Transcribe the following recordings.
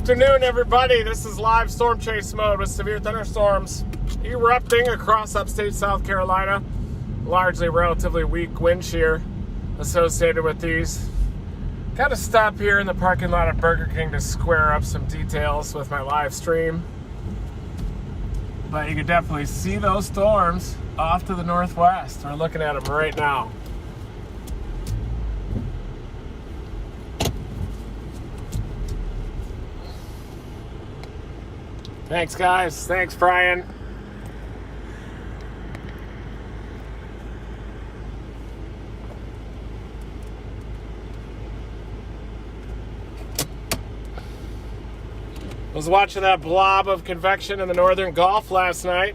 afternoon, everybody. This is live storm chase mode with severe thunderstorms erupting across upstate South Carolina. Largely relatively weak wind shear associated with these. Got to stop here in the parking lot of Burger King to square up some details with my live stream. But you can definitely see those storms off to the northwest. We're looking at them right now. Thanks, guys. Thanks, Brian. Was watching that blob of convection in the northern Gulf last night.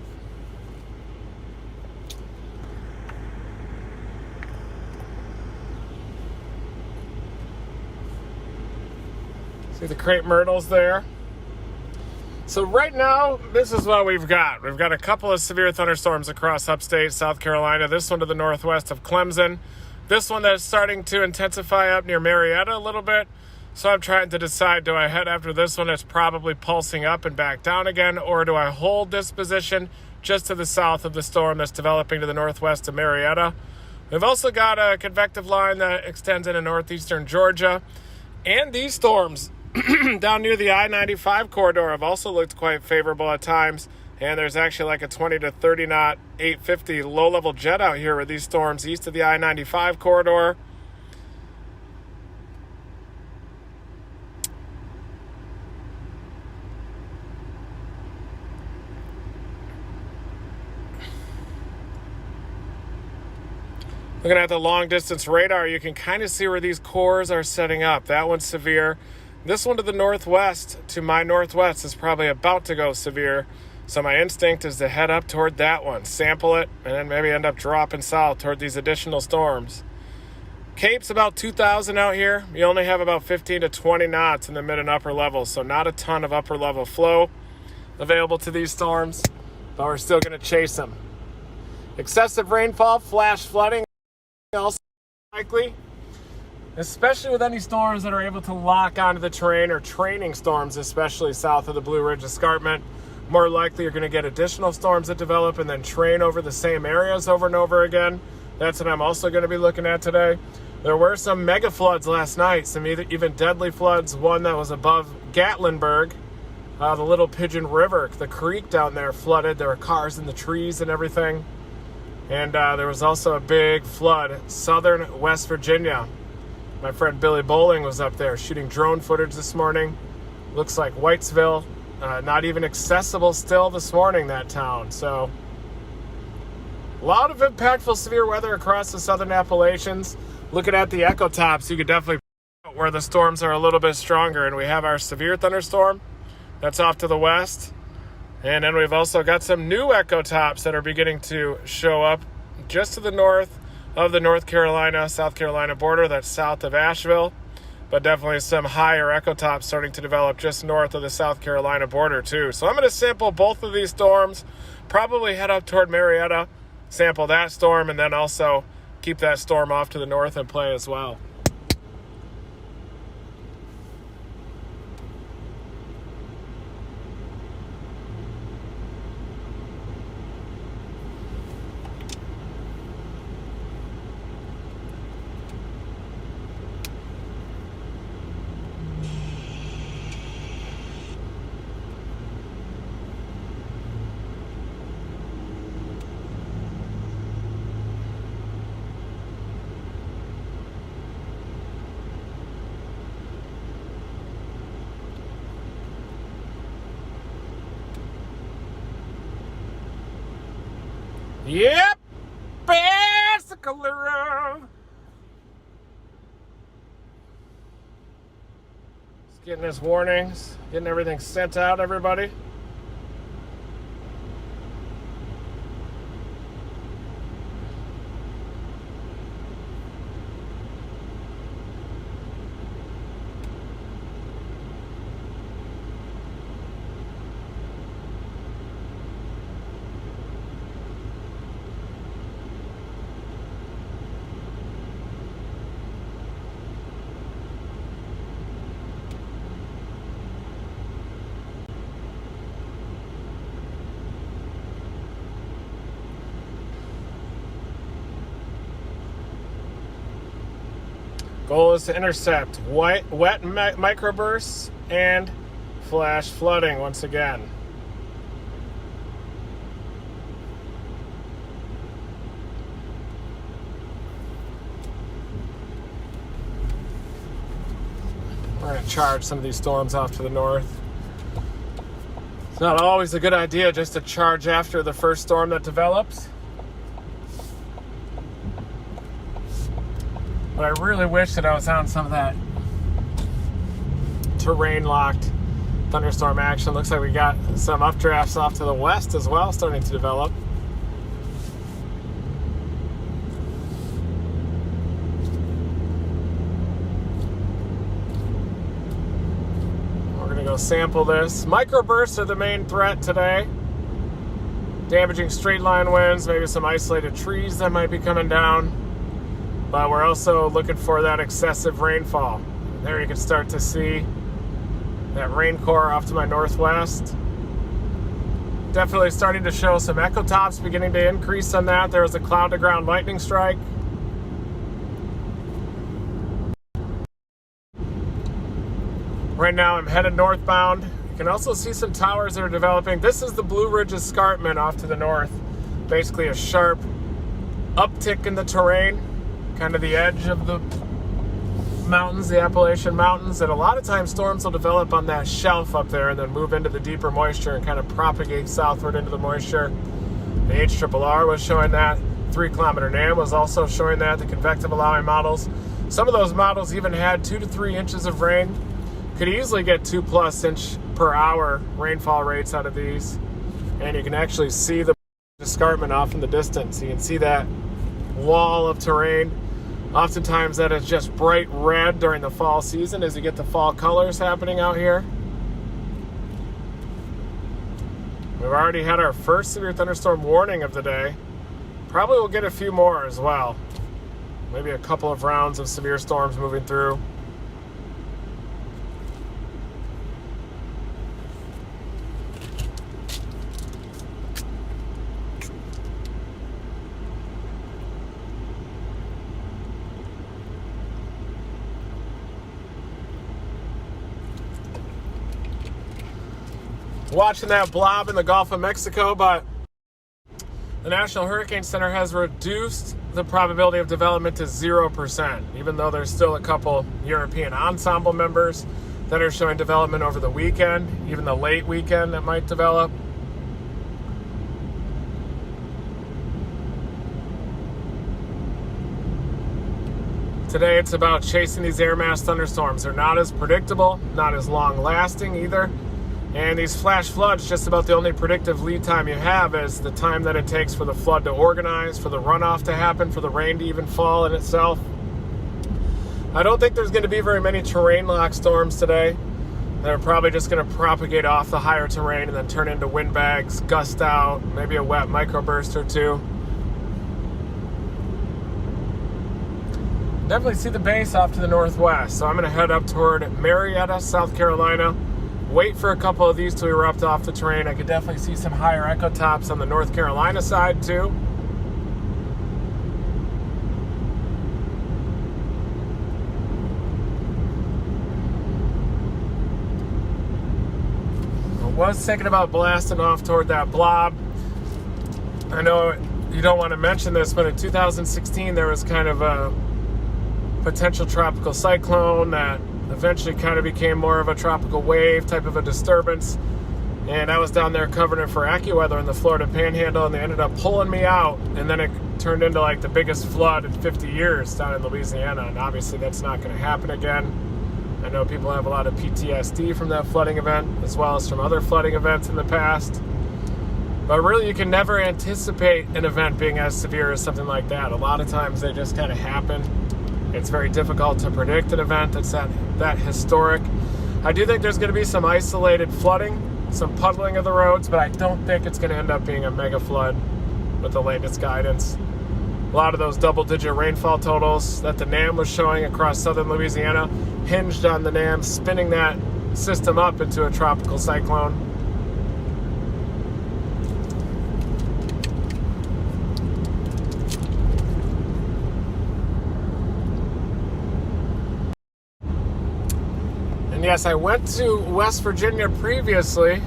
See the crepe myrtles there. So right now, this is what we've got. We've got a couple of severe thunderstorms across upstate South Carolina. This one to the northwest of Clemson. This one that's starting to intensify up near Marietta a little bit. So I'm trying to decide, do I head after this one that's probably pulsing up and back down again, or do I hold this position just to the south of the storm that's developing to the northwest of Marietta? We've also got a convective line that extends into northeastern Georgia. And these storms down near the I-95 corridor have also looked quite favorable at times. And there's actually like a 20 to 30 knot 850 low-level jet out here with these storms east of the I-95 corridor. Looking at the long-distance radar, you can kind of see where these cores are setting up. That one's severe. This one to the northwest, to my northwest, is probably about to go severe. So my instinct is to head up toward that one, sample it, and then maybe end up dropping south toward these additional storms. Cape's about 2,000 out here. You only have about 15 to 20 knots in the mid and upper levels, so not a ton of upper level flow available to these storms, but we're still going to chase them. Excessive rainfall, flash flooding, also likely, especially with any storms that are able to lock onto the terrain, or training storms, especially south of the Blue Ridge Escarpment. More likely you're going to get additional storms that develop and then train over the same areas over and over again. That's what I'm also going to be looking at today. There were some mega floods last night, some even deadly floods. One that was above Gatlinburg, the Little Pigeon River, the creek down there flooded. There were cars in the trees and everything. And there was also a big flood, southern West Virginia. My friend Billy Bowling was up there shooting drone footage this morning. Looks like Whitesville, not even accessible still this morning, that town. So a lot of impactful severe weather across the southern Appalachians. Looking at the echo tops, you could definitely point where the storms are a little bit stronger. And we have our severe thunderstorm that's off to the west. And then we've also got some new echo tops that are beginning to show up just to the north of the North Carolina, South Carolina border. That's south of Asheville. But definitely some higher echo tops starting to develop just north of the South Carolina border too. So I'm going to sample both of these storms, probably head up toward Marietta, sample that storm, and then also keep that storm off to the north and play as well. Yep, Pascagoula. Just getting his warnings, getting everything sent out, everybody. Goal is to intercept wet microbursts and flash flooding once again. We're going to charge some of these storms off to the north. It's not always a good idea just to charge after the first storm that develops. But I really wish that I was on some of that terrain-locked thunderstorm action. Looks like we got some updrafts off to the west as well starting to develop. We're going to go sample this. Microbursts are the main threat today. Damaging straight line winds, maybe some isolated trees that might be coming down. But we're also looking for that excessive rainfall. There you can start to see that rain core off to my northwest. Definitely starting to show some echo tops beginning to increase on that. There was a cloud to ground lightning strike. Right now I'm headed northbound. You can also see some towers that are developing. This is the Blue Ridge Escarpment off to the north. Basically a sharp uptick in the terrain. Kind of the edge of the mountains, the Appalachian Mountains, and a lot of times storms will develop on that shelf up there and then move into the deeper moisture and kind of propagate southward into the moisture. The HRRR was showing that. 3-kilometer NAM was also showing that, the convective allowing models. Some of those models even had 2 to 3 inches of rain. Could easily get 2+ inch per hour rainfall rates out of these. And you can actually see the escarpment off in the distance. You can see that wall of terrain. Oftentimes that is just bright red during the fall season as you get the fall colors happening out here. We've already had our first severe thunderstorm warning of the day. Probably we'll get a few more as well. Maybe a couple of rounds of severe storms moving through. Watching that blob in the Gulf of Mexico, but the National Hurricane Center has reduced the probability of development to 0%, even though there's still a couple European ensemble members that are showing development over the weekend, even the late weekend that might develop. Today it's about chasing these air mass thunderstorms. They're not as predictable, not as long lasting either. And these flash floods, just about the only predictive lead time you have is the time that it takes for the flood to organize, for the runoff to happen, for the rain to even fall in itself. I don't think there's going to be very many terrain-locked storms today. They're probably just going to propagate off the higher terrain and then turn into windbags, gust out, maybe a wet microburst or two. Definitely see the base off to the northwest. So I'm going to head up toward Marietta, South Carolina. Wait for a couple of these to erupt off the terrain. I could definitely see some higher echo tops on the North Carolina side too. I was thinking about blasting off toward that blob. I know you don't want to mention this, but in 2016 there was kind of a potential tropical cyclone that eventually kind of became more of a tropical wave type of a disturbance. And I was down there covering it for AccuWeather in the Florida Panhandle, and they ended up pulling me out. And then it turned into like the biggest flood in 50 years down in Louisiana. And obviously that's not going to happen again. I know people have a lot of PTSD from that flooding event, as well as from other flooding events in the past. But really, you can never anticipate an event being as severe as something like that. A lot of times they just kind of happen. It's very difficult to predict an event that's that historic. I do think there's going to be some isolated flooding, some puddling of the roads, but I don't think it's going to end up being a mega flood with the latest guidance. A lot of those double-digit rainfall totals that the NAM was showing across southern Louisiana hinged on the NAM spinning that system up into a tropical cyclone. yes, I went to West Virginia previously.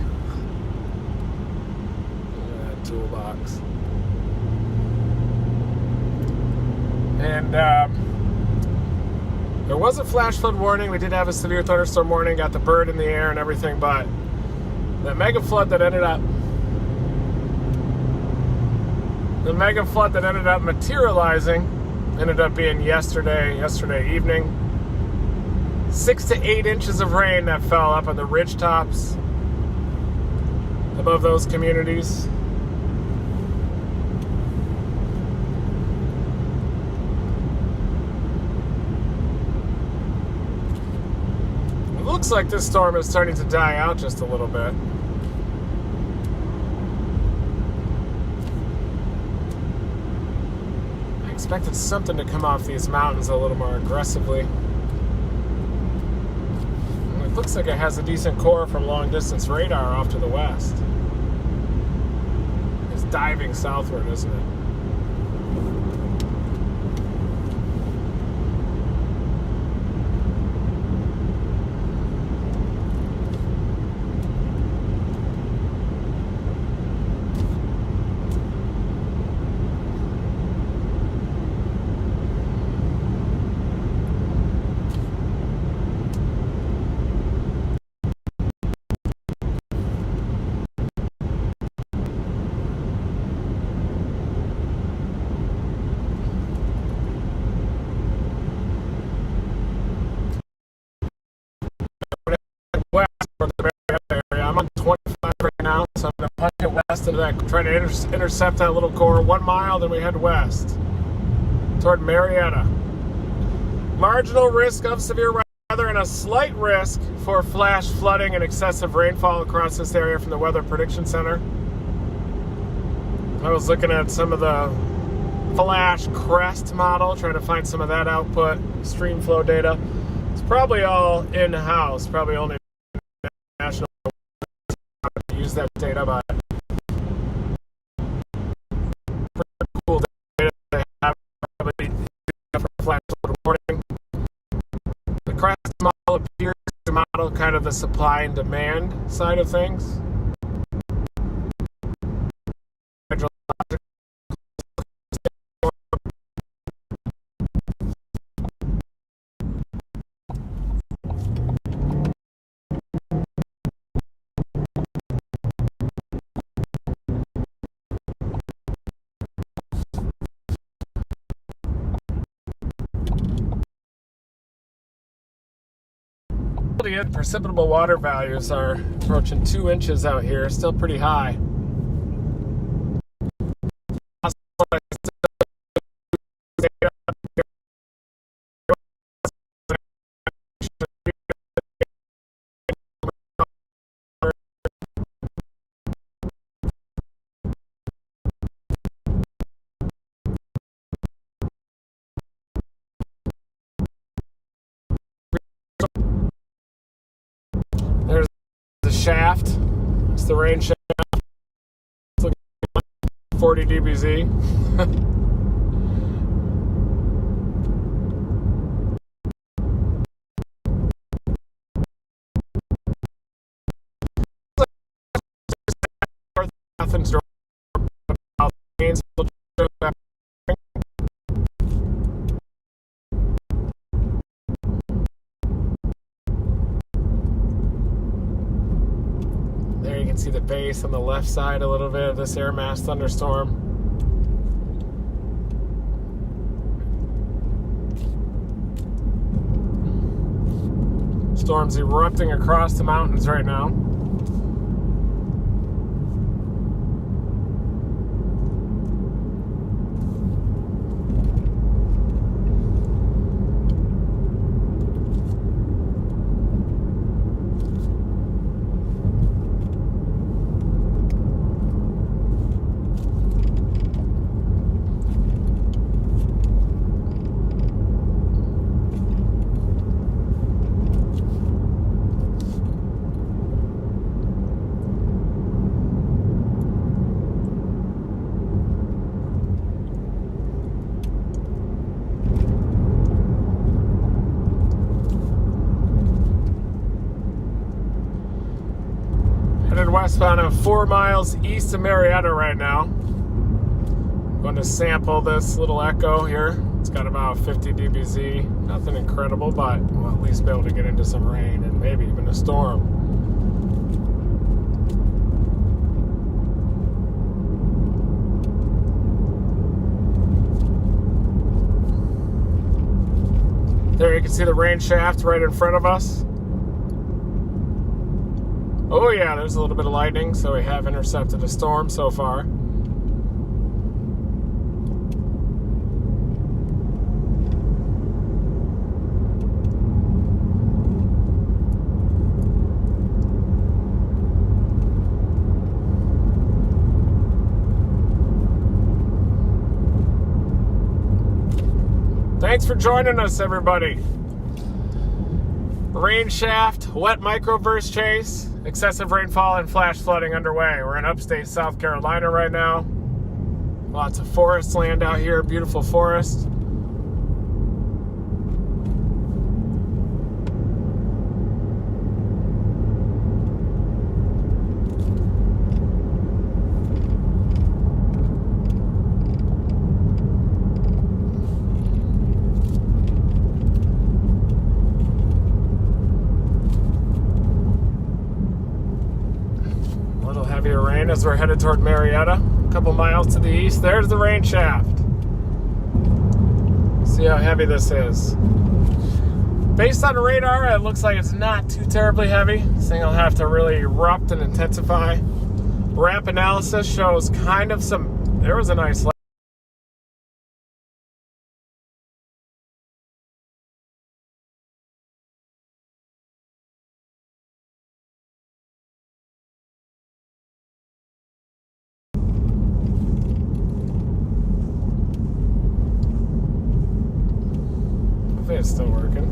Toolbox. And there was a flash flood warning. We did have a severe thunderstorm warning, got the bird in the air and everything, but the mega flood that ended up materializing ended up being yesterday evening. 6 to 8 inches of rain that fell up on the ridge tops above those communities. It looks like this storm is starting to die out just a little bit. I expected something to come off these mountains a little more aggressively. It looks like it has a decent core from long distance radar off to the west. It's diving southward, isn't it? West toward the Marietta area. I'm on 25 right now, so I'm going to punch it west into that, trying to intercept that little core 1 mile, then we head west toward Marietta. Marginal risk of severe weather and a slight risk for flash flooding and excessive rainfall across this area from the Weather Prediction Center. I was looking at some of the flash crest model, trying to find some of that output, stream flow data. It's probably all in-house, probably only national use that data, but pretty cool data to have, probably for flash reporting. The crest model appears to model kind of the supply and demand side of things. Precipitable water values are approaching 2 inches out here, still pretty high. There's the shaft. It's the rain shaft. It's like 40 dBz. There you can see the base on the left side a little bit of this air mass thunderstorm. Storm's erupting across the mountains right now. westbound. I'm 4 miles east of Marietta right now. I'm going to sample this little echo here. It's got about 50 dBz. Nothing incredible, but we'll at least be able to get into some rain and maybe even a storm. There you can see the rain shaft right in front of us. Oh yeah, there's a little bit of lightning, so we have intercepted a storm so far. Thanks for joining us, everybody. Rain shaft, wet microburst chase, excessive rainfall and flash flooding underway. We're in upstate South Carolina right now. Lots of forest land out here, beautiful forest. Heavier rain as we're headed toward Marietta. A couple miles to the east. There's the rain shaft. See how heavy this is. Based on the radar, it looks like it's not too terribly heavy. This thing will have to really erupt and intensify. Ramp analysis shows kind of some. There was a nice. I think it's still working.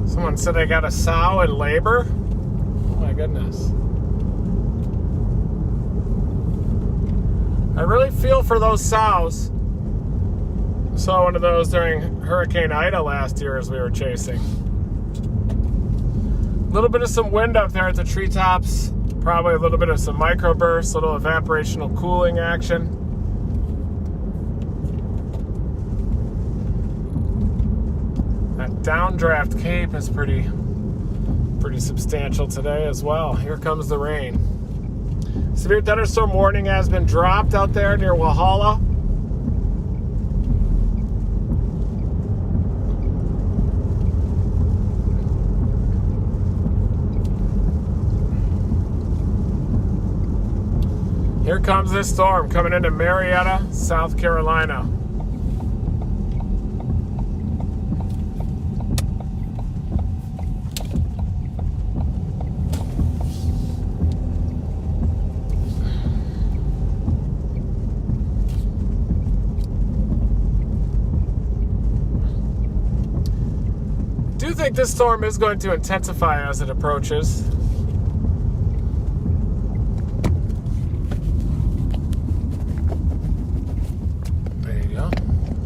Someone said I got a sow in labor. Oh my goodness. I really feel for those sows. Saw one of those during Hurricane Ida last year as we were chasing. A little bit of some wind up there at the treetops. Probably a little bit of some microbursts, a little evaporational cooling action. That downdraft cape is pretty substantial today as well. Here comes the rain. Severe thunderstorm warning has been dropped out there near Walhalla. Here comes this storm coming into Marietta, South Carolina. I do think this storm is going to intensify as it approaches.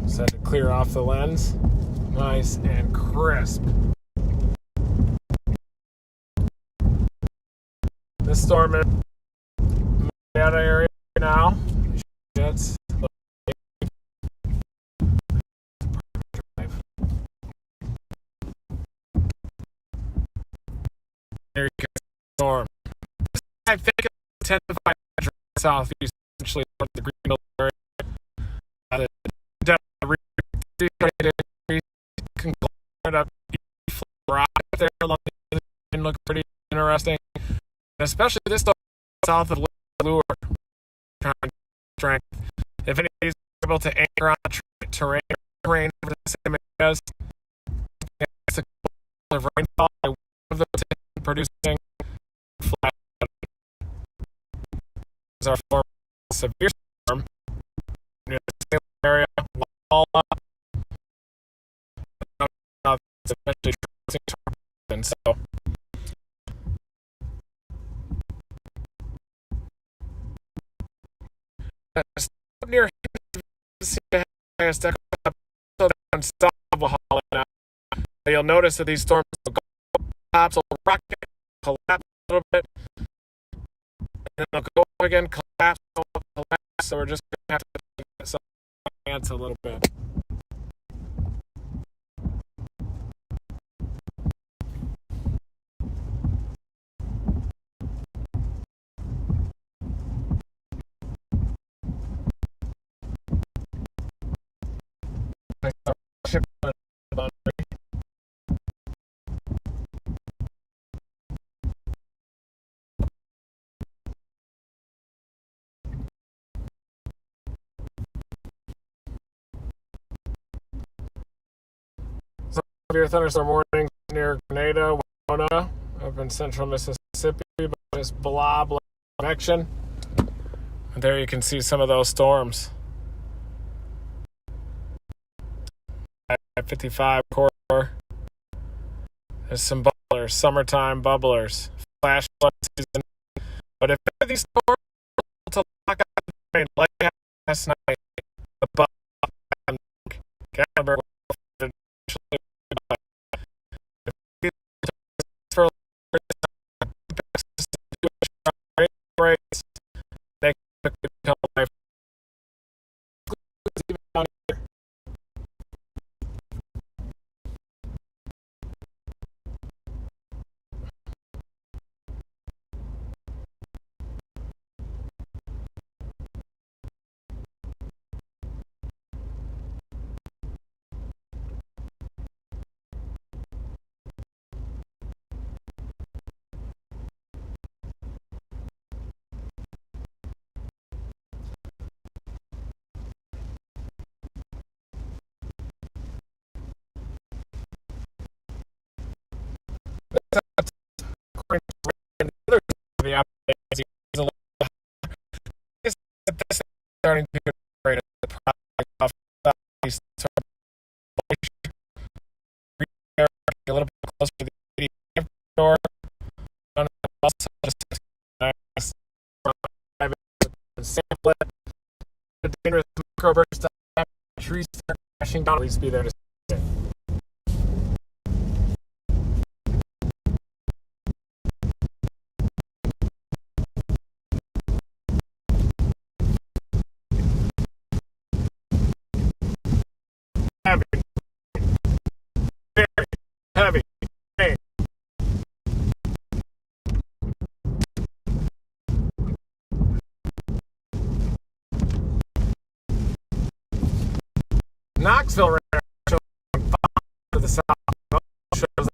Set to clear off the lens. Nice and crisp. This storm is in the Marietta area now. Jets. There you go. Storm. I think it will intensify southeast, essentially toward the Greenville area. Up rock there along the and look pretty interesting, especially this stuff south of Lure strength. If anybody's able to anchor on terrain over the same areas, it's a of rainfall of the producing flat is our form severe storm near the same area. Especially and so Up near here, highest echo, so unstoppable now. You'll notice that these storms will go collapse, will rocket, collapse a little bit, and they'll go up again, collapse. So we're just gonna have to get some chance a little bit. Severe thunderstorm warnings near Grenada, Winona, up in central Mississippi, but this blob connection. And there you can see some of those storms. 55 corridor. There's some bubblers, summertime bubblers, flash flood season. But if any of these storms to lock out the rain, like we had last night, above Gatlinburg, they quickly become life. Starting to rate the product of these a little bit closer to the 80 door. Also just sample it. The dangerous microburst trees start crashing down. At least be there to see it. Heavy. Very heavy. Rain. Knoxville radar shows to the south. Shows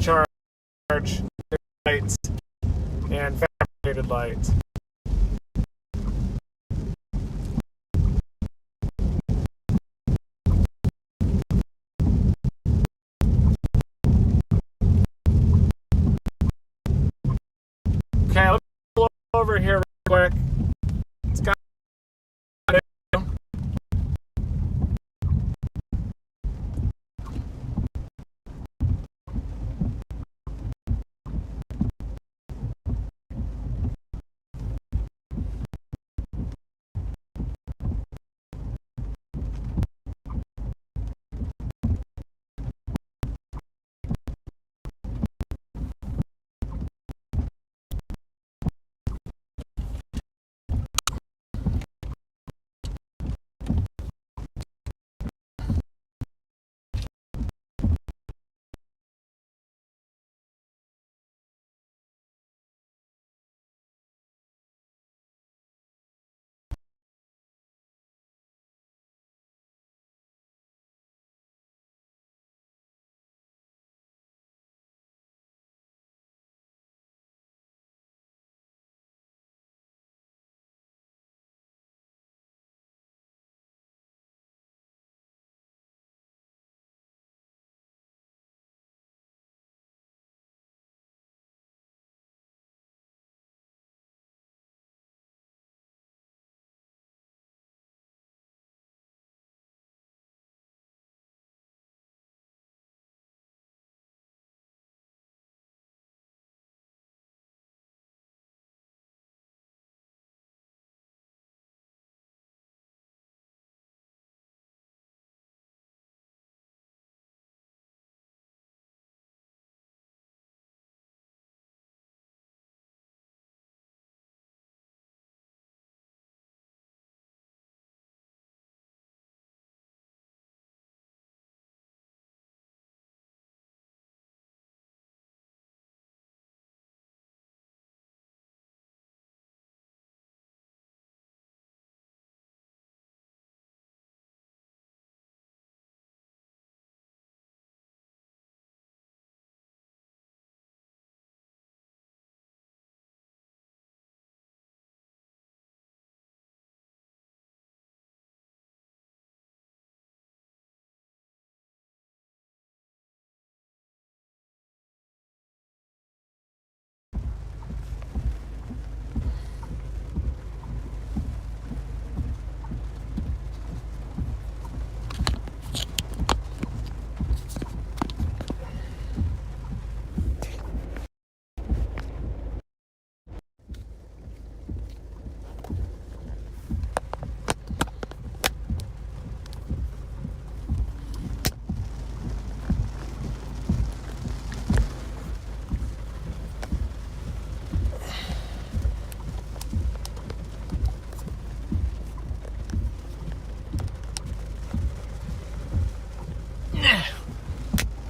charge lights and fabricated lights. Okay, let's go over here real quick. It's got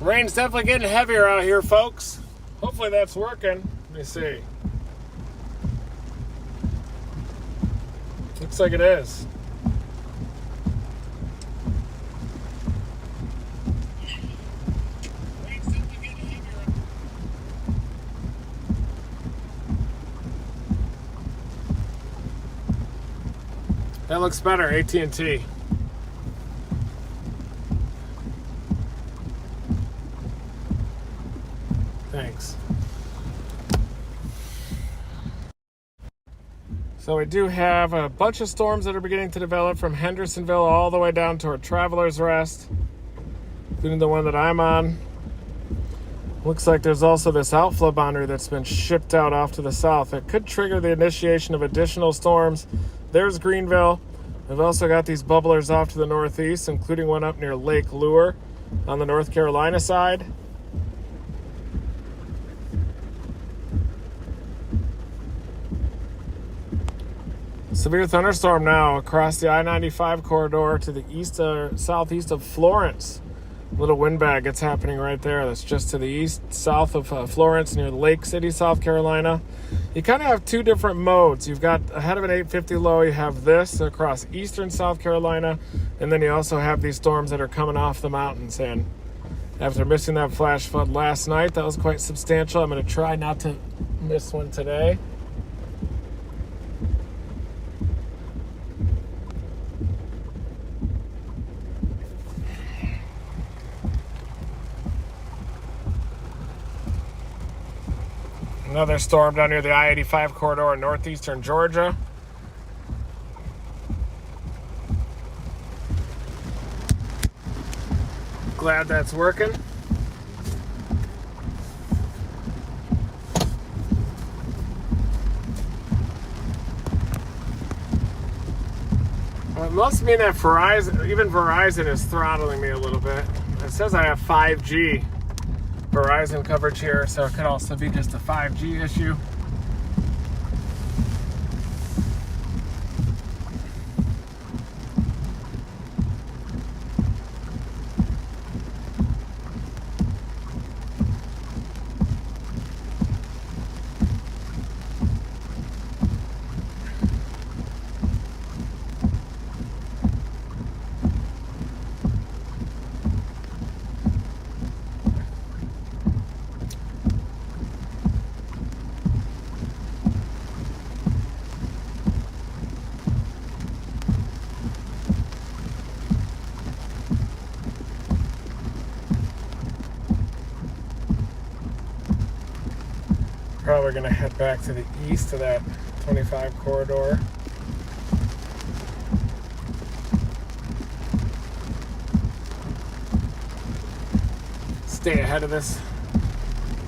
Rain's definitely getting heavier out here, folks. Hopefully that's working. Let me see. Looks like it is. That looks better, AT&T. Thanks. So we do have a bunch of storms that are beginning to develop from Hendersonville all the way down toward Travelers Rest, including the one that I'm on. Looks like there's also this outflow boundary that's been shipped out off to the south. It could trigger the initiation of additional storms. There's Greenville. We've also got these bubblers off to the northeast, including one up near Lake Lure on the North Carolina side. Severe thunderstorm now across the I-95 corridor to the east or southeast of Florence. Little windbag that's happening right there. That's just to the east, south of Florence, near Lake City, South Carolina. You kind of have two different modes. You've got ahead of an 850 low, you have this across eastern South Carolina, and then you also have these storms that are coming off the mountains. And after missing that flash flood last night, that was quite substantial. I'm going to try not to miss one today. Another storm down near the I-85 corridor in northeastern Georgia. Glad that's working. Well, it must mean that Verizon is throttling me a little bit. It says I have 5G Verizon coverage here, so it could also be just a 5G issue. Probably going to head back to the east of that 25 corridor. Stay ahead of this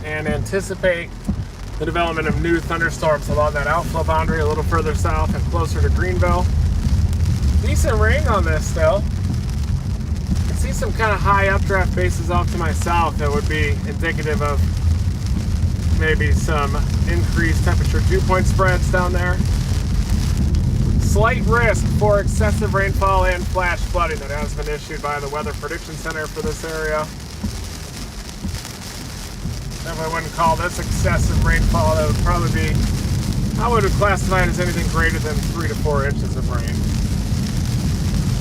and anticipate the development of new thunderstorms along that outflow boundary a little further south and closer to Greenville. Decent rain on this still. You can see some kind of high updraft bases off to my south that would be indicative of maybe some increased temperature dew point spreads down there. Slight risk for excessive rainfall and flash flooding that has been issued by the Weather Prediction Center for this area. Definitely wouldn't call this excessive rainfall. That would probably be, I would classify it as anything greater than 3 to 4 inches of rain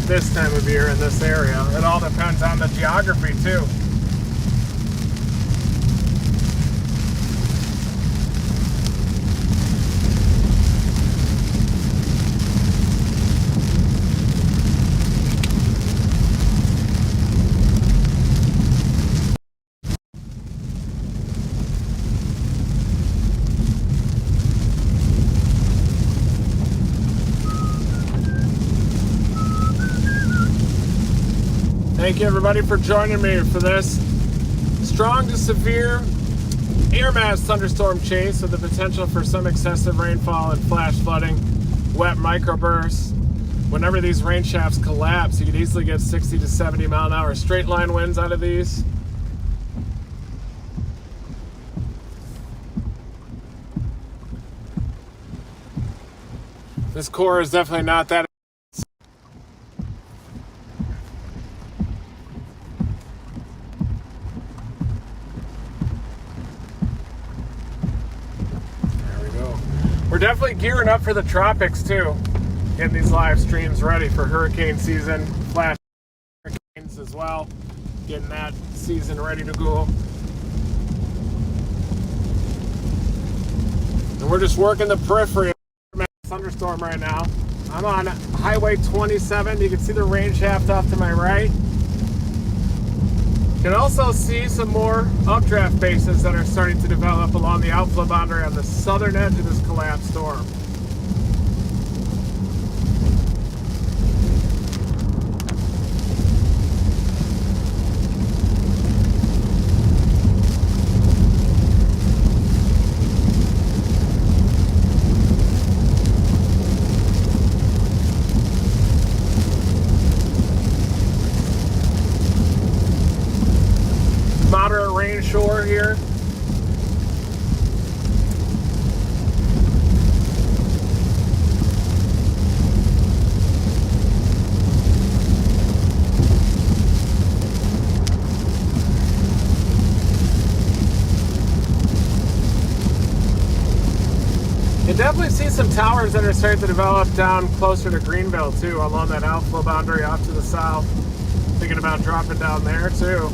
this time of year in this area. It all depends on the geography too. Thank you everybody for joining me for this strong to severe air mass thunderstorm chase with the potential for some excessive rainfall and flash flooding, wet microbursts. Whenever these rain shafts collapse, you could easily get 60 to 70 mile an hour straight line winds out of these. This core is definitely not that. We're definitely gearing up for the tropics too. Getting these live streams ready for hurricane season, flash hurricanes as well. Getting that season ready to go. And we're just working the periphery of Thunderstorm right now. I'm on Highway 27. You can see the rain shaft off to my right. You can also see some more updraft bases that are starting to develop along the outflow boundary on the southern edge of this collapsed storm. Moderate rain shore here. You definitely see some towers that are starting to develop down closer to Greenville too, along that outflow boundary off to the south. Thinking about dropping down there too.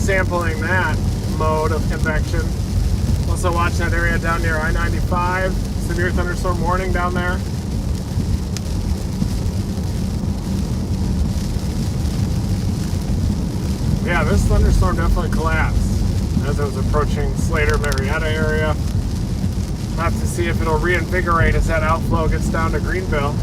Sampling that mode of convection. Also watch that area down near I-95. Severe thunderstorm warning down there. Yeah, this thunderstorm definitely collapsed as it was approaching Slater, Marietta area. We'll have to see if it'll reinvigorate as that outflow gets down to Greenville.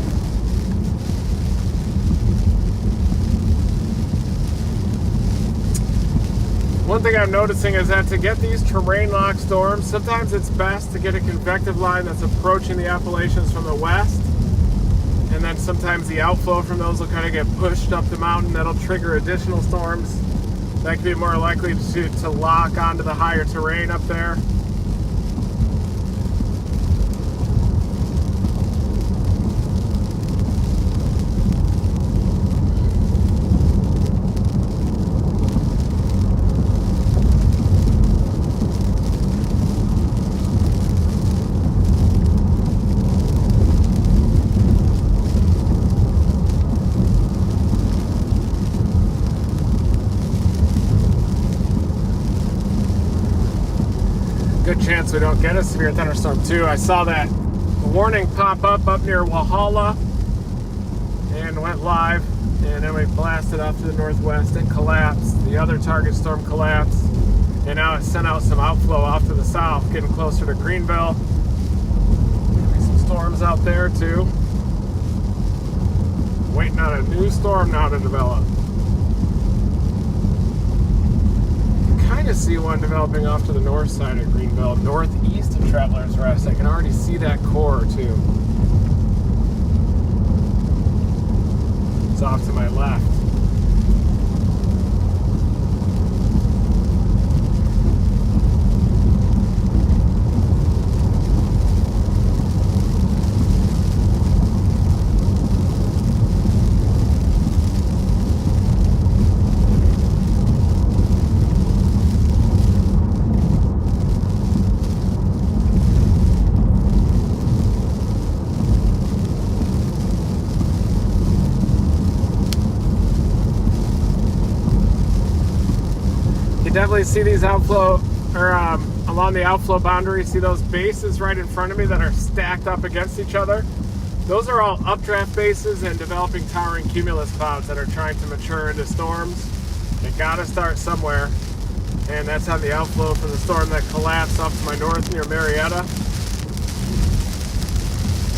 One thing I'm noticing is that to get these terrain lock storms, sometimes it's best to get a convective line that's approaching the Appalachians from the west. And then sometimes the outflow from those will kind of get pushed up the mountain. That'll trigger additional storms that can be more likely to lock onto the higher terrain up there. Good chance we don't get a severe thunderstorm too. I saw that warning pop up near Walhalla and went live, and then we blasted off to the northwest and collapsed. The other target storm collapsed, and now it sent out some outflow off to the south, getting closer to Greenville. Maybe some storms out there too. Waiting on a new storm now to develop. I see one developing off to the north side of Greenville, northeast of Travelers Rest. I can already see that core too. It's off to my left. Definitely see these outflow, or along the outflow boundary, see those bases right in front of me that are stacked up against each other? Those are all updraft bases and developing towering cumulus clouds that are trying to mature into storms. They gotta start somewhere, and that's on the outflow from the storm that collapsed off to my north near Marietta.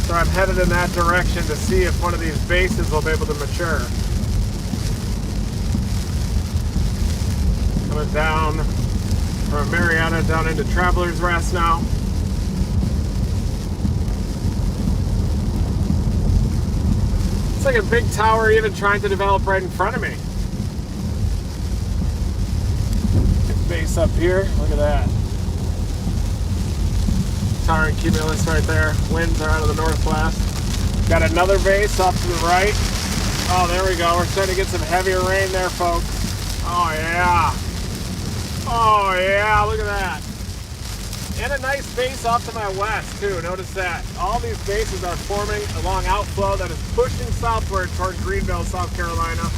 So I'm headed in that direction to see if one of these bases will be able to mature. Coming down from Marietta down into Travelers Rest now. It's like a big tower even trying to develop right in front of me. Big base up here, look at that. Towering cumulus right there. Winds are out of the northwest. Got another base off to the right. Oh, there we go. We're starting to get some heavier rain there, folks. Oh, yeah. Oh, yeah. Look at that. And a nice base off to my west, too. Notice that. All these bases are forming along outflow that is pushing southward toward Greenville, South Carolina.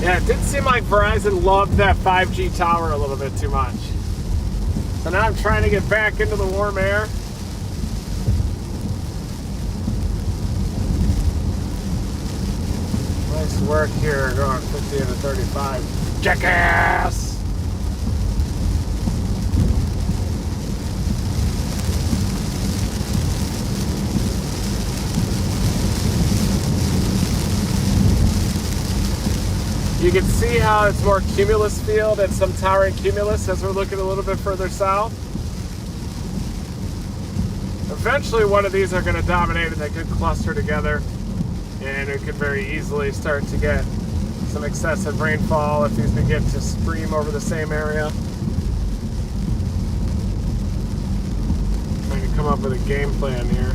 Yeah, it did seem like Verizon loved that 5G tower a little bit too much. So now I'm trying to get back into the warm air. Nice work here, going 50 into 35. Jackass! You can see how it's more cumulus field and some towering cumulus as we're looking a little bit further south. Eventually one of these are going to dominate and they could cluster together, and it could very easily start to get some excessive rainfall if these begin to stream over the same area. Trying to come up with a game plan here.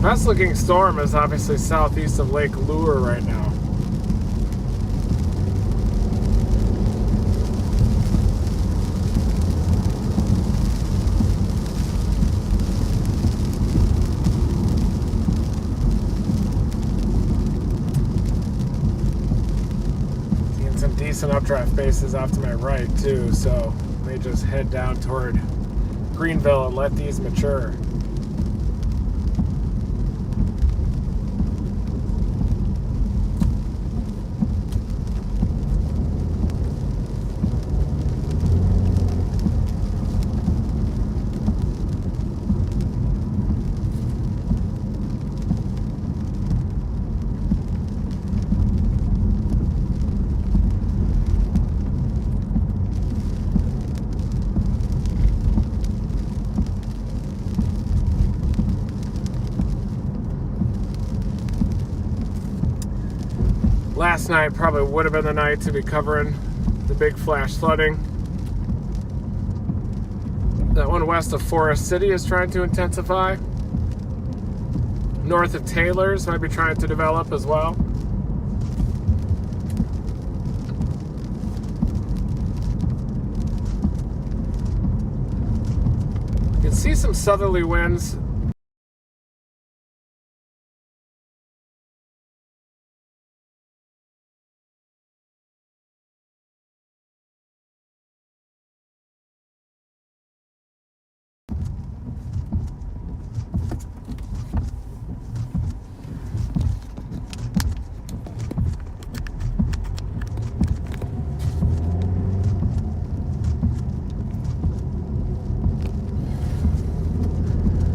Best looking storm is obviously southeast of Lake Lure right now. Seeing some decent updraft bases off to my right too, so may just head down toward Greenville and let these mature. Last night probably would have been the night to be covering the big flash flooding. That one west of Forest City is trying to intensify. North of Taylor's might be trying to develop as well. You can see some southerly winds.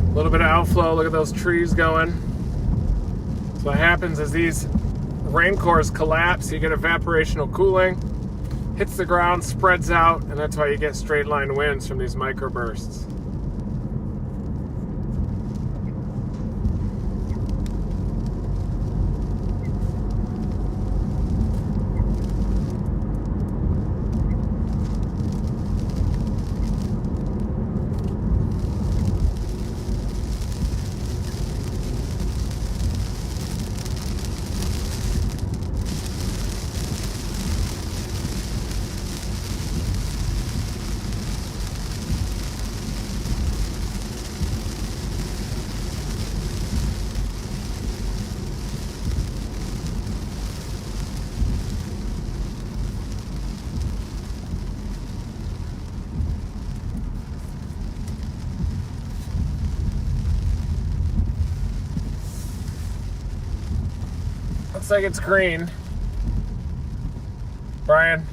A little bit of outflow. Look at those trees going. So what happens is these rain cores collapse. You get evaporational cooling, hits the ground, spreads out, and that's why you get straight line winds from these microbursts. Looks like it's green. Brian.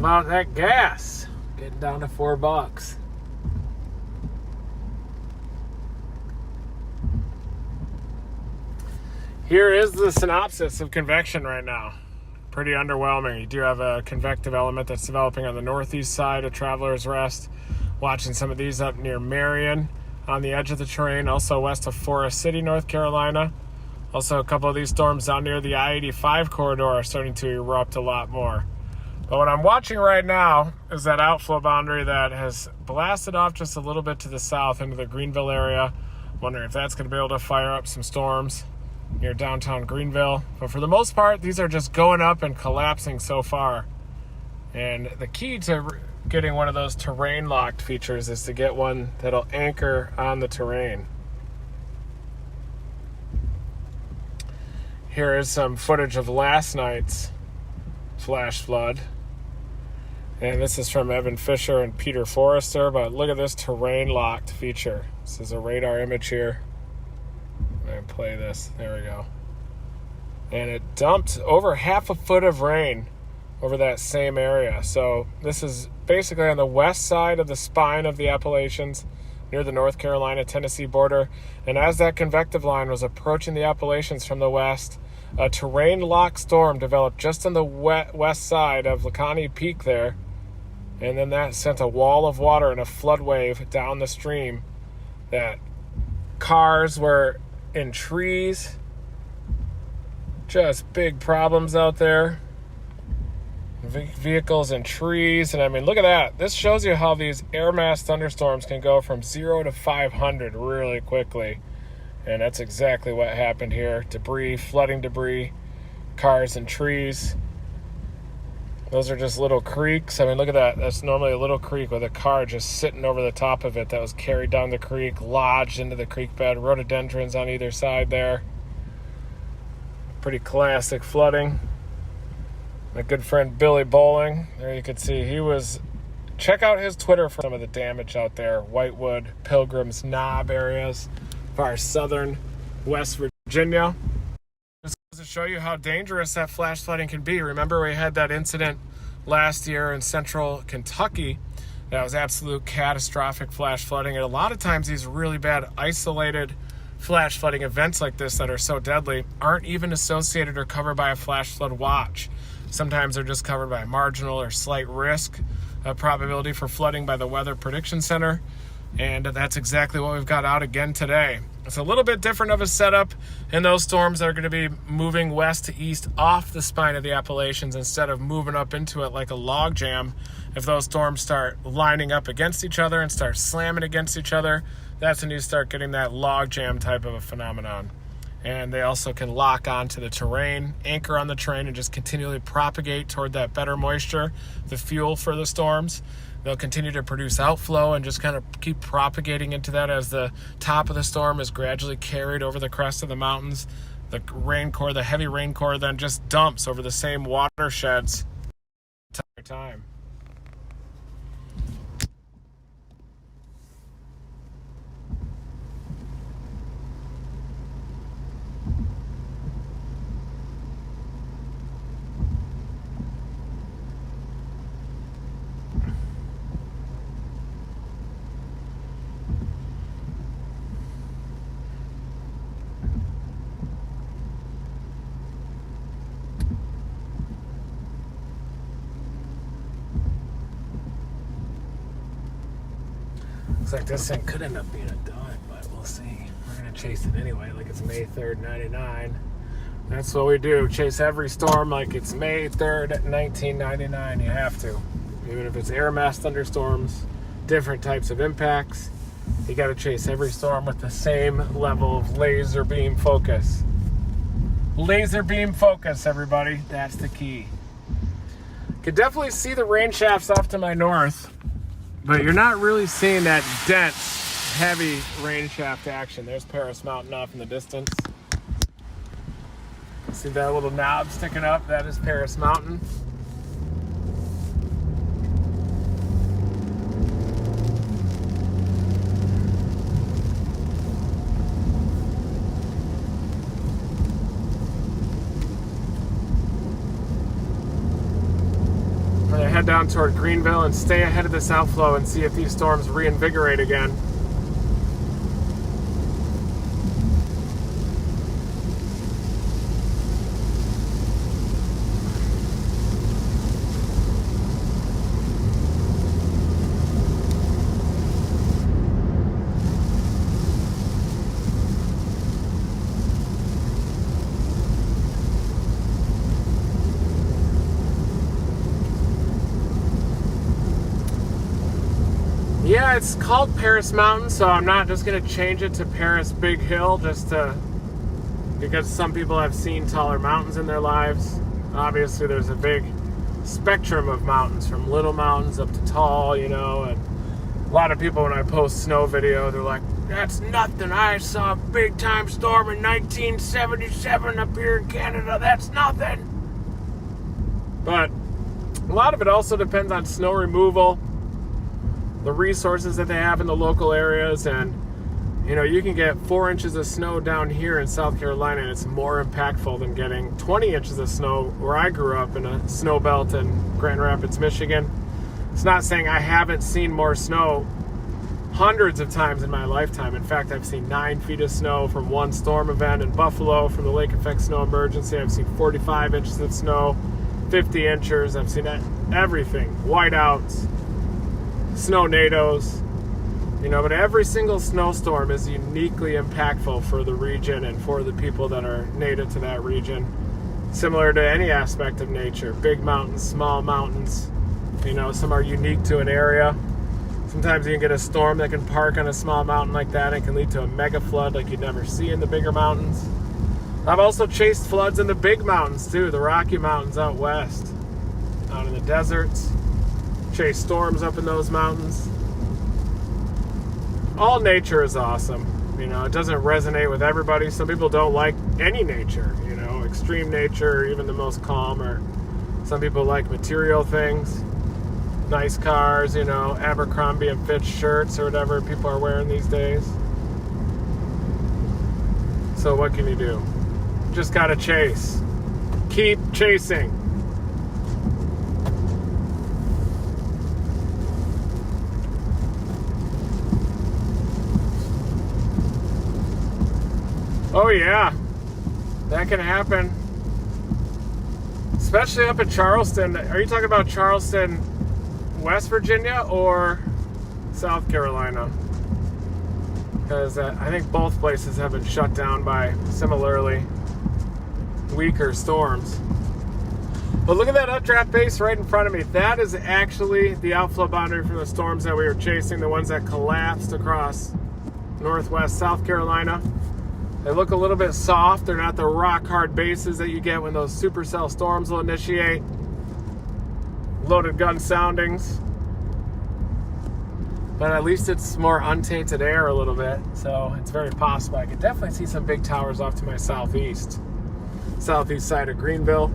about that gas? Getting down to $4. Here is the synopsis of convection right now. Pretty underwhelming. You do have a convective element that's developing on the northeast side of Traveler's Rest. Watching some of these up near Marion on the edge of the terrain, also west of Forest City, North Carolina. Also, a couple of these storms down near the I-85 corridor are starting to erupt a lot more. But what I'm watching right now is that outflow boundary that has blasted off just a little bit to the south into the Greenville area. Wondering if that's going to be able to fire up some storms near downtown Greenville. But for the most part, these are just going up and collapsing so far. And the key to getting one of those terrain locked features is to get one that'll anchor on the terrain. Here is some footage of last night's flash flood. And this is from Evan Fisher and Peter Forrester, but look at this terrain locked feature. This is a radar image here. I'm going to play this. There we go. And it dumped over half a foot of rain over that same area. So this is basically on the west side of the spine of the Appalachians, near the North Carolina-Tennessee border. And as that convective line was approaching the Appalachians from the west, a terrain-locked storm developed just on the west side of Laconia Peak there. And then that sent a wall of water and a flood wave down the stream that cars were in trees. Just big problems out there. Vehicles and trees. And I mean, look at that. This shows you how these air mass thunderstorms can go from 0 to 500 really quickly. And that's exactly what happened here. Debris, flooding debris, cars and trees. Those are just little creeks. I mean, look at that. That's normally a little creek with a car just sitting over the top of it that was carried down the creek, lodged into the creek bed, rhododendrons on either side there. Pretty classic flooding. My good friend Billy Bowling, there you can see he was, check out his Twitter for some of the damage out there. Whitewood, Pilgrims, Knob areas, far southern West Virginia. Just to show you how dangerous that flash flooding can be. Remember we had that incident last year in central Kentucky that was absolute catastrophic flash flooding. And a lot of times these really bad isolated flash flooding events like this that are so deadly aren't even associated or covered by a flash flood watch. Sometimes they're just covered by marginal or slight risk probability for flooding by the Weather Prediction Center. And that's exactly what we've got out again today. It's a little bit different of a setup in those storms that are going to be moving west to east off the spine of the Appalachians instead of moving up into it like a log jam. If those storms start lining up against each other and start slamming against each other, that's when you start getting that log jam type of a phenomenon. And they also can lock onto the terrain, anchor on the terrain, and just continually propagate toward that better moisture, the fuel for the storms. They'll continue to produce outflow and just kind of keep propagating into that as the top of the storm is gradually carried over the crest of the mountains. The rain core, the heavy rain core, then just dumps over the same watersheds the entire time. Looks like this thing could end up being a dud, but we'll see. We're going to chase it anyway, like it's May 3rd, 99. That's what we do. Chase every storm like it's May 3rd, 1999. You have to. Even if it's air mass thunderstorms, different types of impacts, you got to chase every storm with the same level of laser beam focus. Laser beam focus, everybody. That's the key. Could definitely see the rain shafts off to my north, but you're not really seeing that dense, heavy rain shaft action. There's Paris Mountain off in the distance. See that little knob sticking up? That is Paris Mountain. gonna head down toward Greenville and stay ahead of this outflow and see if these storms reinvigorate again. Yeah, it's called Paris Mountain, so I'm not just going to change it to Paris Big Hill because some people have seen taller mountains in their lives. Obviously, there's a big spectrum of mountains, from little mountains up to tall, and a lot of people, when I post snow video, they're like, that's nothing. I saw a big-time storm in 1977 up here in Canada. That's nothing. But a lot of it also depends on snow removal, the resources that they have in the local areas, and you can get 4 inches of snow down here in South Carolina, and it's more impactful than getting 20 inches of snow where I grew up in a snow belt in Grand Rapids, Michigan. It's not saying I haven't seen more snow hundreds of times in my lifetime. In fact, I've seen 9 feet of snow from one storm event in Buffalo from the lake effect snow emergency. I've seen 45 inches of snow, 50 inches. I've seen everything, whiteouts, snow nados, but every single snowstorm is uniquely impactful for the region and for the people that are native to that region. Similar to any aspect of nature, big mountains, small mountains, some are unique to an area. Sometimes you can get a storm that can park on a small mountain like that and can lead to a mega flood like you'd never see in the bigger mountains. I've also chased floods in the big mountains too, the Rocky Mountains out west, out in the deserts. Chase storms up in those mountains. All nature is awesome. It doesn't resonate with everybody. Some people don't like any nature, extreme nature, or even the most calm, or some people like material things, nice cars, Abercrombie and Fitch shirts or whatever people are wearing these days. So what can you do? Just gotta chase. Keep chasing. Oh yeah, that can happen. Especially up in Charleston. Are you talking about Charleston, West Virginia, or South Carolina? Because I think both places have been shut down by similarly weaker storms. But look at that updraft base right in front of me. That is actually the outflow boundary from the storms that we were chasing, the ones that collapsed across northwest South Carolina. They look a little bit soft. They're not the rock-hard bases that you get when those supercell storms will initiate. Loaded gun soundings. But at least it's more untainted air a little bit, so it's very possible. I could definitely see some big towers off to my southeast side of Greenville.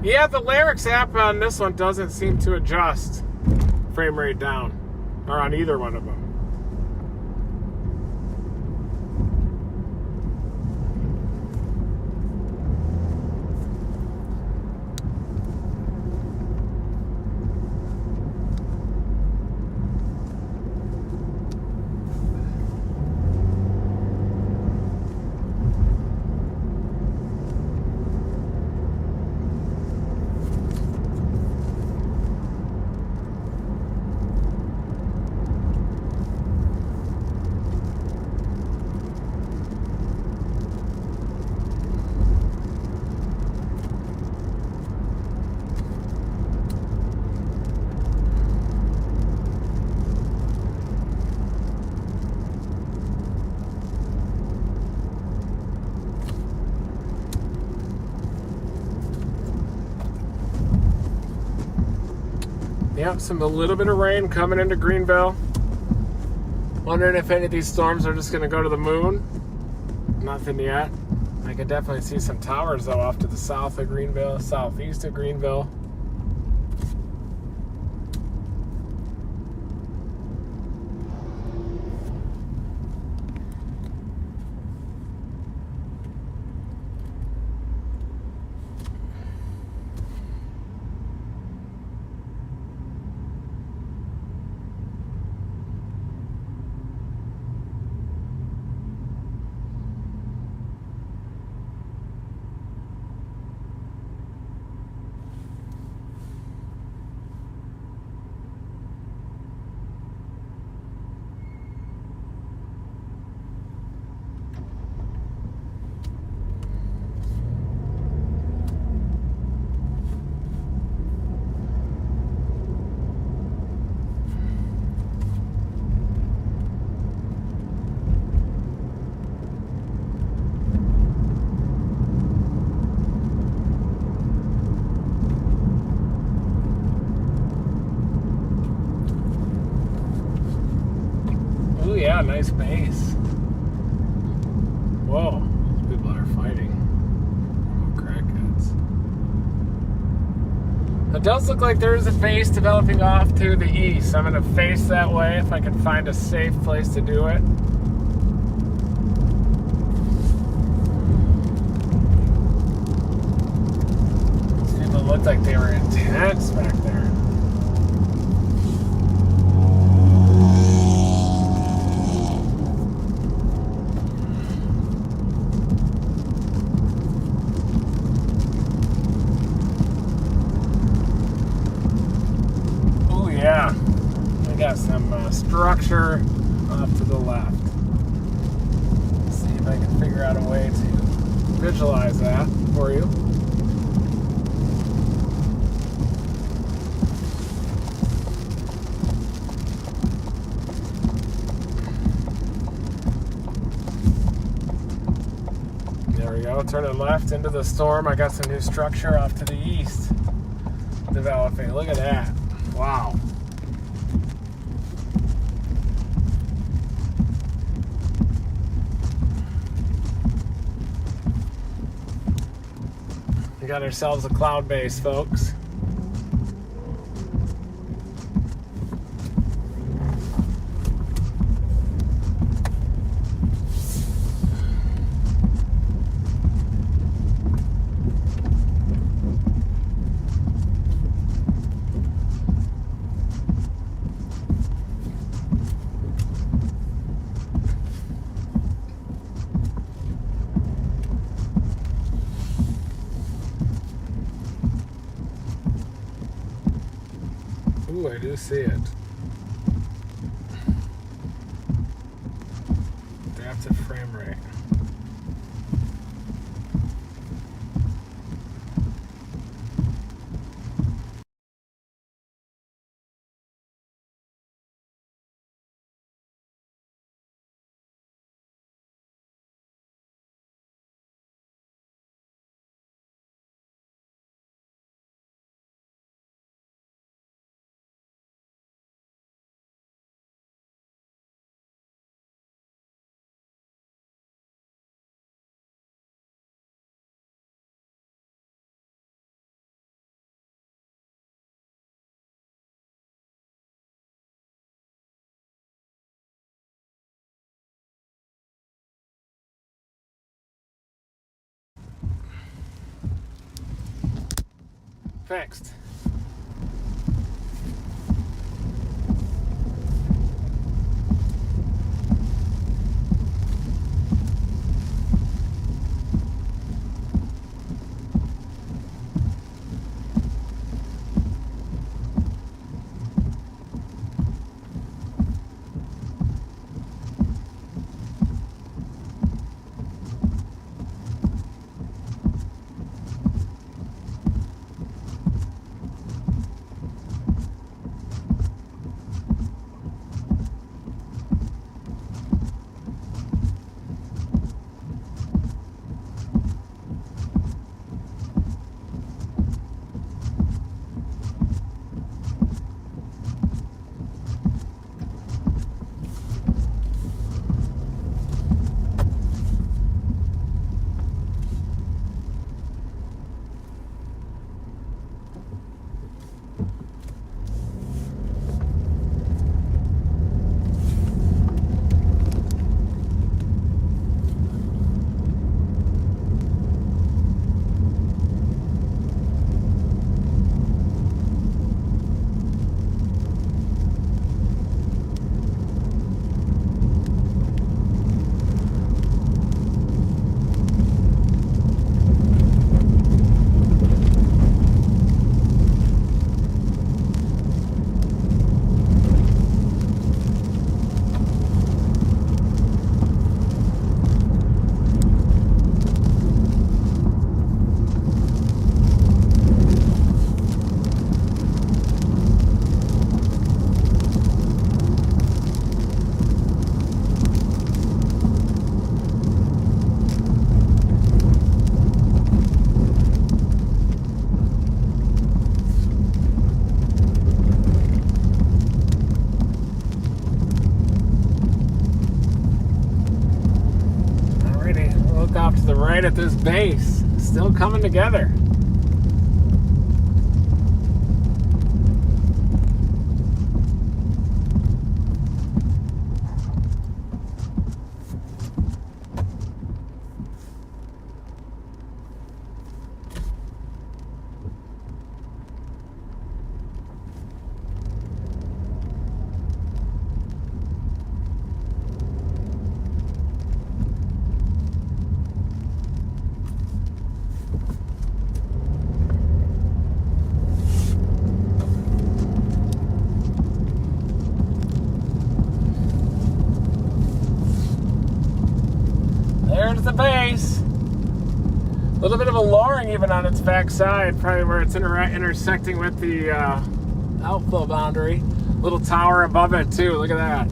Yeah, the lyrics app on this one doesn't seem to adjust frame rate down, or on either one of them. Yep, a little bit of rain coming into Greenville. Wondering if any of these storms are just going to go to the moon. Nothing yet. I could definitely see some towers, though, off to the south of Greenville, southeast of Greenville. Ooh, yeah, nice base. Whoa, those people are fighting. Oh, crackheads. It does look like there's a base developing off to the east. I'm going to face that way if I can find a safe place to do it. These people looked like they were intense back there. Yeah, we got some structure off to the left. Let's see if I can figure out a way to visualize that for you. There we go, turning left into the storm. I got some new structure off to the east developing. Look at that. Wow. We got ourselves a cloud base, folks. Ooh, I do see it. Adaptive frame rate. Fixed. right at this base. Still coming together. There's the base. A little bit of a lowering even on its backside, probably where it's intersecting with the outflow boundary. Little tower above it too. Look at that.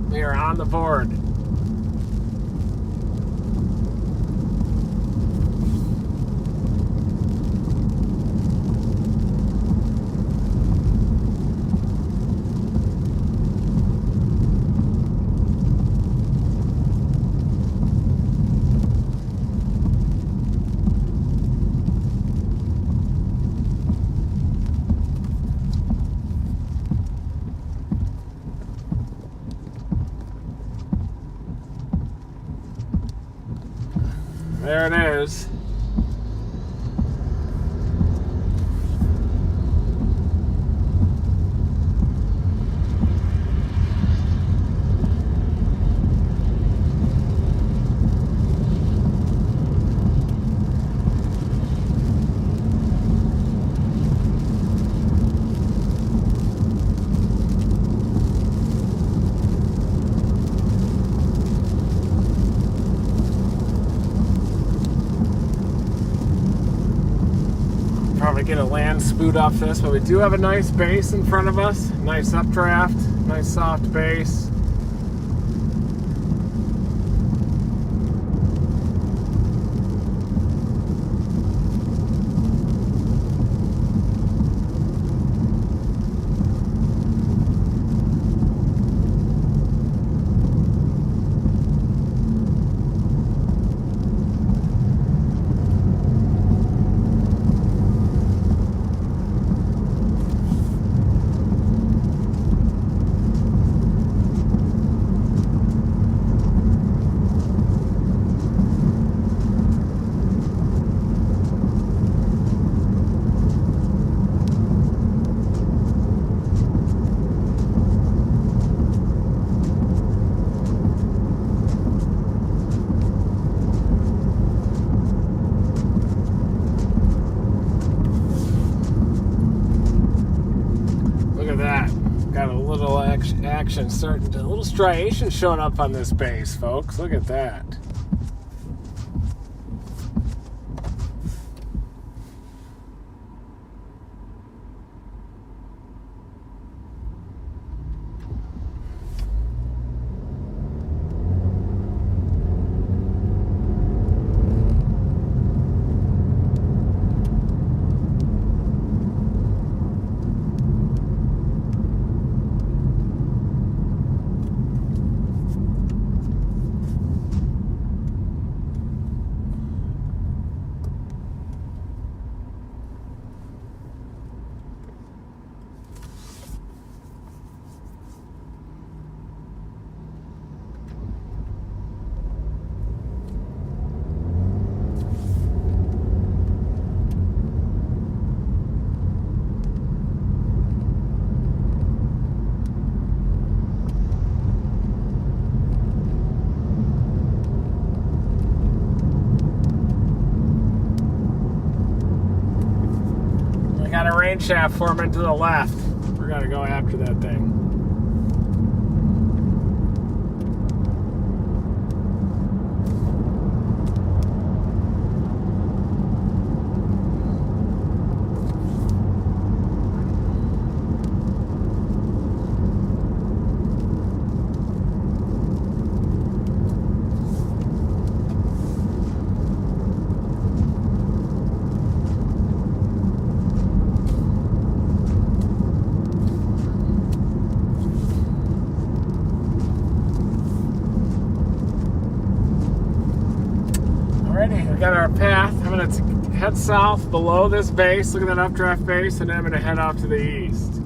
We are on the board. There it is. Probably get a land spoot off this, but we do have a nice base in front of us. Nice updraft, nice soft base. Got a little action starting to, a little striation showing up on this base, folks. Look at that. Got a rain shaft forming to the left. We're gonna go after that thing. got our path. I'm going to head south below this base. Look at that updraft base, and then I'm going to head off to the east.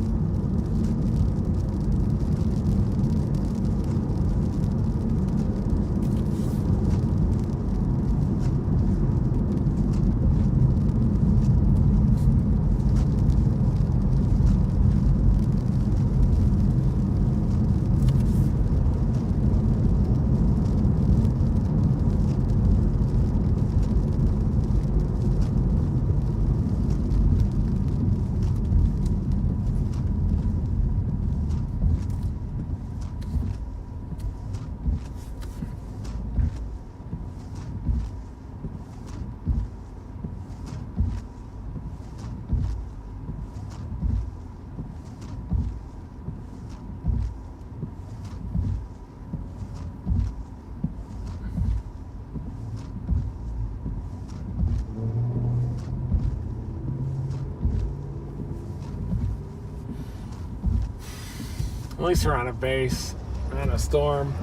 At least we're on a base, on a storm.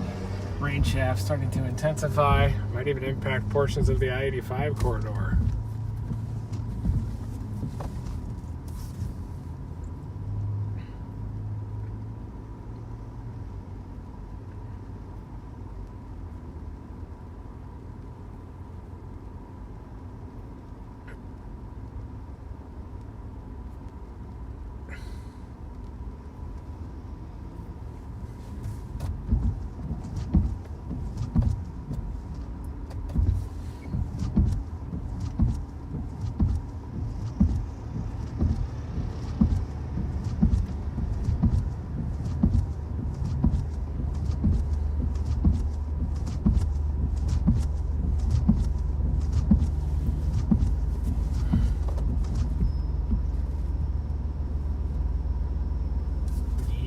Rain shaft starting to intensify. Might even impact portions of the I-85 corridor.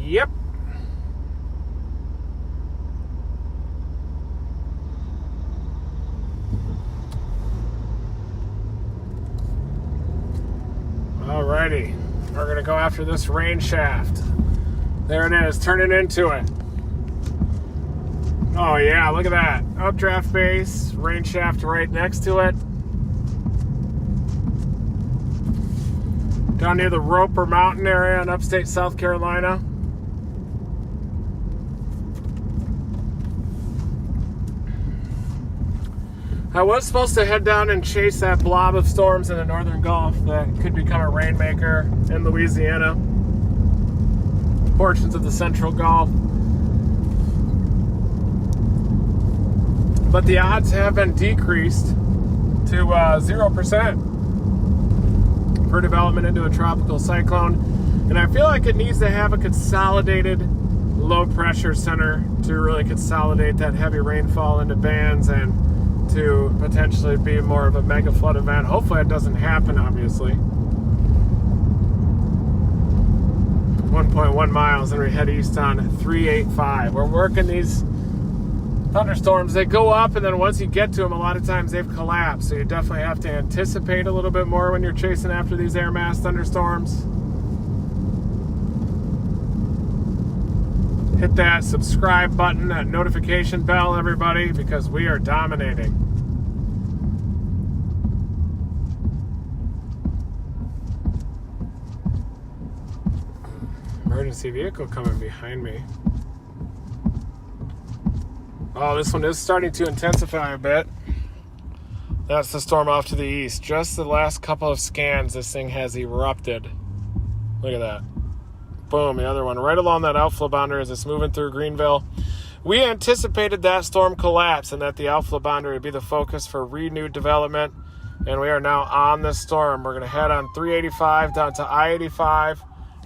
Yep. Alrighty. We're going to go after this rain shaft. There it is, turning into it. Oh yeah, look at that. Updraft base, rain shaft right next to it. Down near the Roper Mountain area in upstate South Carolina. I was supposed to head down and chase that blob of storms in the northern Gulf that could become a rainmaker in Louisiana, portions of the central Gulf. But the odds have been decreased to 0% for development into a tropical cyclone. And I feel like it needs to have a consolidated low pressure center to really consolidate that heavy rainfall into bands and to potentially be more of a mega flood event. Hopefully it doesn't happen, obviously. 1.1 miles and we head east on 385. We're working these thunderstorms. They go up, and then once you get to them, a lot of times they've collapsed. So you definitely have to anticipate a little bit more when you're chasing after these air mass thunderstorms. Hit that subscribe button, that notification bell, everybody, because we are dominating. Emergency vehicle coming behind me. Oh, this one is starting to intensify a bit. That's the storm off to the east. Just the last couple of scans, this thing has erupted. Look at that. Boom, the other one right along that outflow boundary as it's moving through Greenville. We anticipated that storm collapse and that the outflow boundary would be the focus for renewed development. And we are now on this storm. We're going to head on 385 down to I-85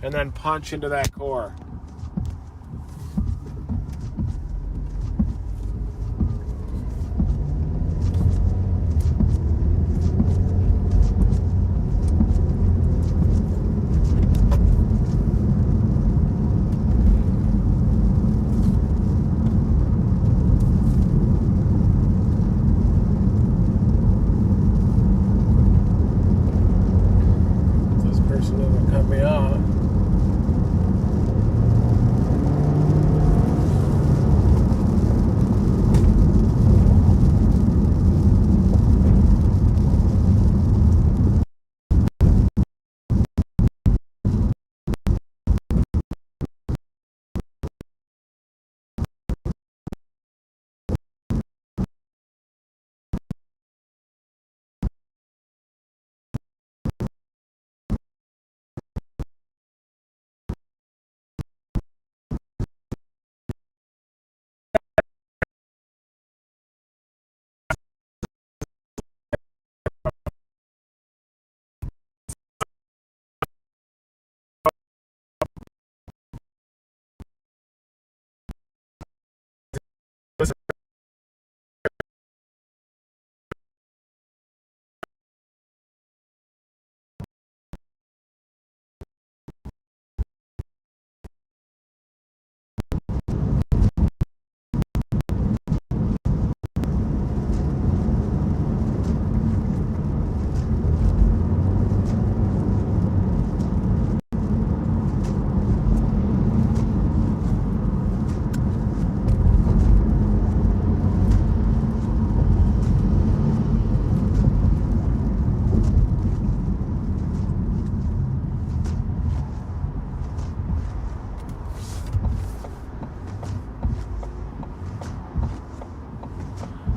and then punch into that core.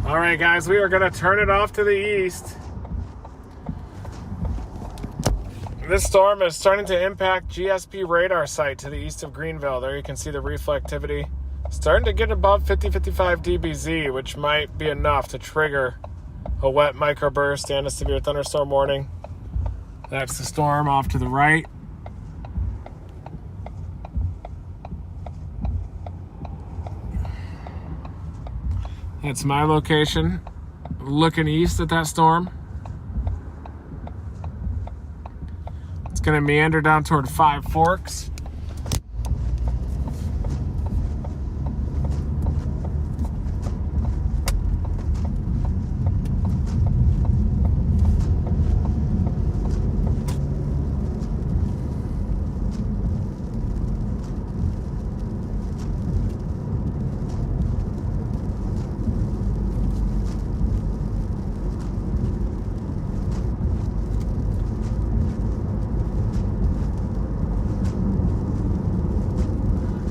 All right, guys, we are going to turn it off to the east. This storm is starting to impact GSP radar site to the east of Greenville. There you can see the reflectivity starting to get above 50-55 dBz, which might be enough to trigger a wet microburst and a severe thunderstorm warning. That's the storm off to the right. That's my location, looking east at that storm. It's going to meander down toward Five Forks.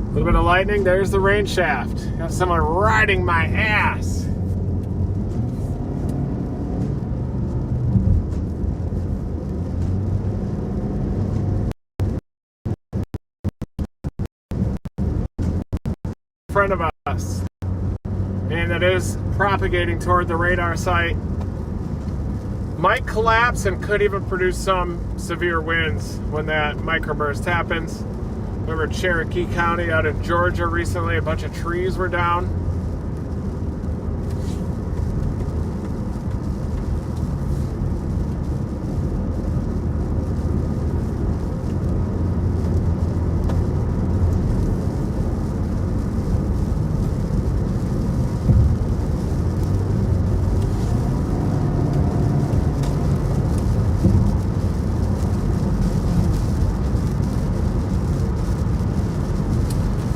A little bit of lightning. There's the rain shaft. Got someone riding my ass. In front of us. And it is propagating toward the radar site. Might collapse and could even produce some severe winds when that microburst happens. Remember Cherokee County out in Georgia recently, a bunch of trees were down.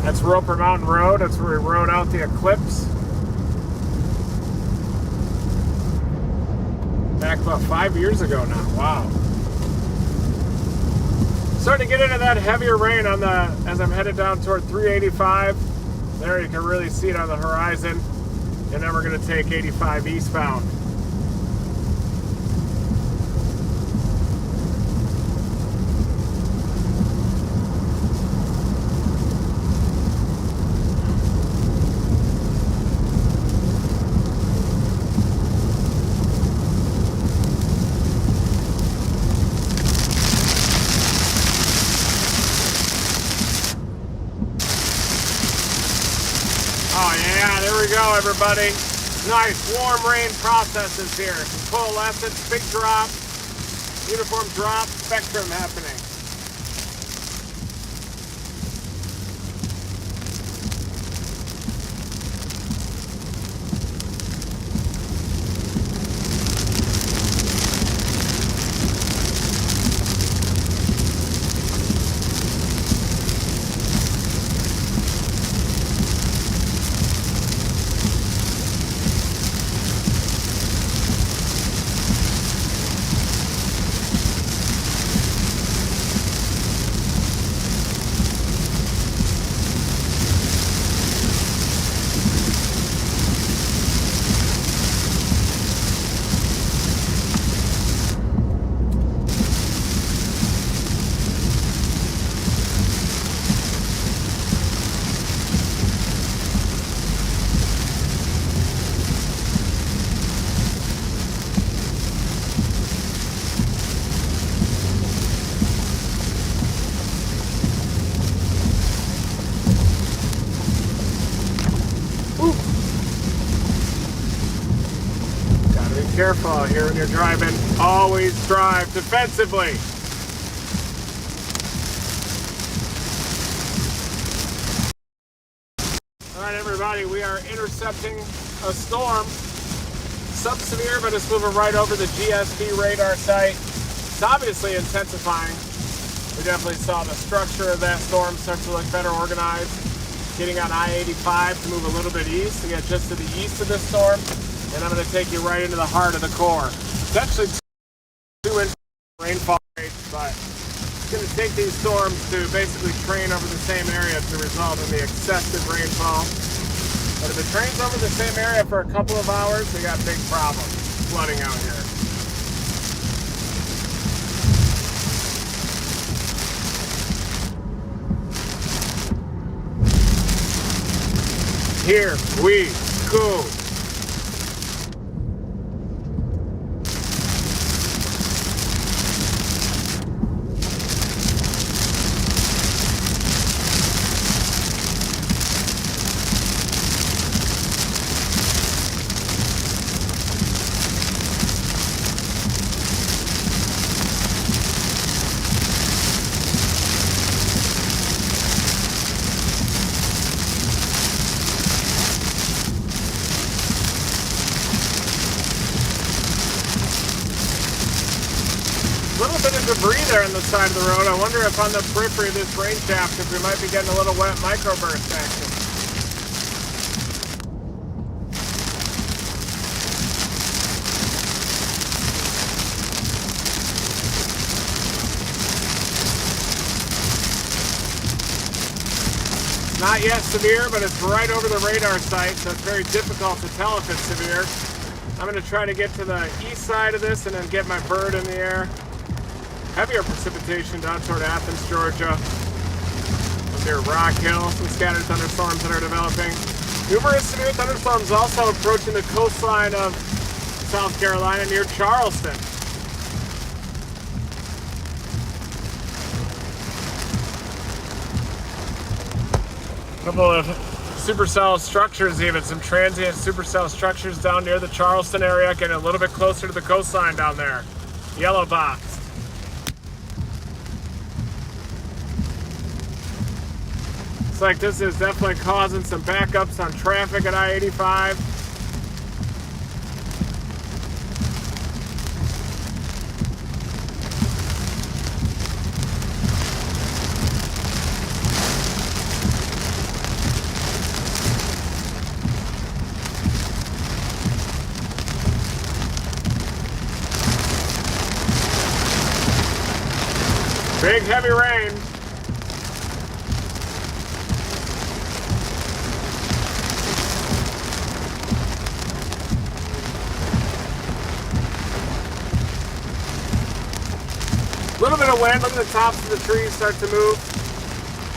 That's Roper Mountain Road. That's where we rode out the eclipse. Back about 5 years ago now. Wow. Starting to get into that heavier rain on the as I'm headed down toward 385. There you can really see it on the horizon. And then we're going to take 85 eastbound. Oh yeah, there we go, everybody. Nice warm rain processes here. Some coalescence, big drop, uniform drop, spectrum happening. careful out here when you're driving. Always drive defensively. All right, everybody, we are intercepting a storm. Sub-severe, but it's moving right over the GSB radar site. It's obviously intensifying. We definitely saw the structure of that storm start to look better organized. Getting on I-85 to move a little bit east to get just to the east of this storm. And I'm going to take you right into the heart of the core. It's actually 2 inches rainfall rate, but it's going to take these storms to basically train over the same area to result in the excessive rainfall. But if it trains over the same area for a couple of hours, we got big problems flooding out here. Here we go. A little bit of debris there on the side of the road. I wonder if on the periphery of this rain shaft, if we might be getting a little wet microburst action. Not yet severe, but it's right over the radar site, so it's very difficult to tell if it's severe. I'm going to try to get to the east side of this and then get my bird in the air. Heavier precipitation down toward Athens, Georgia. Up near Rock Hill, some scattered thunderstorms that are developing. Numerous severe thunderstorms also approaching the coastline of South Carolina near Charleston. A couple of supercell structures, even some transient supercell structures down near the Charleston area, getting a little bit closer to the coastline down there. Yellow box. Looks like this is definitely causing some backups on traffic at I-85. Big heavy rain. A little bit of wind. Look at the tops of the trees start to move.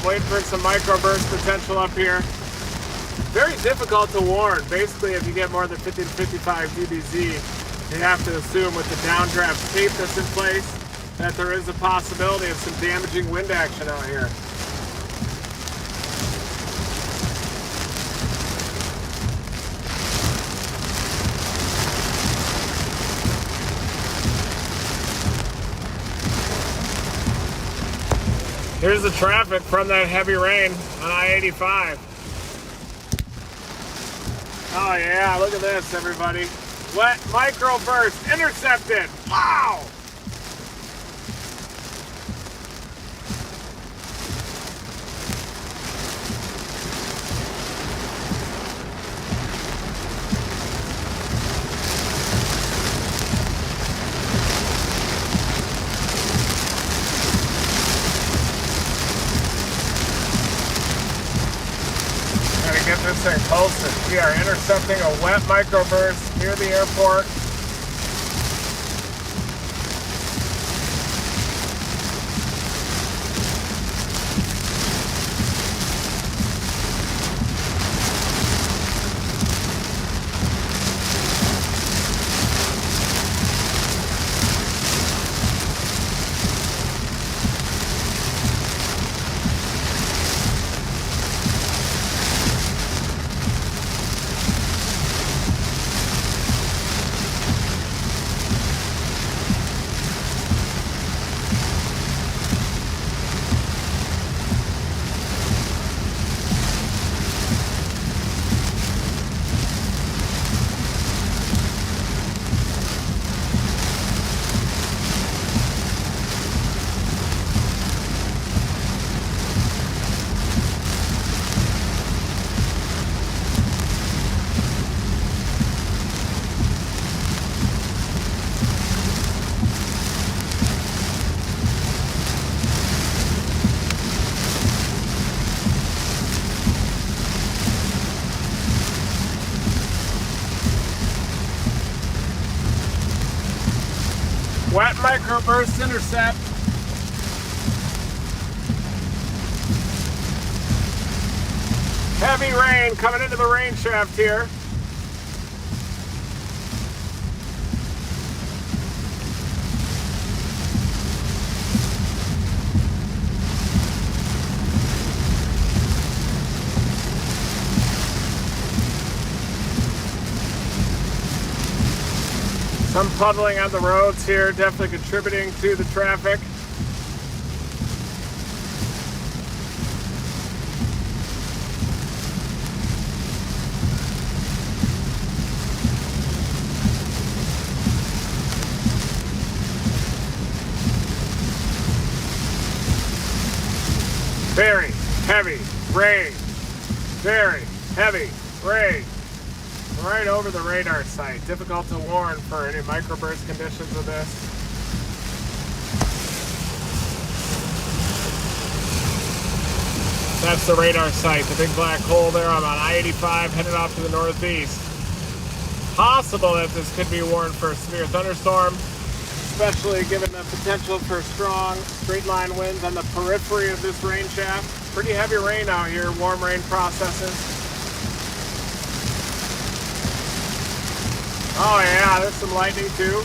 Waiting for some microburst potential up here. Very difficult to warn. Basically, if you get more than 50 to 55 dBz, you have to assume with the downdraft tape that's in place that there is a possibility of some damaging wind action out here. Here's the traffic from that heavy rain on I-85. Oh yeah, look at this, everybody. Wet microburst intercepted. Wow! Get this thing posted. We are intercepting a wet microburst near the airport. Wet microburst intercept. Heavy rain coming into the rain shaft here. Some puddling on the roads here, definitely contributing to the traffic. Very heavy rain. Very heavy rain. Right over the radar site. Difficult to warn for any microburst conditions with this. That's the radar site, the big black hole there. I'm on I-85 headed off to the northeast. Possible that this could be warned for a severe thunderstorm, especially given the potential for strong straight line winds on the periphery of this rain shaft. Pretty heavy rain out here, warm rain processes. Oh yeah, there's some lightning too.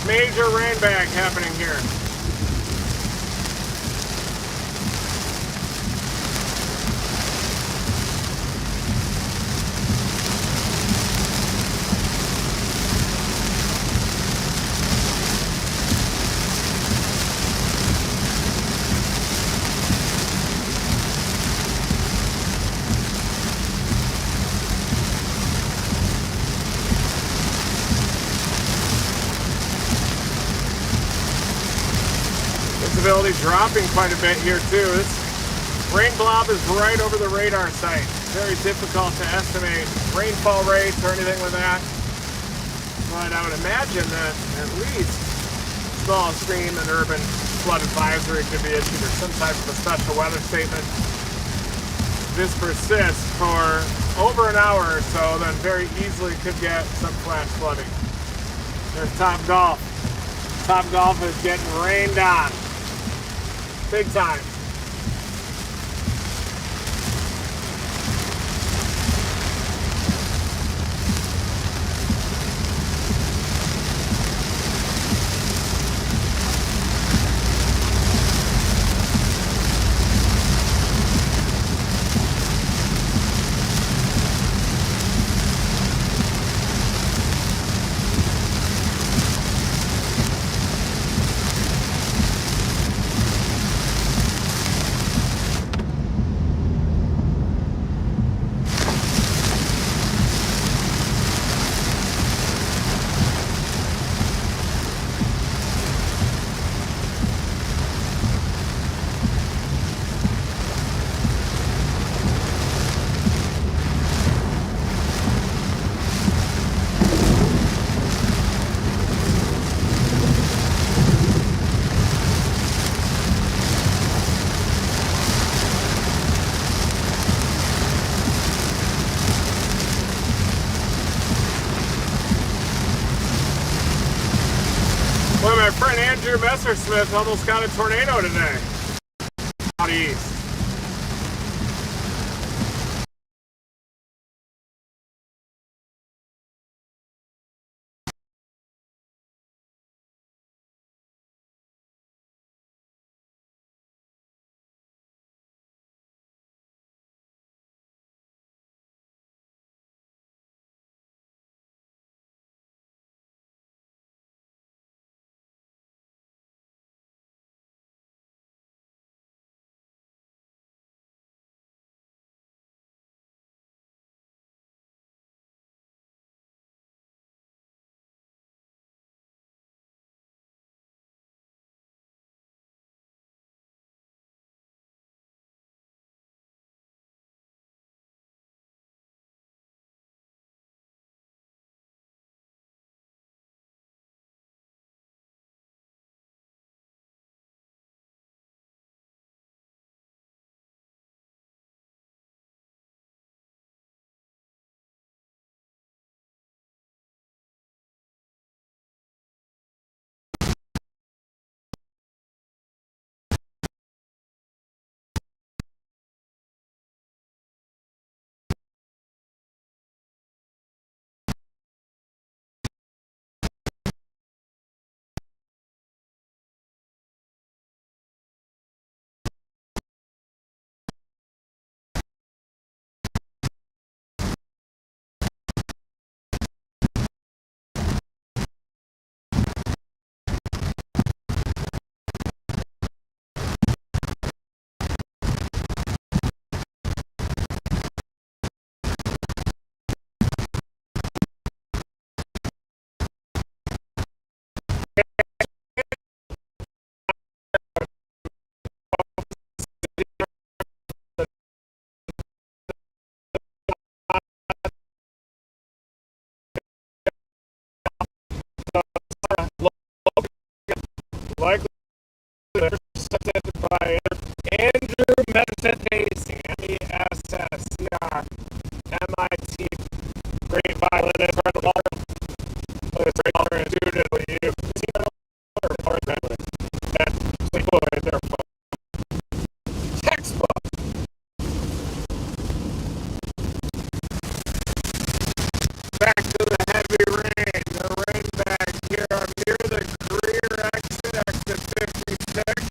Major rain bag happening here. Visibility dropping quite a bit here too. This rain blob is right over the radar site. Very difficult to estimate rainfall rates or anything with that. But I would imagine that at least small stream and urban flood advisory could be issued or some type of a special weather statement. This persists for over an hour or so, then very easily could get some flash flooding. There's Top Golf. Top Golf is getting rained on. Big time. Well, my friend Andrew Messersmith almost got a tornado today. Out east. by Andrew Messett-Pacey, M-E-S-S-C-R, MIT, great violinist, part of the water. Look at this great color and student with you. See that color? That's really cool right there, folks. Textbook. Back to the heavy rain. The rain back here. I'm near the Greer exit 56.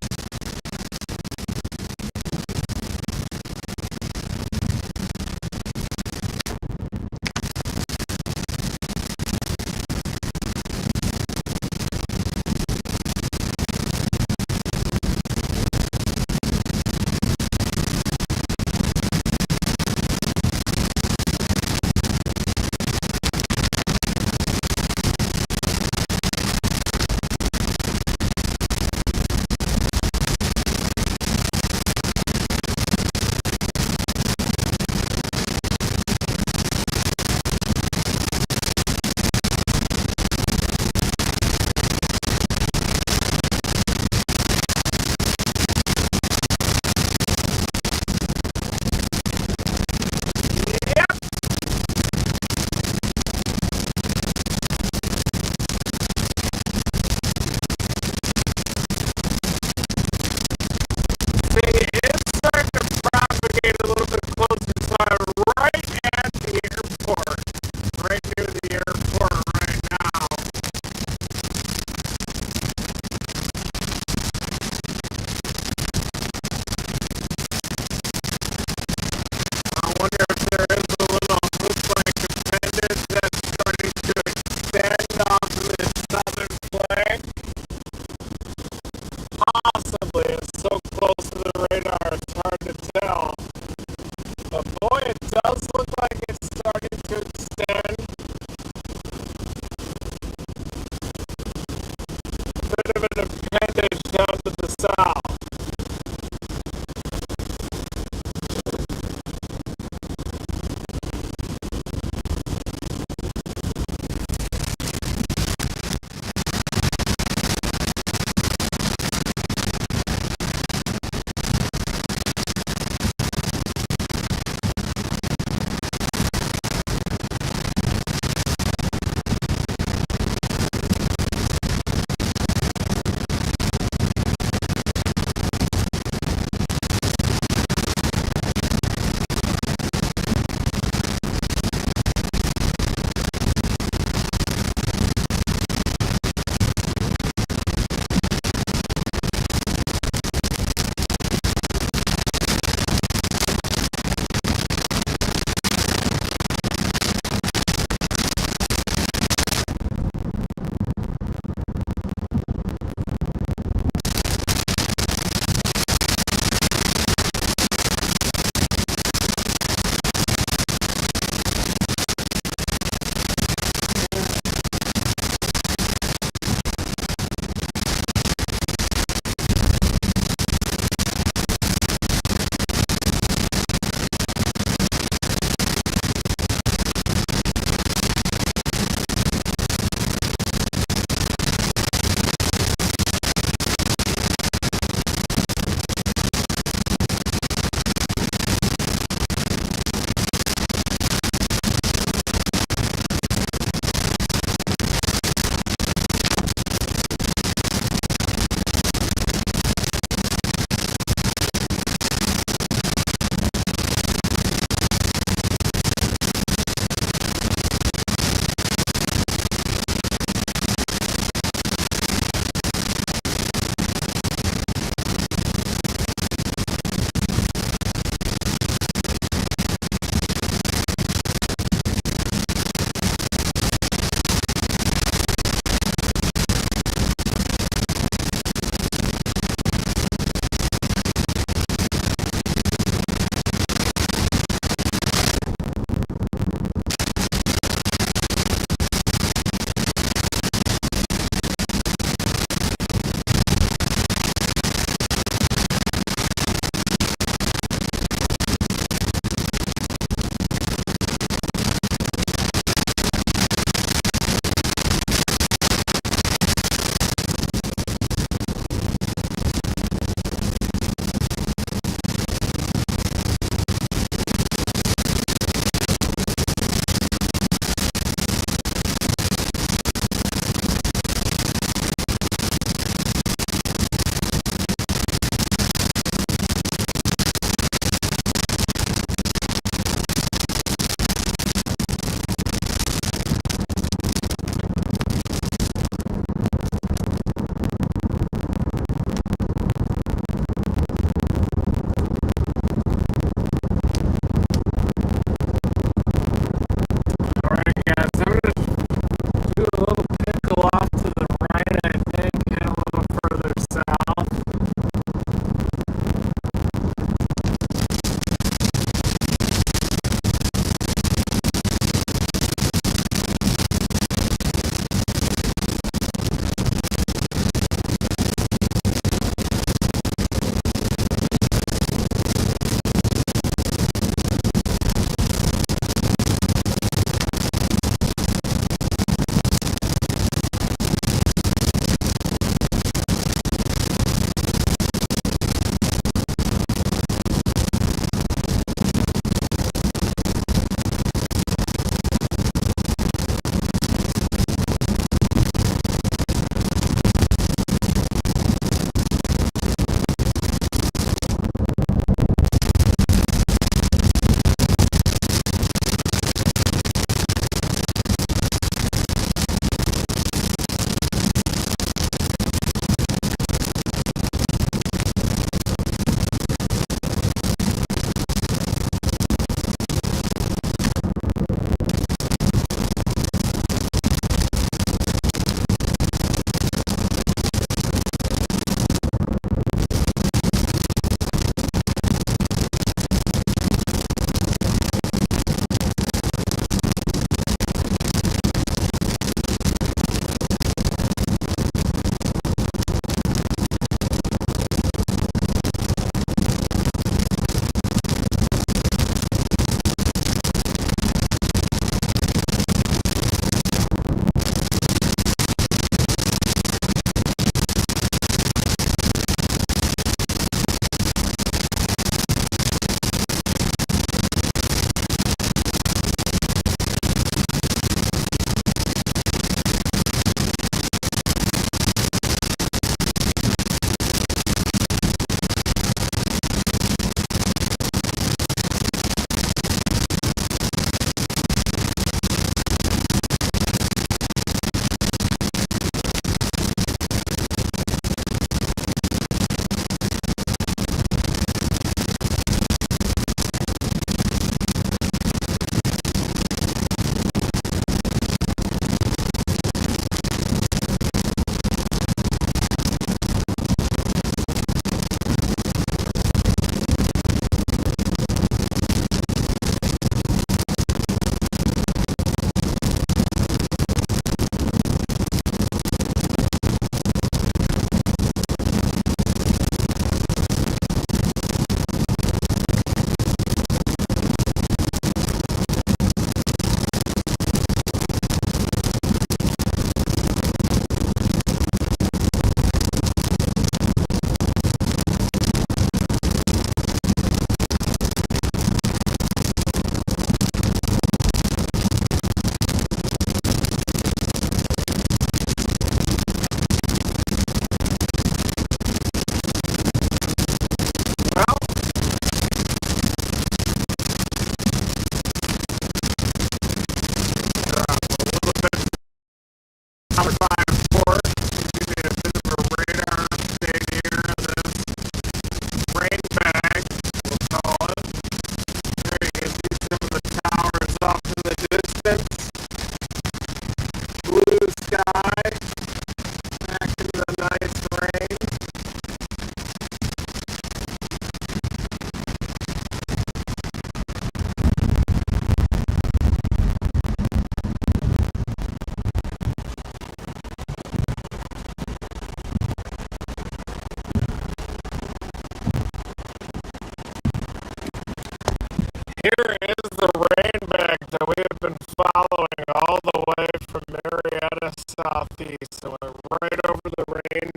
Here is the rain bag that we have been following all the way from Marietta southeast. So we're right over the rain,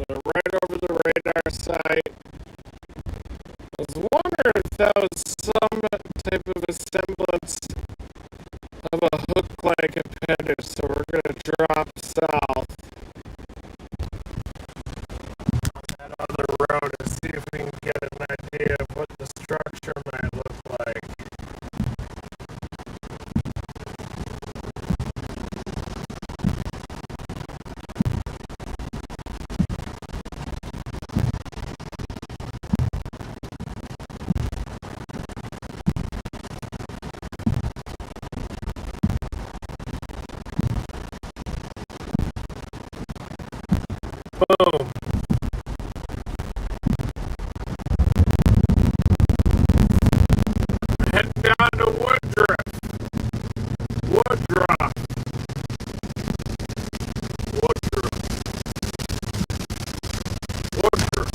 right over the radar site. I was wondering if that was some type of a semblance of a hook-like appendage. So we're going to drop south on that other road and see if we can get an idea of what the structure might look like. Boom. Heading down to Woodruff. Woodruff. Woodruff. Woodruff.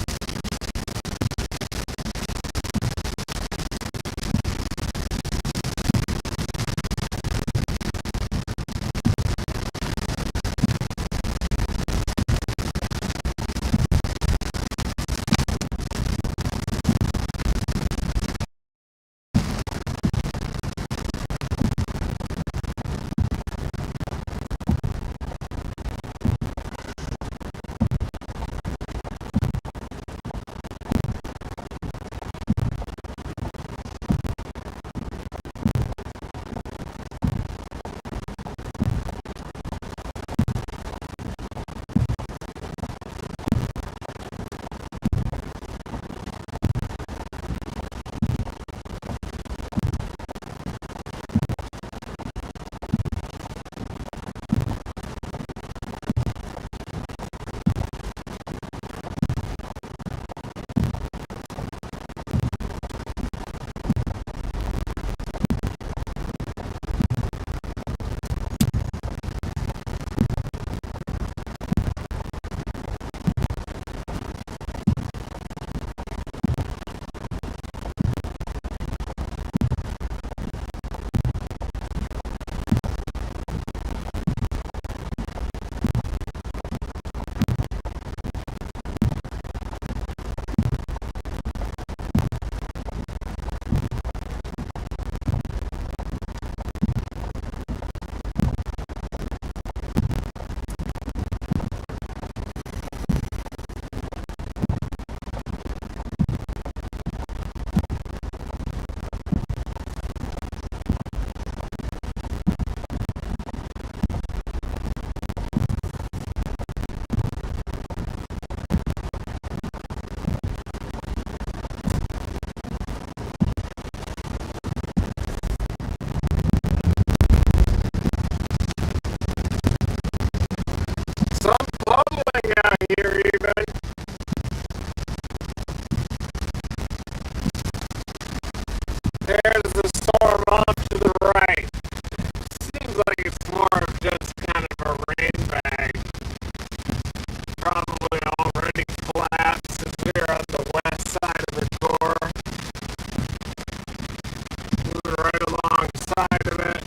Some bubbling out here even. There's the storm off to the right. Seems like it's more of just kind of a rain bag. Probably already flat since we're on the west side of the core. Moving right alongside of it.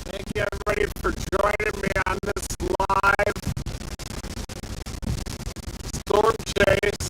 Thank you everybody for joining me on this live storm chase.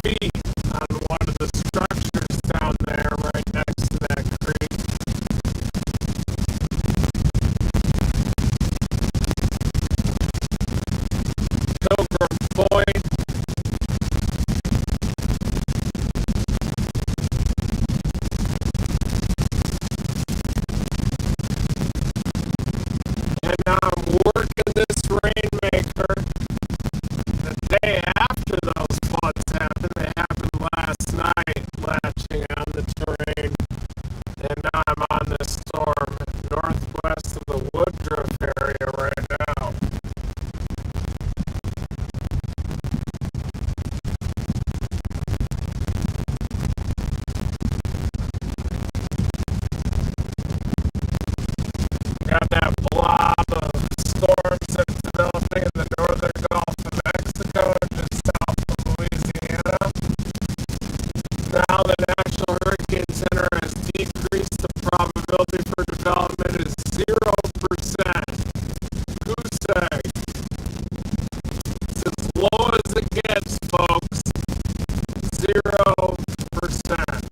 feet on one of the structures down there right next to that creek. Pilgrim Point. And now I'm working this rainmaker the day after those floods happened. They happened last night, latching on the terrain. And now I'm on this storm northwest of the Woodruff area right now. Got that blob of storms that's developing in the northern Gulf of Mexico, just south of Louisiana. Now the National Hurricane Center has decreased the probability for development is 0%. Goose egg. It's as low as it gets, folks. 0%.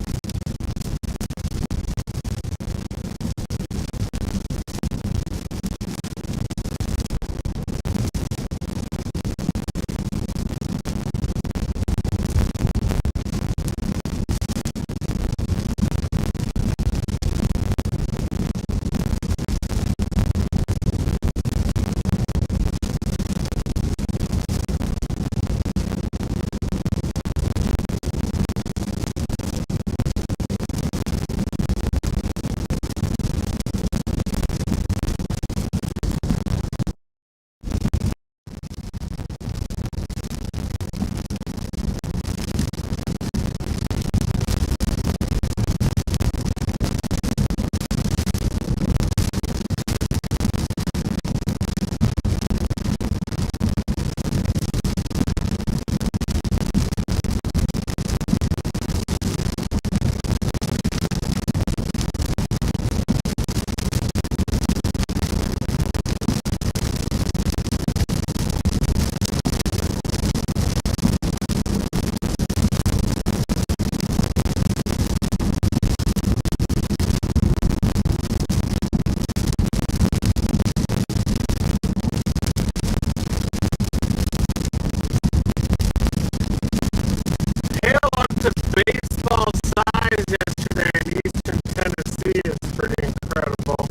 Hail up to baseball size yesterday in eastern Tennessee is pretty incredible,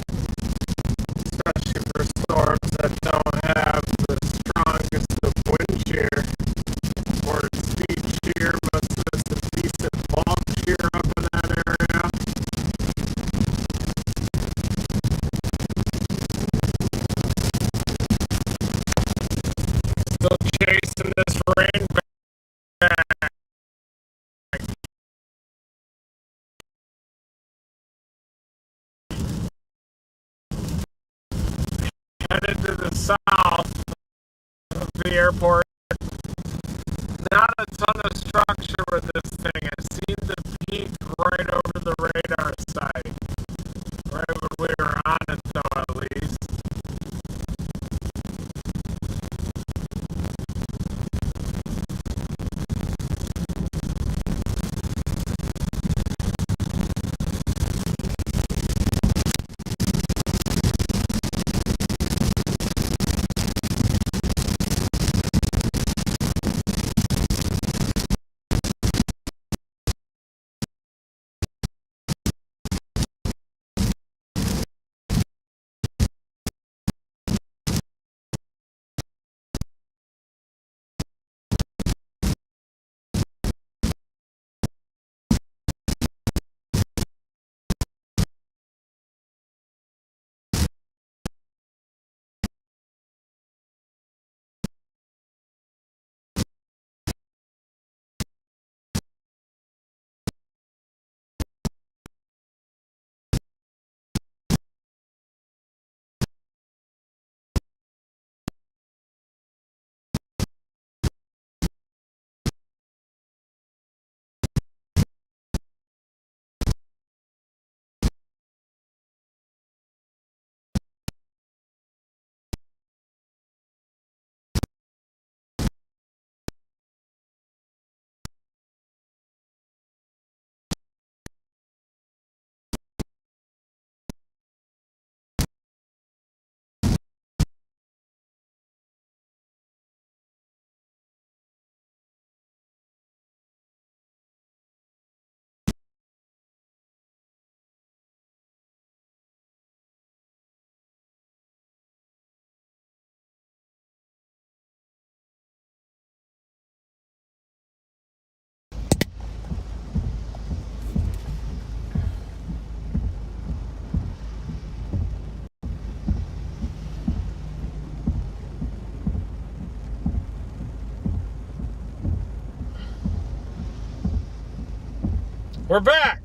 especially for storms that don't have the strongest of wind shear or speed shear, but just a decent bulk shear up in that area. Still chasing this rain back. Headed to the south of the airport. Not a ton of structure with this thing. It seemed to peak right over the radar site. Right when we were on it, though, at least. We're back.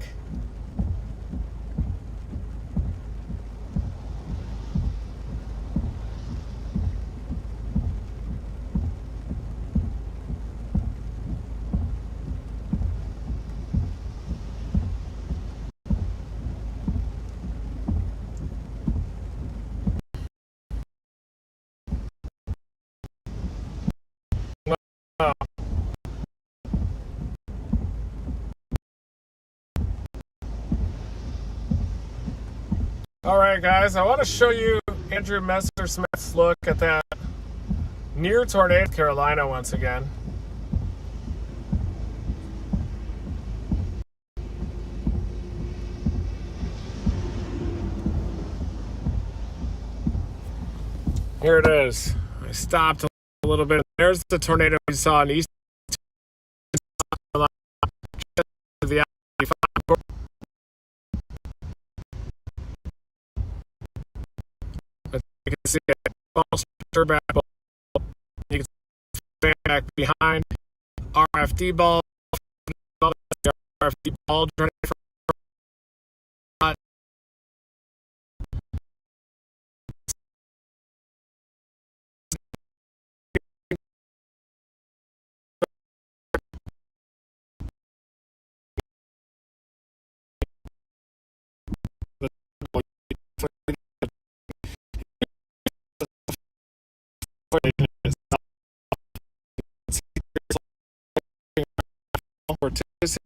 All right, guys, I want to show you Andrew Messersmith's look at that near tornado Carolina once again. Here it is. I stopped a little bit. There's the tornado we saw in East Carolina, to the I-85. You can see it all back. You can see back behind RFD ball. RFD ball turning from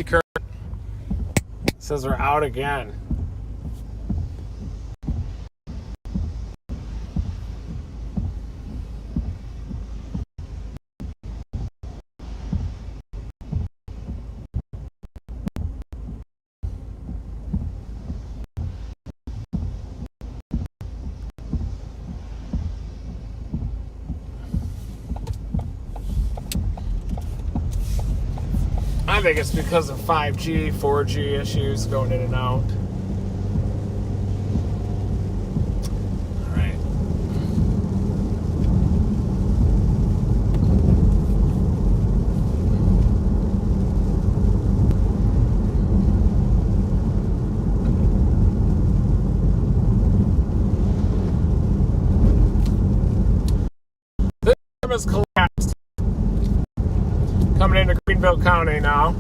current says we're out again. I think it's because of 5G, 4G issues going in and out. All right. This dam has collapsed. Coming into Greenville County now.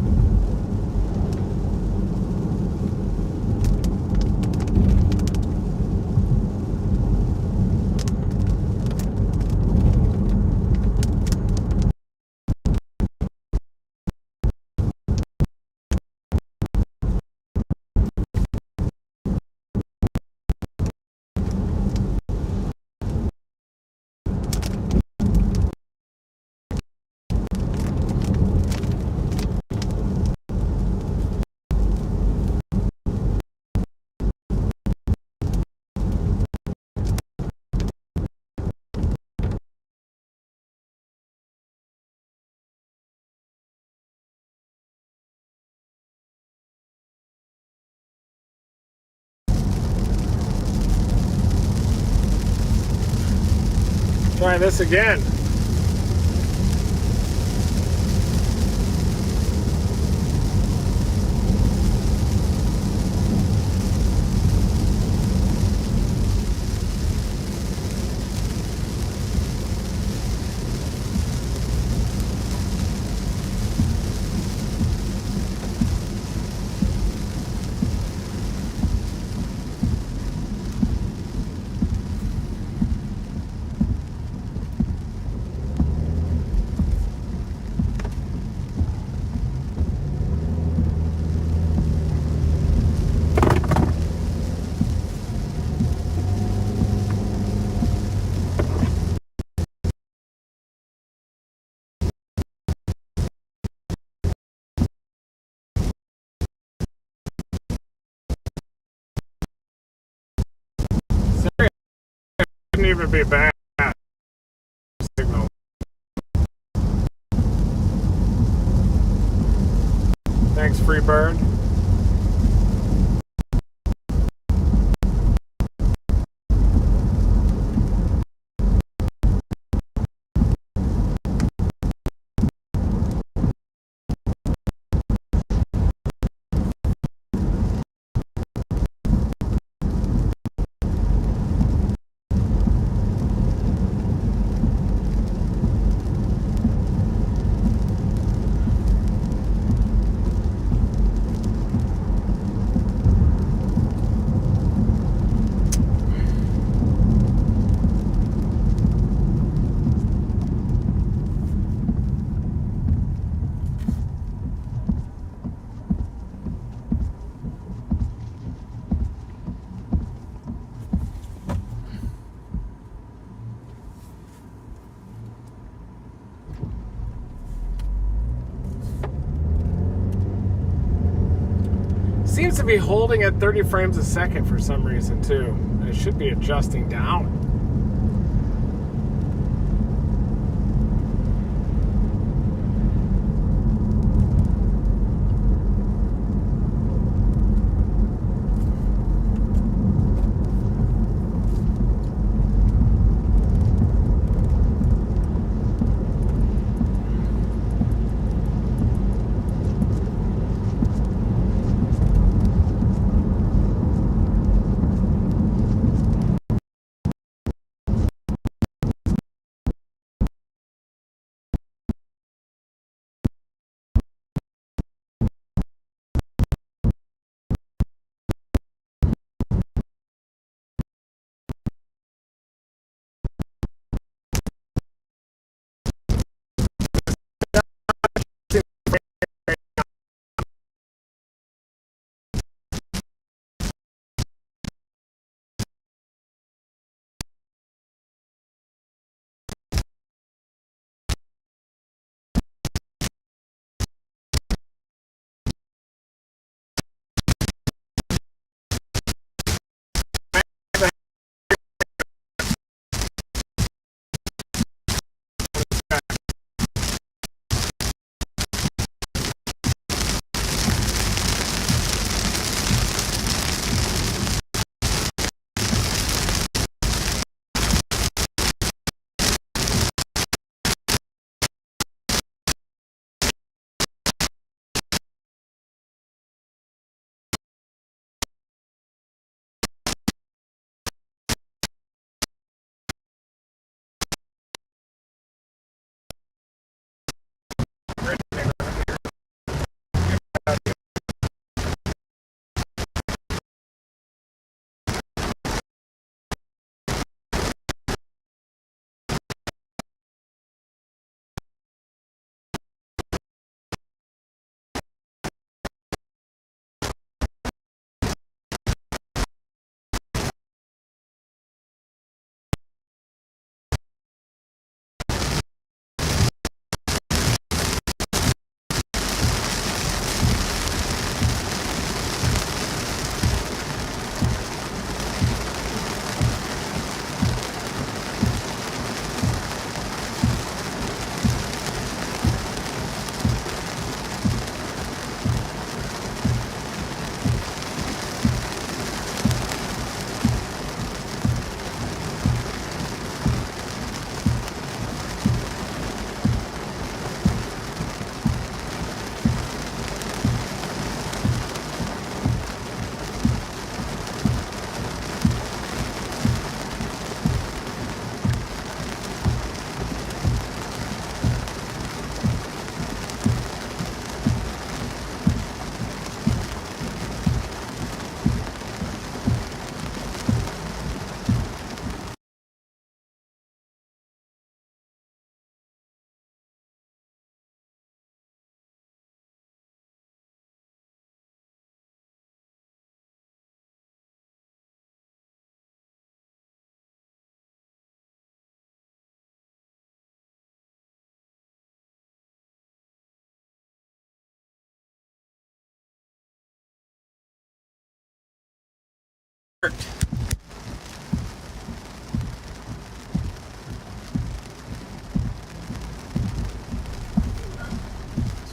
Try this again. Shouldn't even be bad signal. Thanks, Freebird. Seems to be holding at 30 frames a second for some reason too. It should be adjusting down.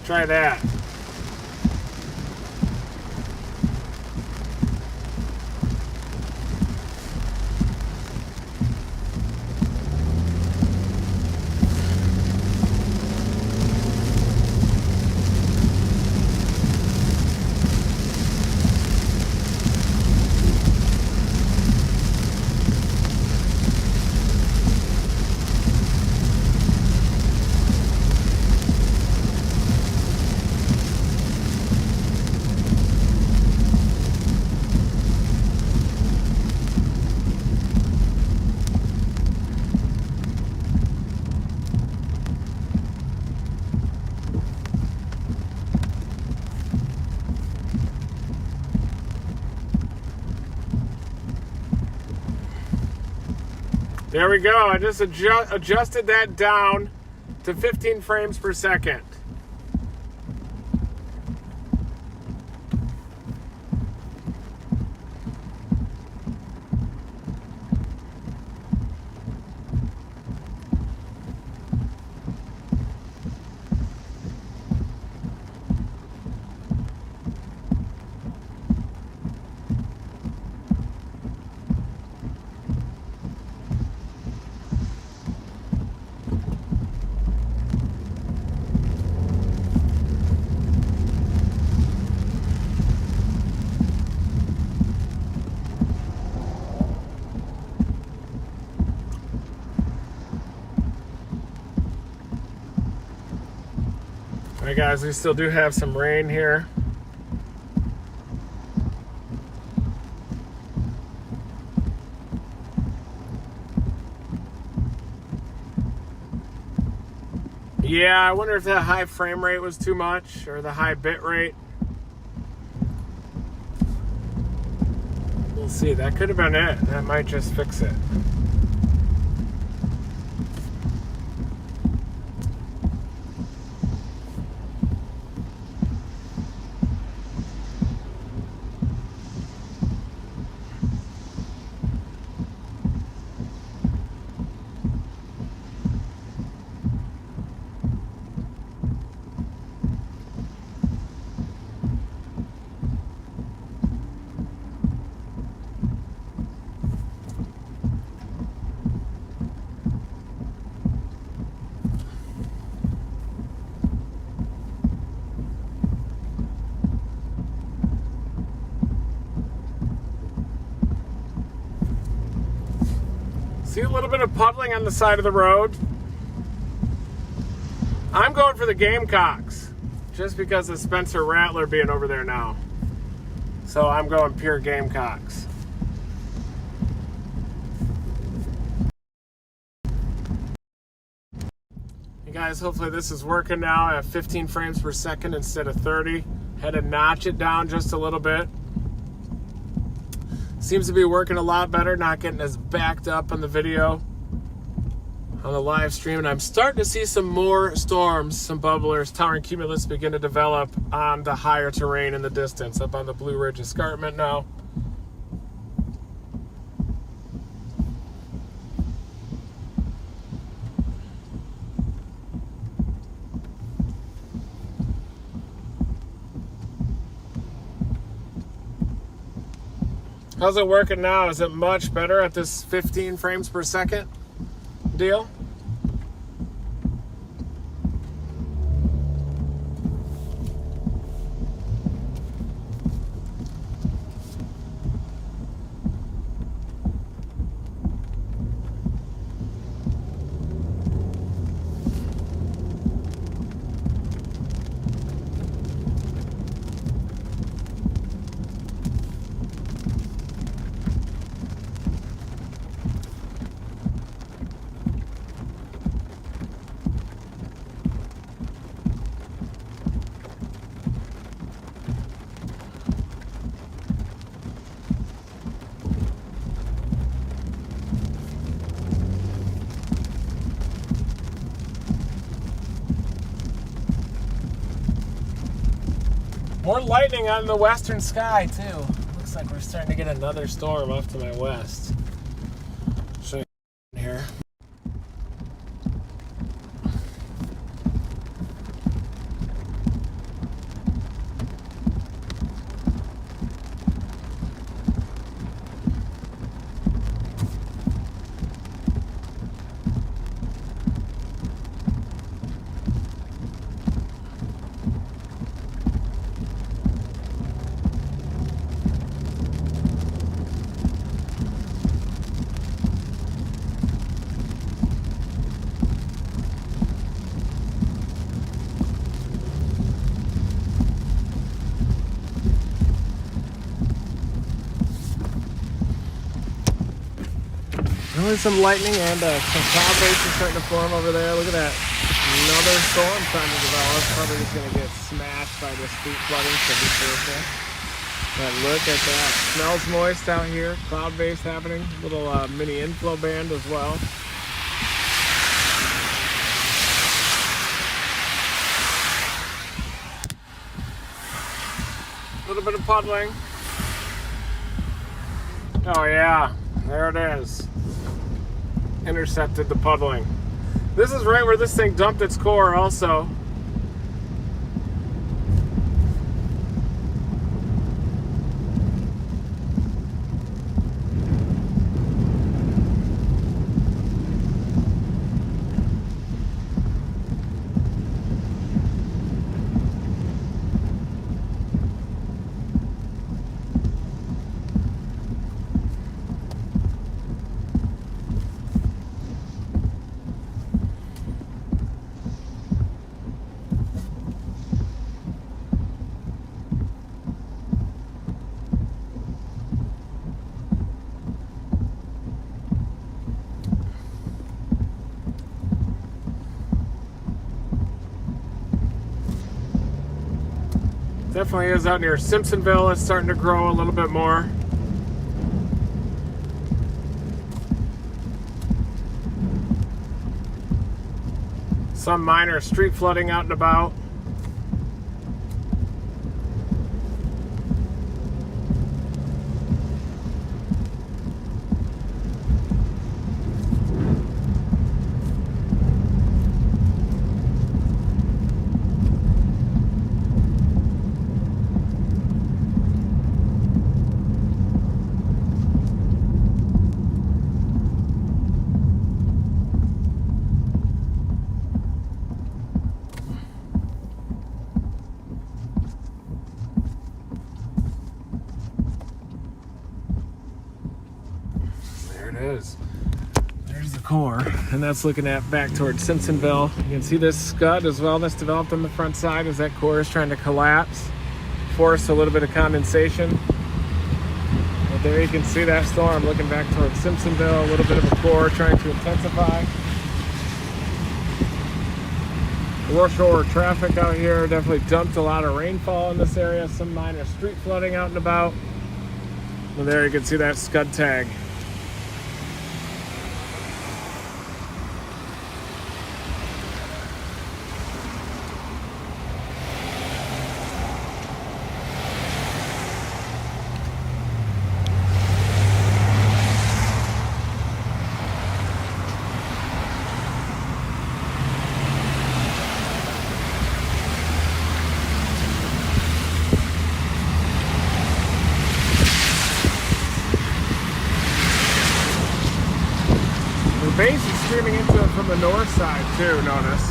Let's try that. There we go. I just adjusted that down to 15 frames per second. Alright guys, we still do have some rain here. Yeah, I wonder if that high frame rate was too much, or the high bit rate. We'll see. That could have been it. That might just fix it. See a little bit of puddling on the side of the road. I'm going for the Gamecocks, just because of Spencer Rattler being over there now. So I'm going pure Gamecocks. Hey guys, hopefully this is working now. I have 15 frames per second instead of 30. Had to notch it down just a little bit. Seems to be working a lot better, not getting as backed up on the video, on the live stream. And I'm starting to see some more storms, some bubblers, towering cumulus begin to develop on the higher terrain in the distance, up on the Blue Ridge Escarpment now. How's it working now? Is it much better at this 15 frames per second deal? More lightning on the western sky, too. Looks like we're starting to get another storm off to my west. Show you here. Really some lightning and some cloud bases starting to form over there. Look at that. Another storm trying to develop. Probably just going to get smashed by this street flooding, so be careful. But look at that. Smells moist out here. Cloud base happening. Little mini inflow band as well. A little bit of puddling. Oh yeah, there it is. Intercepted the puddling. This is right where this thing dumped its core also. Definitely is out near Simpsonville. It's starting to grow a little bit more. Some minor street flooding out and about. Is. There's the core, and that's looking at back towards Simpsonville. You can see this scud as well that's developed on the front side as that core is trying to collapse, force a little bit of condensation. But there you can see that storm looking back towards Simpsonville, a little bit of a core trying to intensify. Rush hour traffic out here definitely dumped a lot of rainfall in this area, some minor street flooding out and about. Well, there you can see that scud tag. The base is streaming into it from the north side too, notice.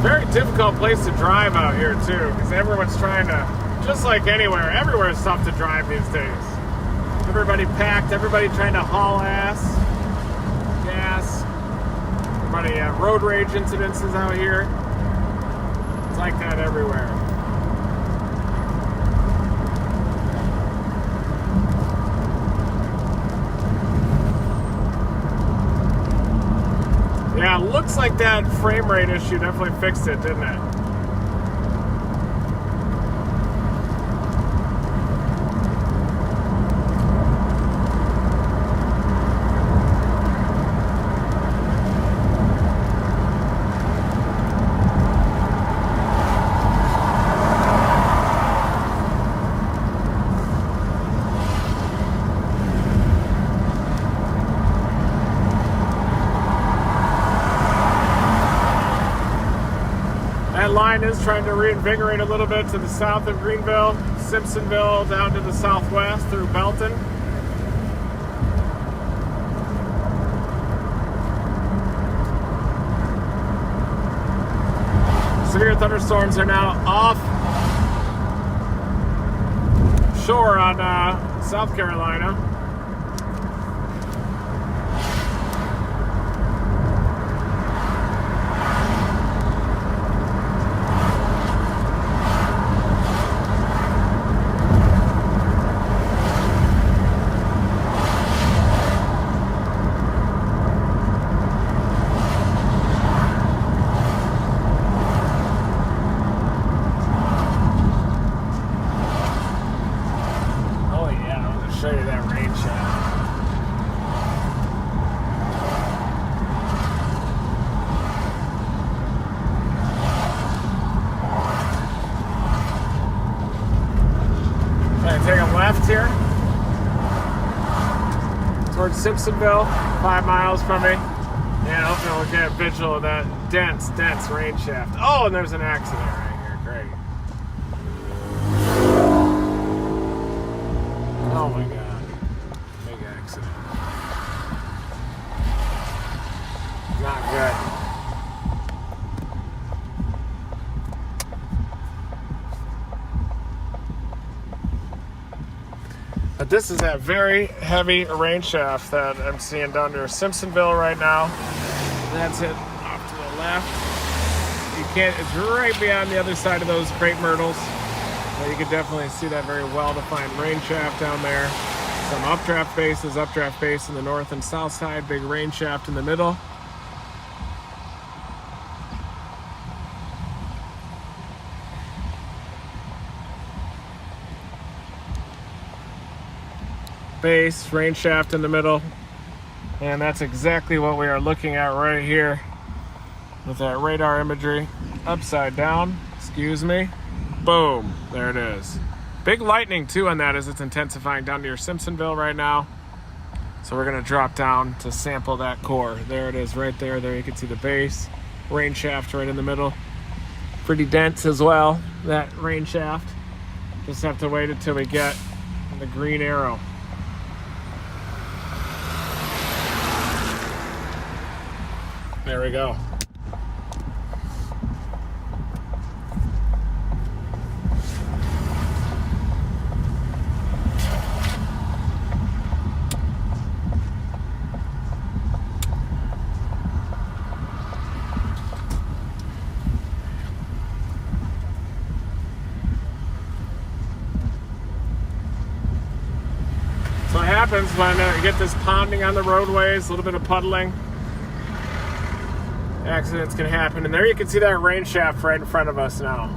Very difficult place to drive out here too, because everyone's trying to, just like anywhere, everywhere is tough to drive these days. Everybody packed, everybody trying to haul ass, gas. Everybody, road rage incidences out here. It's like that everywhere. Yeah, looks like that frame rate issue definitely fixed it, didn't it? That line is trying to reinvigorate a little bit to the south of Greenville, Simpsonville, down to the southwest through Belton. Severe thunderstorms are now off shore on South Carolina. Show you that rain shot. Trying to take a left here towards Simpsonville, 5 miles from me. Yeah, hopefully we'll get a visual of that dense rain shaft. Oh, and there's an accident right here. Great. Oh my God. Big accident. Not good. But this is that very heavy rain shaft that I'm seeing down near Simpsonville right now. That's it off to the left. You can't, it's right beyond the other side of those crepe myrtles. But you can definitely see that very well-defined rain shaft down there. Some updraft base in the north and south side, big rain shaft in the middle. Base, rain shaft in the middle. And that's exactly what we are looking at right here with that radar imagery. Upside down, excuse me. Boom, there it is. Big lightning too on that as it's intensifying down near Simpsonville right now. So we're gonna drop down to sample that core. There it is right there. There you can see the base, rain shaft right in the middle. Pretty dense as well, that rain shaft. Just have to wait until we get the green arrow. There we go. So what happens when you get this ponding on the roadways, a little bit of puddling, accidents can happen. And there you can see that rain shaft right in front of us now.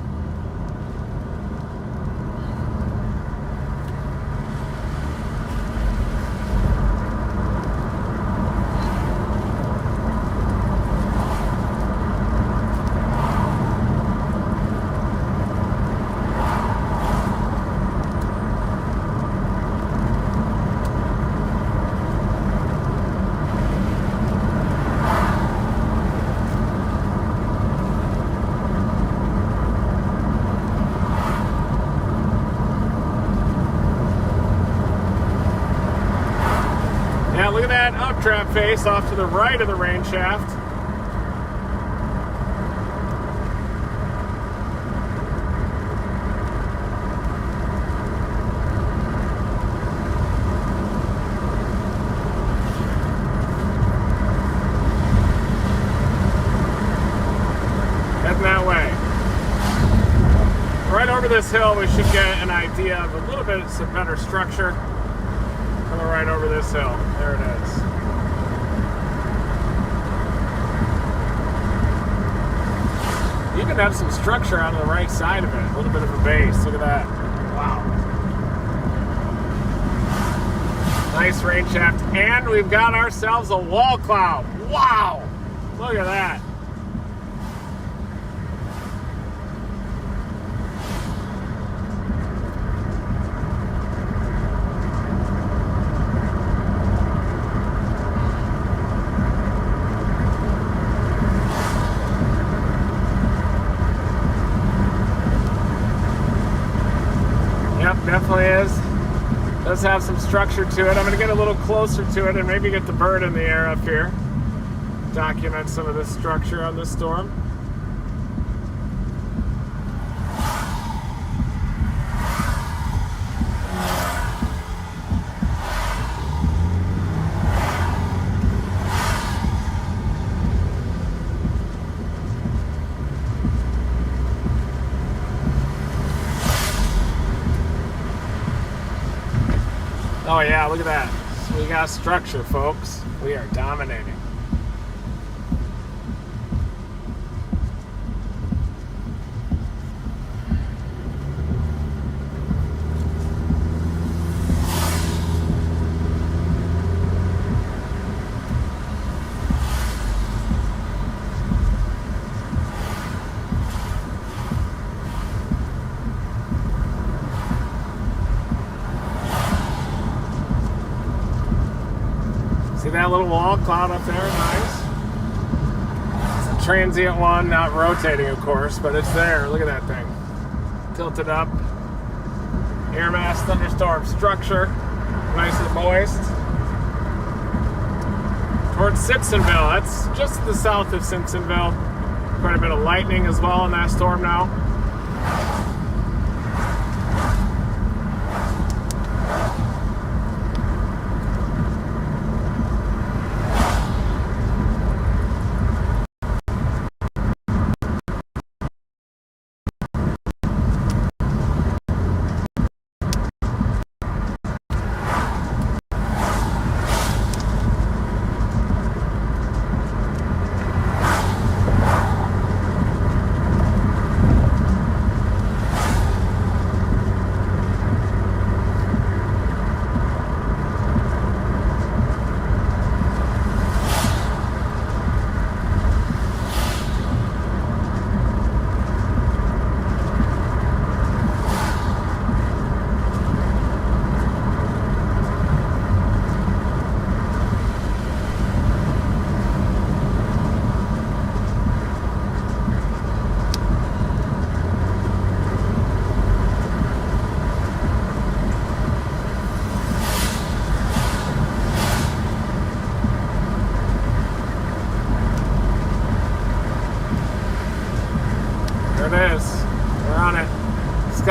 Yeah, look at that updraft face off to the right of the rain shaft. Heading that way. Right over this hill, we should get an idea of a little bit some better structure. Coming right over this hill. There it is. You even have some structure on the right side of it. A little bit of a base. Look at that. Wow. Nice rain shaft. And we've got ourselves a wall cloud. Wow. Look at that. Yep, definitely is. Does have some structure to it. I'm going to get a little closer to it and maybe get the bird in the air up here. Document some of this structure on this storm. Oh yeah, look at that. So we got structure, folks. We are dominating. See that little wall cloud up there? Nice. It's a transient one, not rotating, of course, but it's there. Look at that thing. Tilted up. Air mass thunderstorm structure. Nice and moist. Towards Simpsonville. That's just to the south of Simpsonville. Quite a bit of lightning as well in that storm now.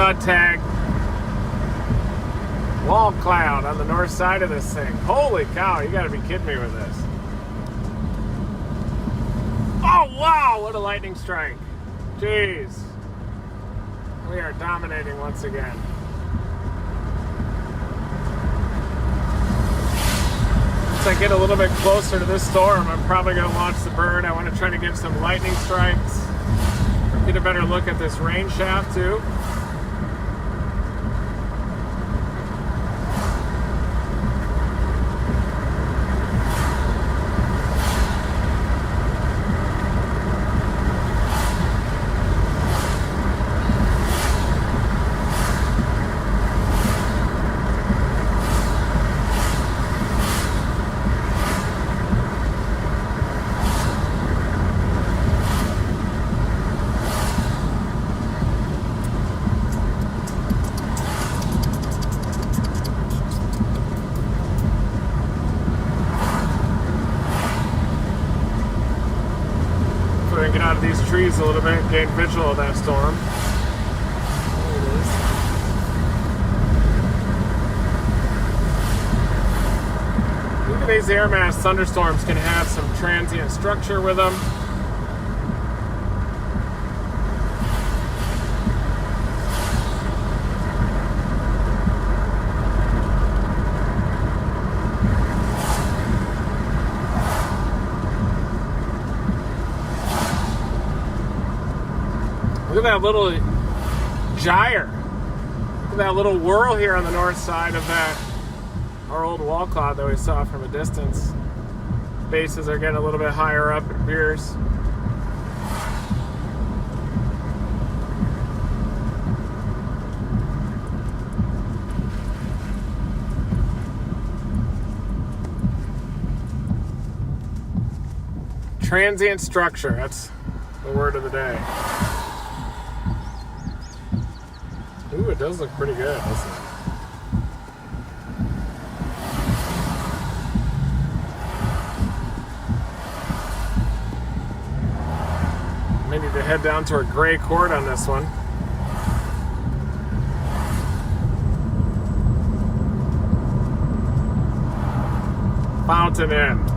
cut tag. Wall cloud on the north side of this thing. Holy cow, you gotta be kidding me with this. Oh wow, what a lightning strike. Jeez. We are dominating once again. As I get a little bit closer to this storm, I'm probably gonna launch the bird. I want to try to get some lightning strikes. Get a better look at this rain shaft too. Get out of these trees a little bit, gain visual of that storm. There it is. Even these air mass thunderstorms can have some transient structure with them. Look at that little gyre. Look at that little whirl here on the north side of our old wall cloud that we saw from a distance. Bases are getting a little bit higher up, it appears. Transient structure, that's the word of the day. Ooh, it does look pretty good, doesn't it? May need to head down to a gray cord on this one. Fountain in.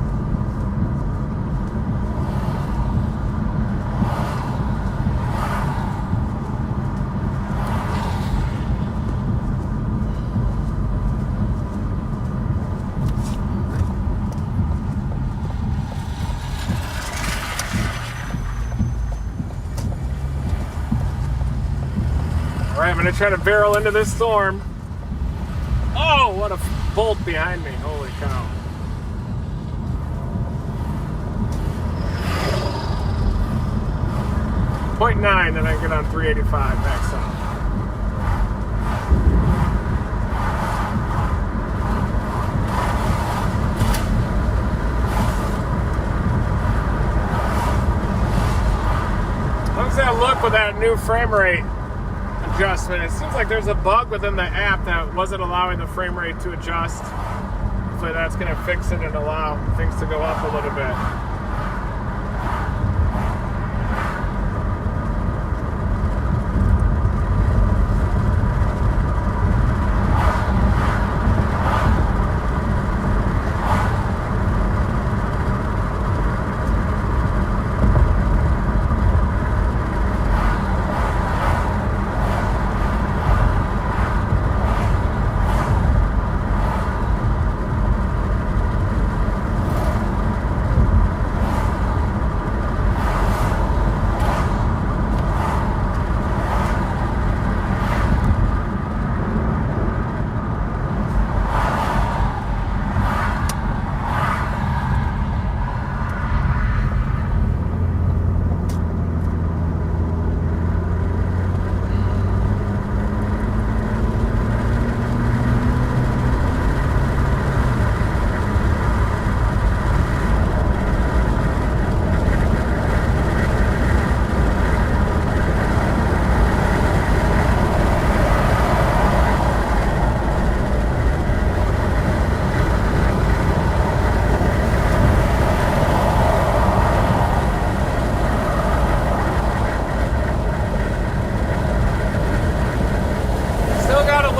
Alright, I'm going to try to barrel into this storm. Oh, what a bolt behind me. Holy cow. .9, then I get on 385 back south. How does that look with that new frame rate adjustment? It seems like there's a bug within the app that wasn't allowing the frame rate to adjust. Hopefully that's going to fix it and allow things to go up a little bit.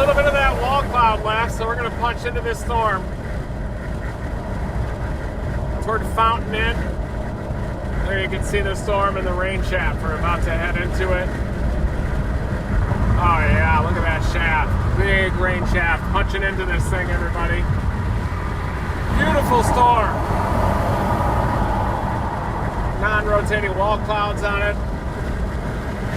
little bit of that wall cloud left, so we're going to punch into this storm. Toward Fountain Inn. There you can see the storm and the rain shaft. We're about to head into it. Oh yeah, look at that shaft. Big rain shaft punching into this thing, everybody. Beautiful storm. Non-rotating wall clouds on it.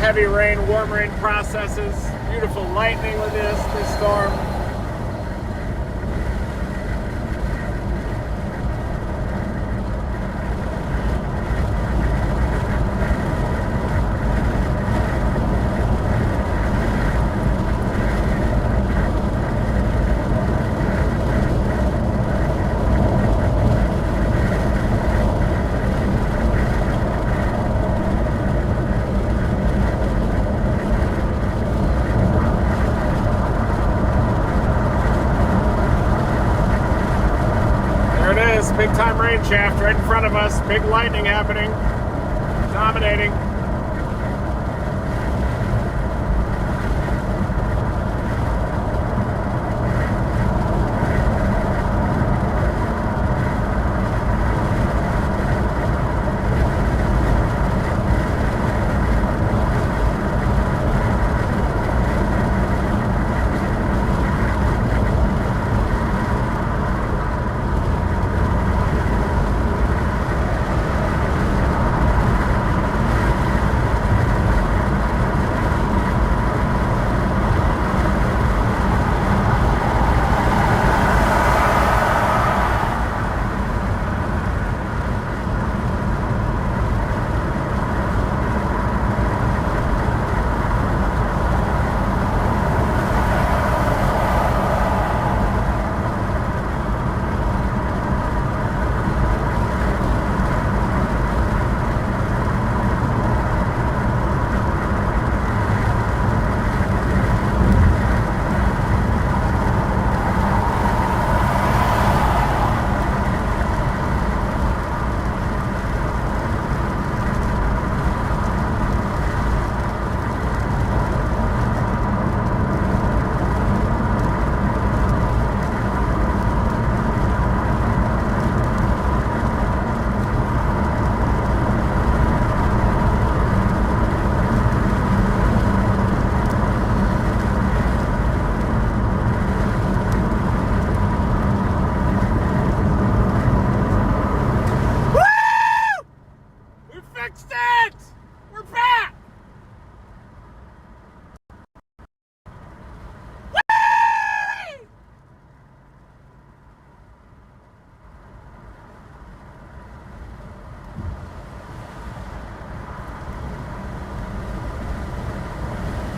Heavy rain, warm rain processes. Beautiful lightning with this storm. Big time rain shaft right in front of us. Big lightning happening. Dominating.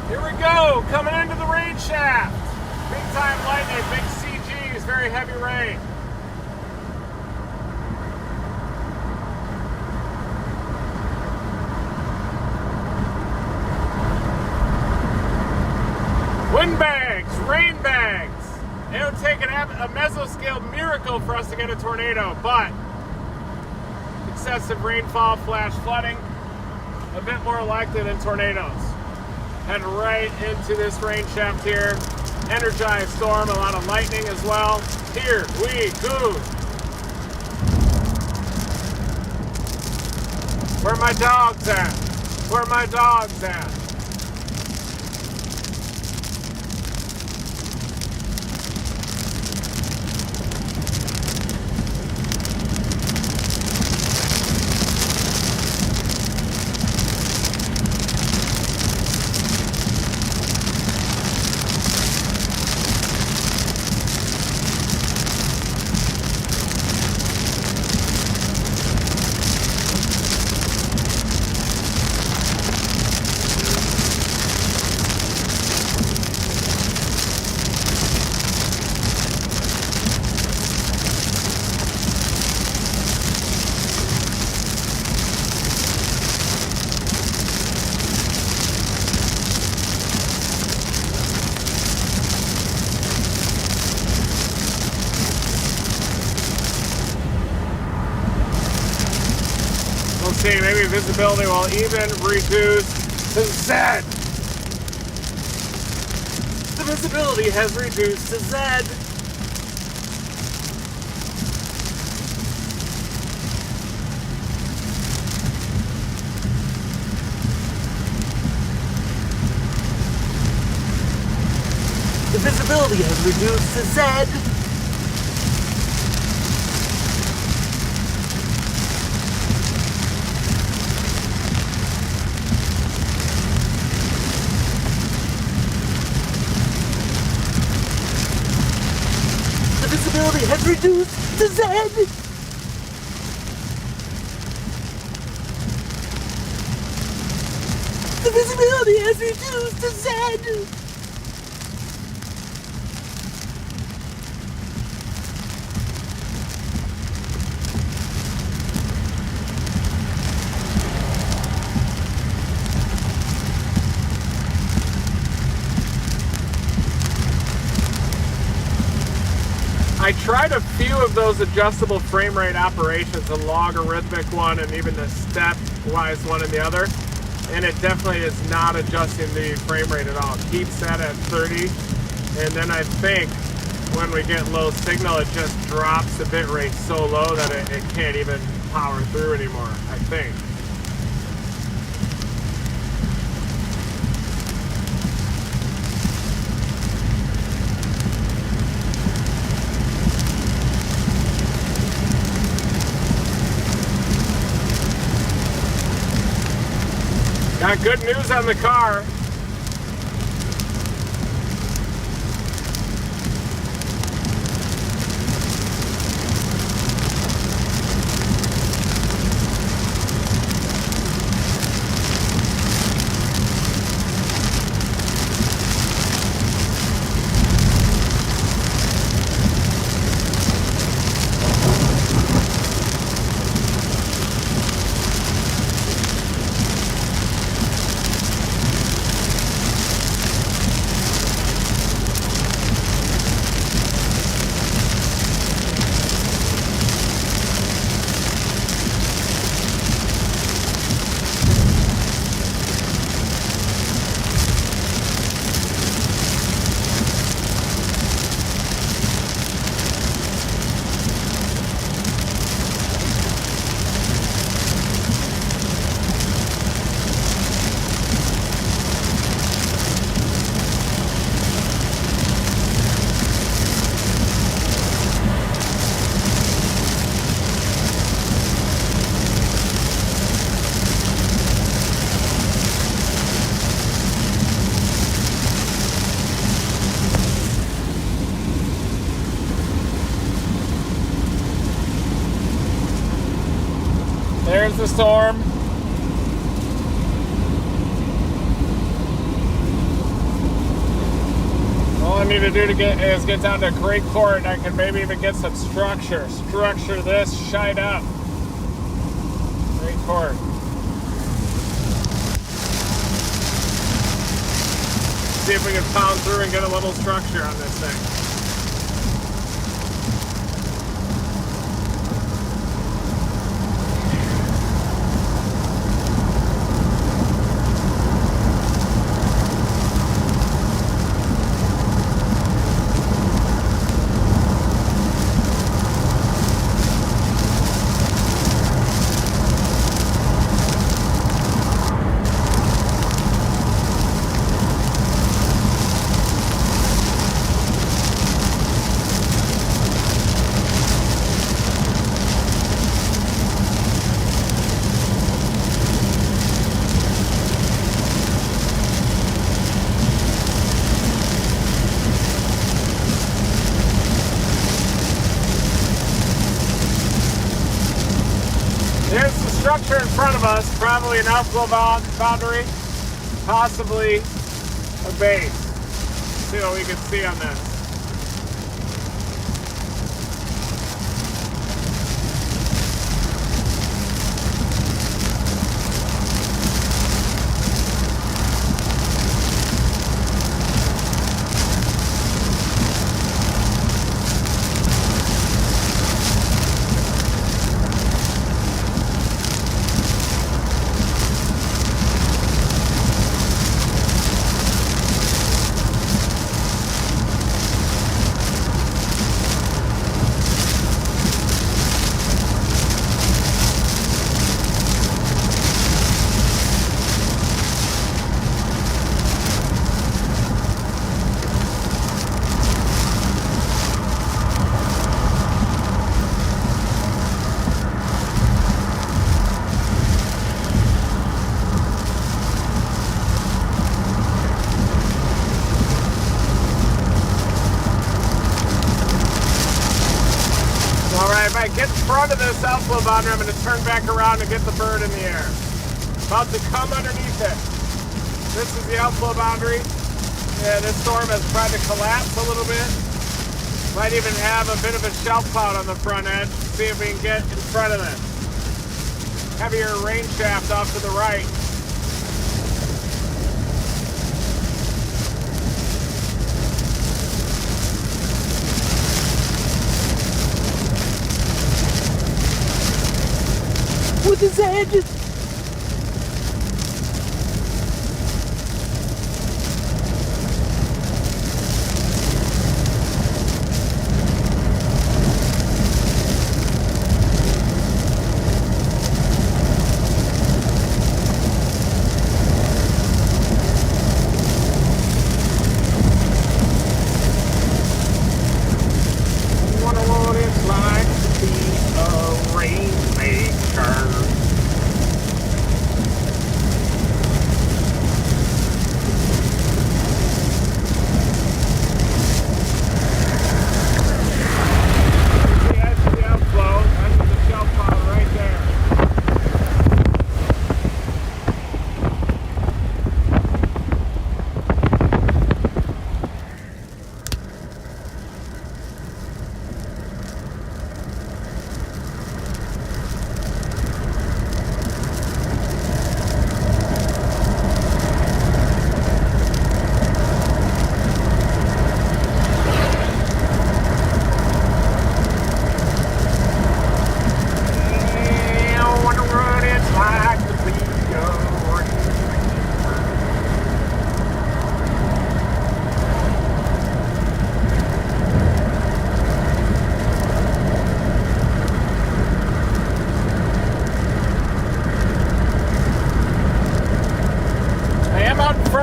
Here we go, coming into the rain shaft. Big time lightning, big CGs, very heavy rain. Wind bags, rain bags. It would take a mesoscale miracle for us to get a tornado, but excessive rainfall, flash flooding, a bit more likely than tornadoes. Head right into this rain shaft here. Energized storm, a lot of lightning as well. Here we go. Where are my dogs at? Where are my dogs at? See, maybe visibility will even reduce to Z. visibility has reduced to Z. The visibility has reduced to Z. The visibility has reduced to Z. The visibility has reduced to Z. I tried a few of those adjustable frame rate operations, the logarithmic one and even the stepwise one in the other, and it definitely is not adjusting the frame rate at all. It keeps that at 30, and then I think when we get low signal, it just drops the bit rate so low that it can't even power through anymore, I think. Got good news on the car. There's the storm. All I need to do is get down to Great Court. I can maybe even get some structure this shite up. Great Court. See if we can pound through and get a little structure on this thing. There's the structure in front of us, probably an outflow boundary, possibly a base. See what we can see on this. front of this outflow boundary, I'm going to turn back around and get the bird in the air. About to come underneath it. This is the outflow boundary. Yeah, this storm has tried to collapse a little bit. Might even have a bit of a shelf cloud on the front edge. See if we can get in front of it. Heavier rain shaft off to the right. With his head.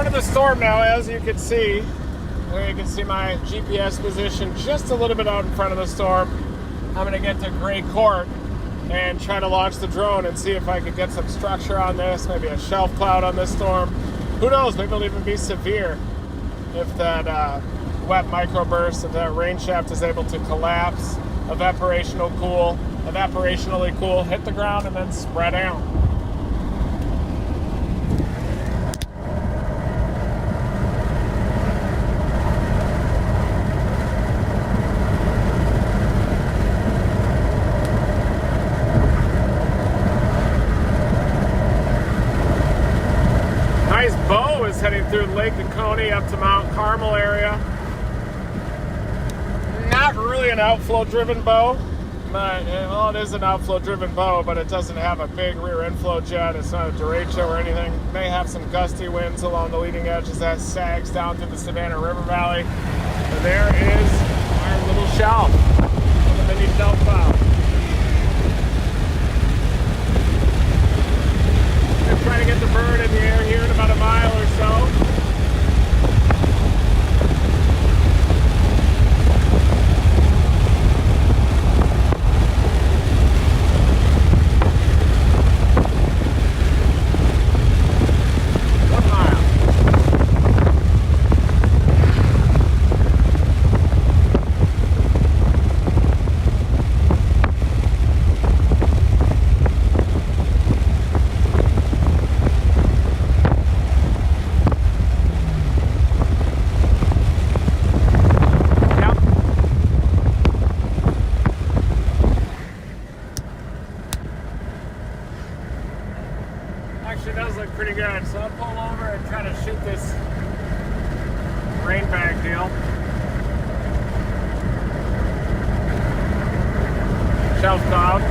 The storm now, as you can see. There you can see my GPS position just a little bit out in front of the storm. I'm going to get to Gray Court and try to launch the drone and see if I can get some structure on this, maybe a shelf cloud on this storm. Who knows, maybe it'll even be severe if that wet microburst, if that rain shaft is able to collapse, evaporationally cool, hit the ground and then spread out. Heading through Lake Oconee up to Mount Carmel area. Not really an outflow driven bow, but well, it is an outflow driven bow, but it doesn't have a big rear inflow jet. It's not a derecho or anything. It may have some gusty winds along the leading edge as that sags down through the Savannah River Valley. And there is our little shelf, the mini shelf cloud. I'm trying to get the bird in the air here in about a mile or so. Does look pretty good, so I'll pull over and try to shoot this rain bag deal. Shelf cloud.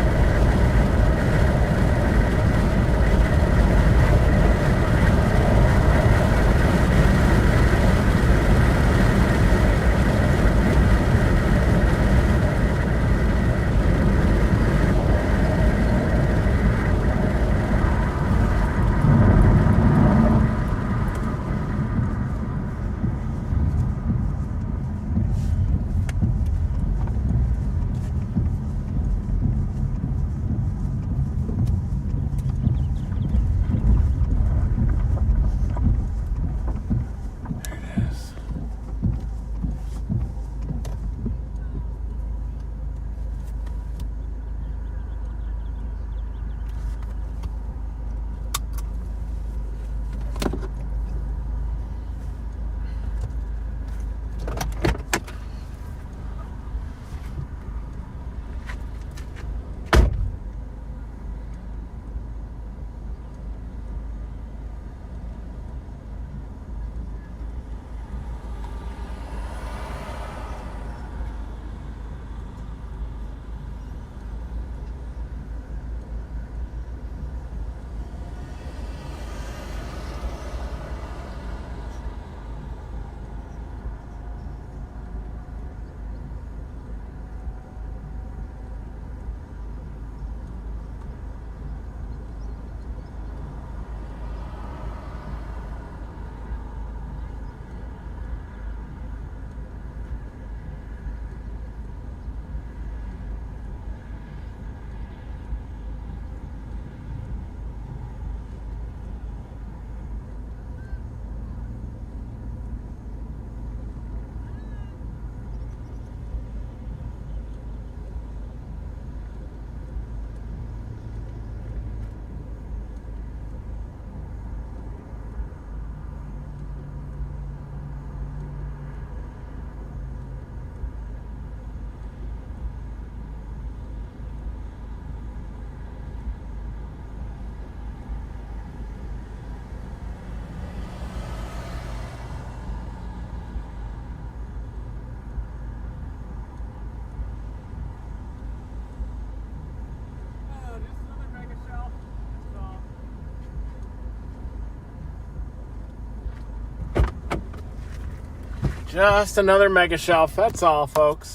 Just another mega shelf. That's all, folks.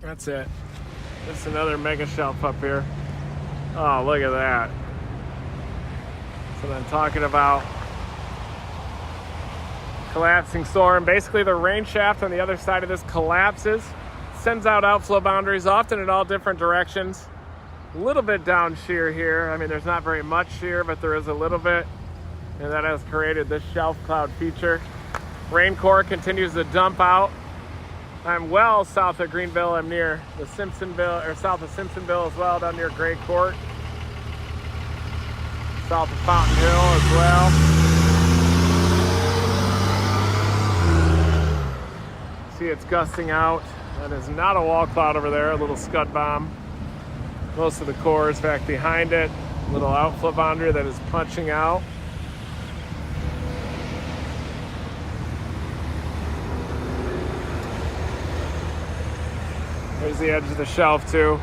That's it. Just another mega shelf up here. Oh, look at that. So then talking about collapsing storm. Basically, the rain shaft on the other side of this collapses, sends out outflow boundaries, often in all different directions. A little bit down shear here. I mean, there's not very much shear, but there is a little bit. And that has created this shelf cloud feature. Rain core continues to dump out. I'm well south of Greenville. I'm near the Simpsonville, or south of Simpsonville as well, down near Gray Court. South of Fountain Hill as well. See, it's gusting out. That is not a wall cloud over there, a little scud bomb. Most of the core is back behind it. A little outflow boundary that is punching out. There's the edge of the shelf too.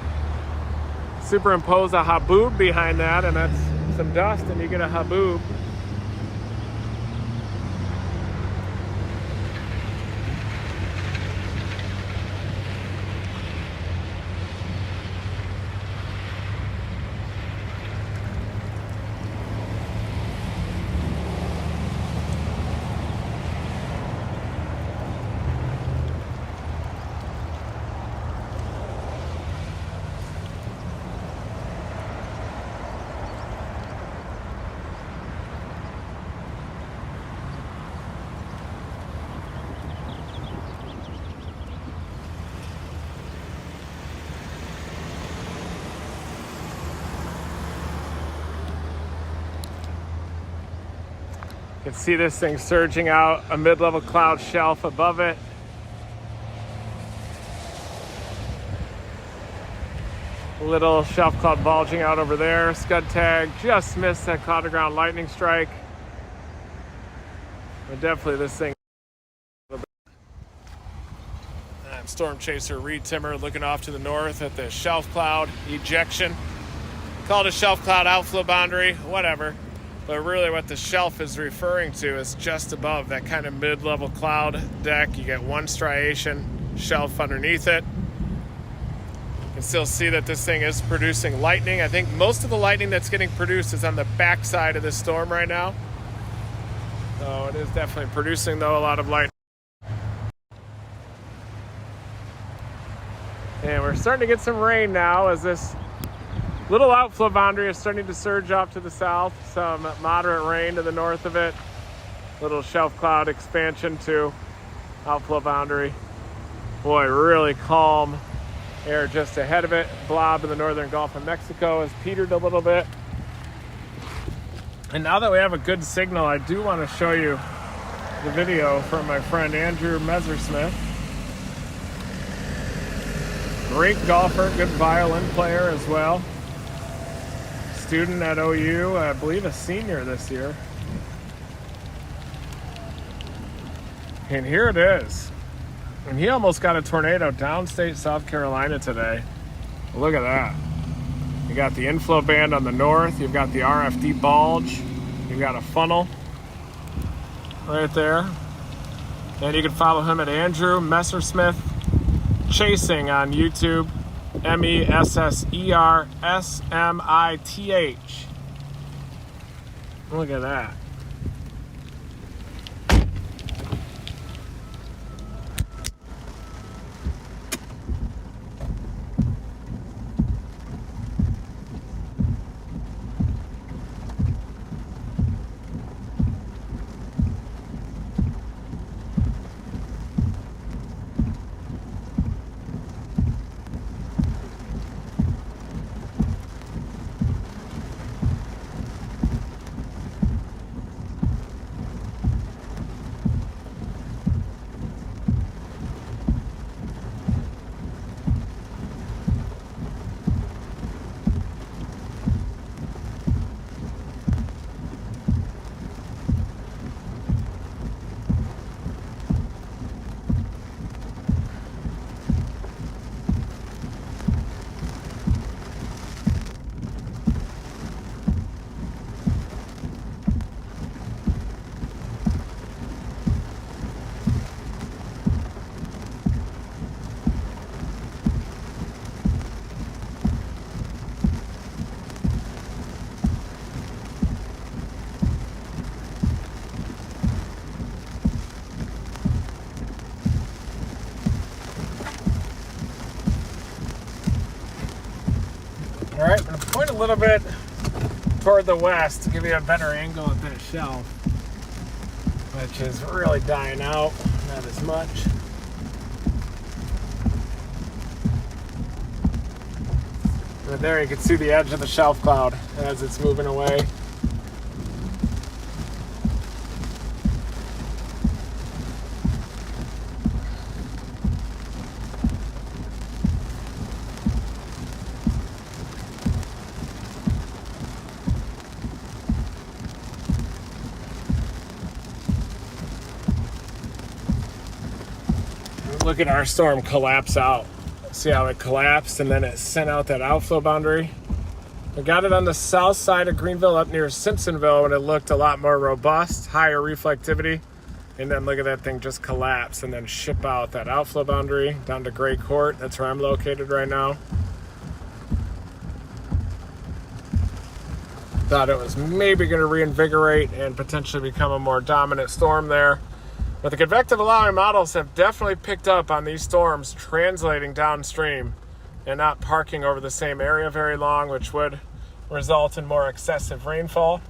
Superimpose a haboob behind that, and that's some dust, and you get a haboob. You can see this thing surging out, a mid-level cloud shelf above it. A little shelf cloud bulging out over there. Scud tag just missed that cloud to ground lightning strike. But definitely this thing. I'm Storm Chaser Reed Timmer looking off to the north at the shelf cloud ejection. Call it a shelf cloud outflow boundary, whatever. But really what the shelf is referring to is just above that kind of mid-level cloud deck. You get one striation shelf underneath it. You can still see that this thing is producing lightning. I think most of the lightning that's getting produced is on the back side of this storm right now. So it is definitely producing, though, a lot of lightning. And we're starting to get some rain now as this little outflow boundary is starting to surge off to the south. Some moderate rain to the north of it. Little shelf cloud expansion to outflow boundary. Boy, really calm air just ahead of it. Blob in the northern Gulf of Mexico has petered a little bit. And now that we have a good signal, I do want to show you the video from my friend Andrew Messersmith. Great golfer, good violin player as well. Student at OU, I believe a senior this year. And here it is. And he almost got a tornado downstate South Carolina today. Look at that. You got the inflow band on the north. You've got the RFD bulge. You've got a funnel right there. And you can follow him at Andrew Messersmith Chasing on YouTube. MESSERSMITH. Look at that. little bit toward the west to give you a better angle at that shelf, which is really dying out, not as much. But there you can see the edge of the shelf cloud as it's moving away. Look at our storm collapse out. See how it collapsed and then it sent out that outflow boundary? We got it on the south side of Greenville up near Simpsonville when it looked a lot more robust, higher reflectivity. And then look at that thing just collapse and then ship out that outflow boundary down to Gray Court. That's where I'm located right now. Thought it was maybe going to reinvigorate and potentially become a more dominant storm there. But the convective allowing models have definitely picked up on these storms translating downstream and not parking over the same area very long, which would result in more excessive rainfall.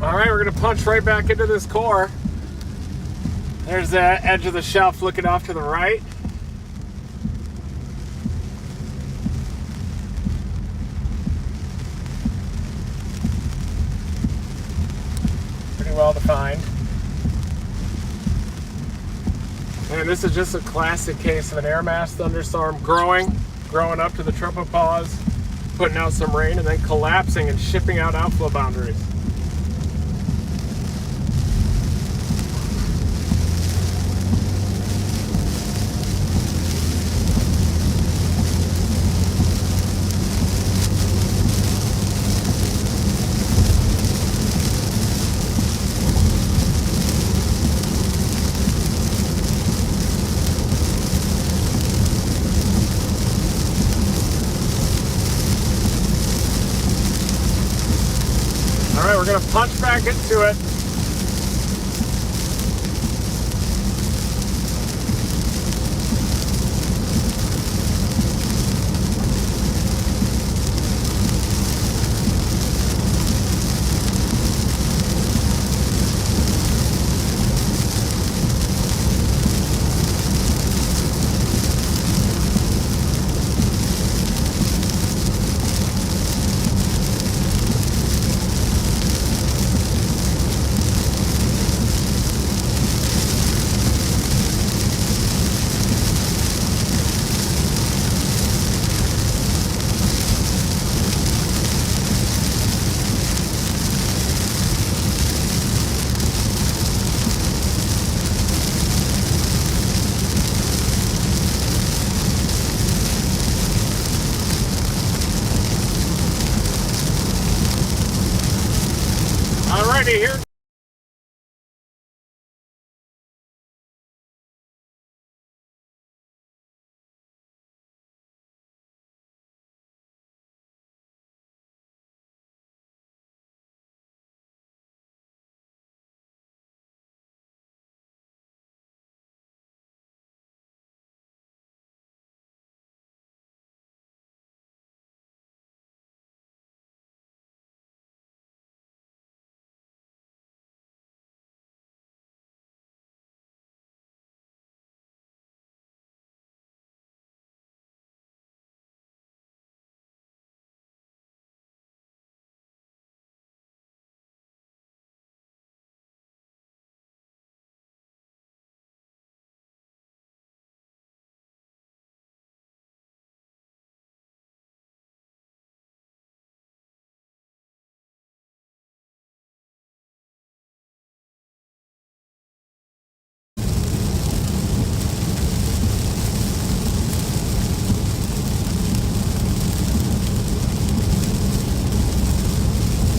All right, we're gonna punch right back into this core. There's the edge of the shelf looking off to the right. Pretty well defined. And this is just a classic case of an air mass thunderstorm growing up to the tropopause, putting out some rain, and then collapsing and shipping out outflow boundaries. All right, we're gonna punch back into it. Alrighty, here.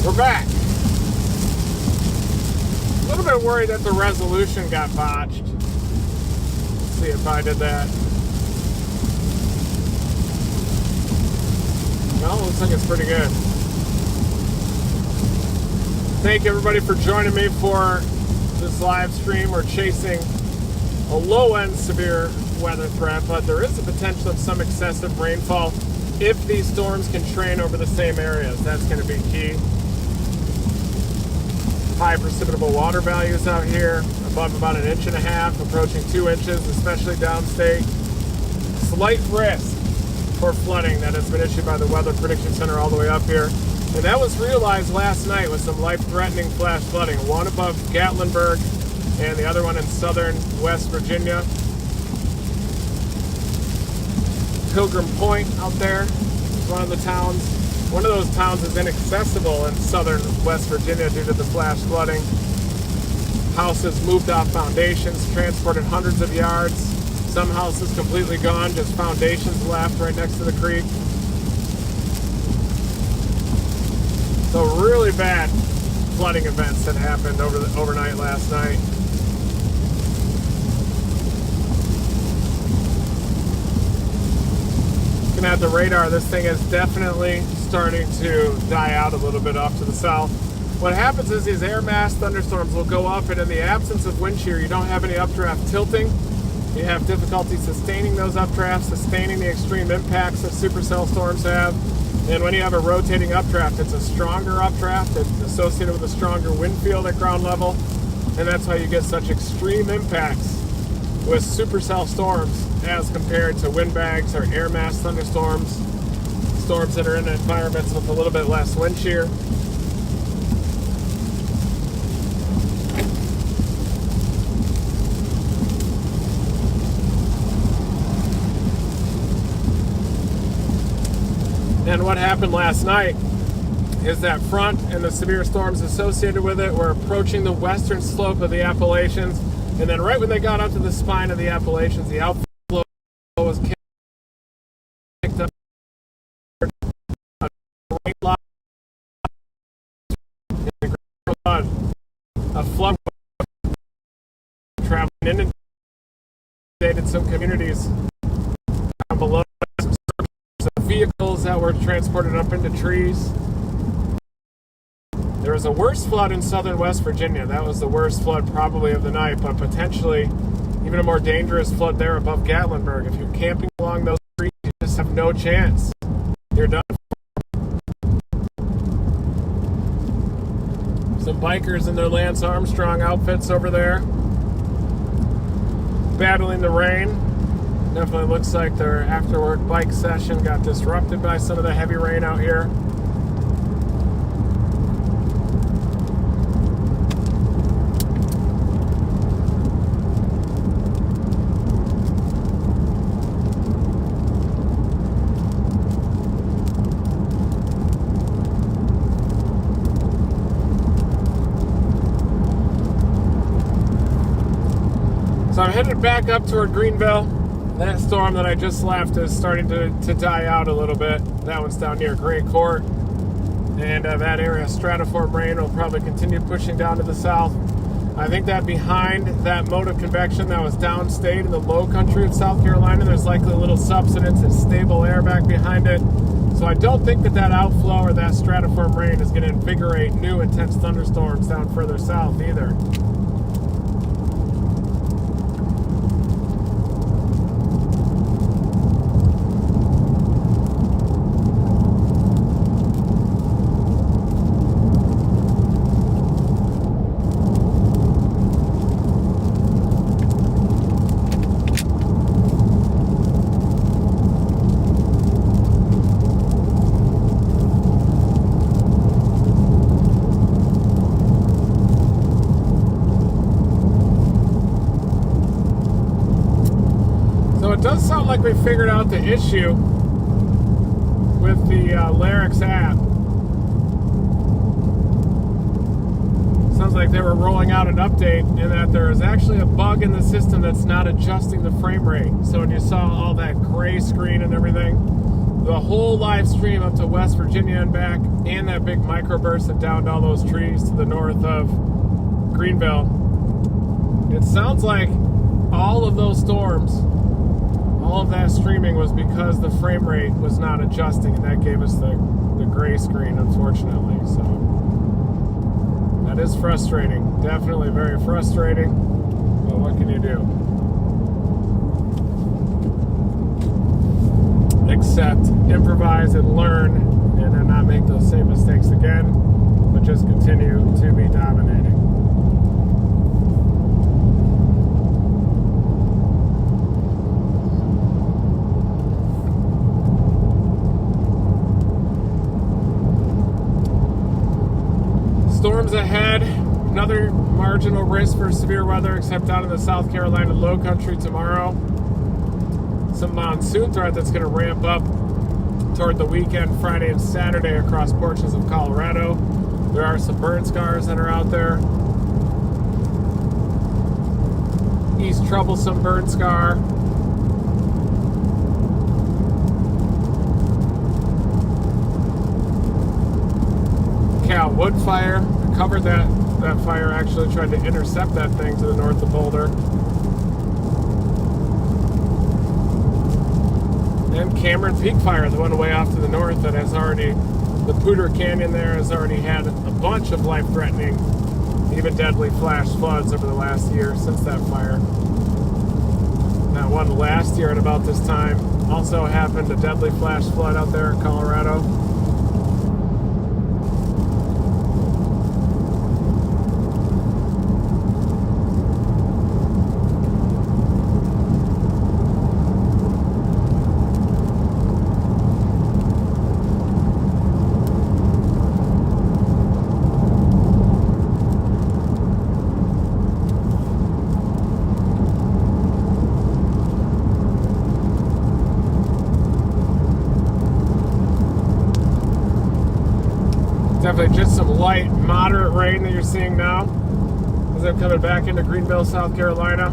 We're back. A little bit worried that the resolution got botched. Let's see if I did that. Well, looks like it's pretty good. Thank you everybody for joining me for this live stream. We're chasing a low-end severe weather threat, but there is a potential of some excessive rainfall if these storms can train over the same areas. That's going to be key. High precipitable water values out here, above about 1.5 inches, approaching 2 inches, especially downstate. Slight risk for flooding that has been issued by the Weather Prediction Center all the way up here. And that was realized last night with some life-threatening flash flooding. One above Gatlinburg and the other one in southern West Virginia. Pilgrim Point out there is one of the towns. One of those towns is inaccessible in southern West Virginia due to the flash flooding. Houses moved off foundations, transported hundreds of yards. Some houses completely gone, just foundations left right next to the creek. So really bad flooding events that happened overnight last night. Looking at the radar, this thing is definitely starting to die out a little bit off to the south. What happens is these air mass thunderstorms will go up, and in the absence of wind shear, you don't have any updraft tilting. You have difficulty sustaining those updrafts, sustaining the extreme impacts that supercell storms have. And when you have a rotating updraft, it's a stronger updraft. It's associated with a stronger wind field at ground level. And that's how you get such extreme impacts with supercell storms as compared to windbags or air mass thunderstorms, storms that are in environments with a little bit less wind shear. And what happened last night is that front and the severe storms associated with it were approaching the western slope of the Appalachians. And then right when they got up to the spine of the Appalachians, the outflow was kicked up. A flood traveling in inundated some communities down below. Some vehicles that were transported up into trees. There was a worse flood in southern West Virginia. That was the worst flood probably of the night, but potentially even a more dangerous flood there above Gatlinburg. If you're camping along those streets, you just have no chance. You're done. Some bikers in their Lance Armstrong outfits over there, battling the rain. Definitely looks like their after-work bike session got disrupted by some of the heavy rain out here. So I'm headed back up toward Greenville. That storm that I just left is starting to die out a little bit. That one's down near Gray Court. And that area of stratiform rain will probably continue pushing down to the south. I think that behind that mode of convection that was downstate in the low country of South Carolina, there's likely a little subsidence and stable air back behind it. So I don't think that outflow or that stratiform rain is going to invigorate new intense thunderstorms down further south either. It does sound like we figured out the issue with the Larix app. Sounds like they were rolling out an update and that there is actually a bug in the system that's not adjusting the frame rate. So when you saw all that gray screen and everything, the whole live stream up to West Virginia and back, and that big microburst that downed all those trees to the north of Greenville, it sounds like all of those storms, all of that streaming was because the frame rate was not adjusting, and that gave us the gray screen, unfortunately. So that is frustrating. Definitely very frustrating. But what can you do? Except improvise and learn, and then not make those same mistakes again, but just continue to be dominating. Storms ahead, another marginal risk for severe weather, except down in the South Carolina low country tomorrow. Some monsoon threat that's going to ramp up toward the weekend, Friday and Saturday, across portions of Colorado. There are some burn scars that are out there. East troublesome burn scar. Cal wood fire. I covered that fire, actually tried to intercept that thing to the north of Boulder. And Cameron Peak fire, the one way off to the north that has already, the Poudre Canyon there has already had a bunch of life-threatening, even deadly flash floods over the last year since that fire. That one last year at about this time also happened, a deadly flash flood out there in Colorado. Definitely just some light, moderate rain that you're seeing now as I'm coming back into Greenville, South Carolina.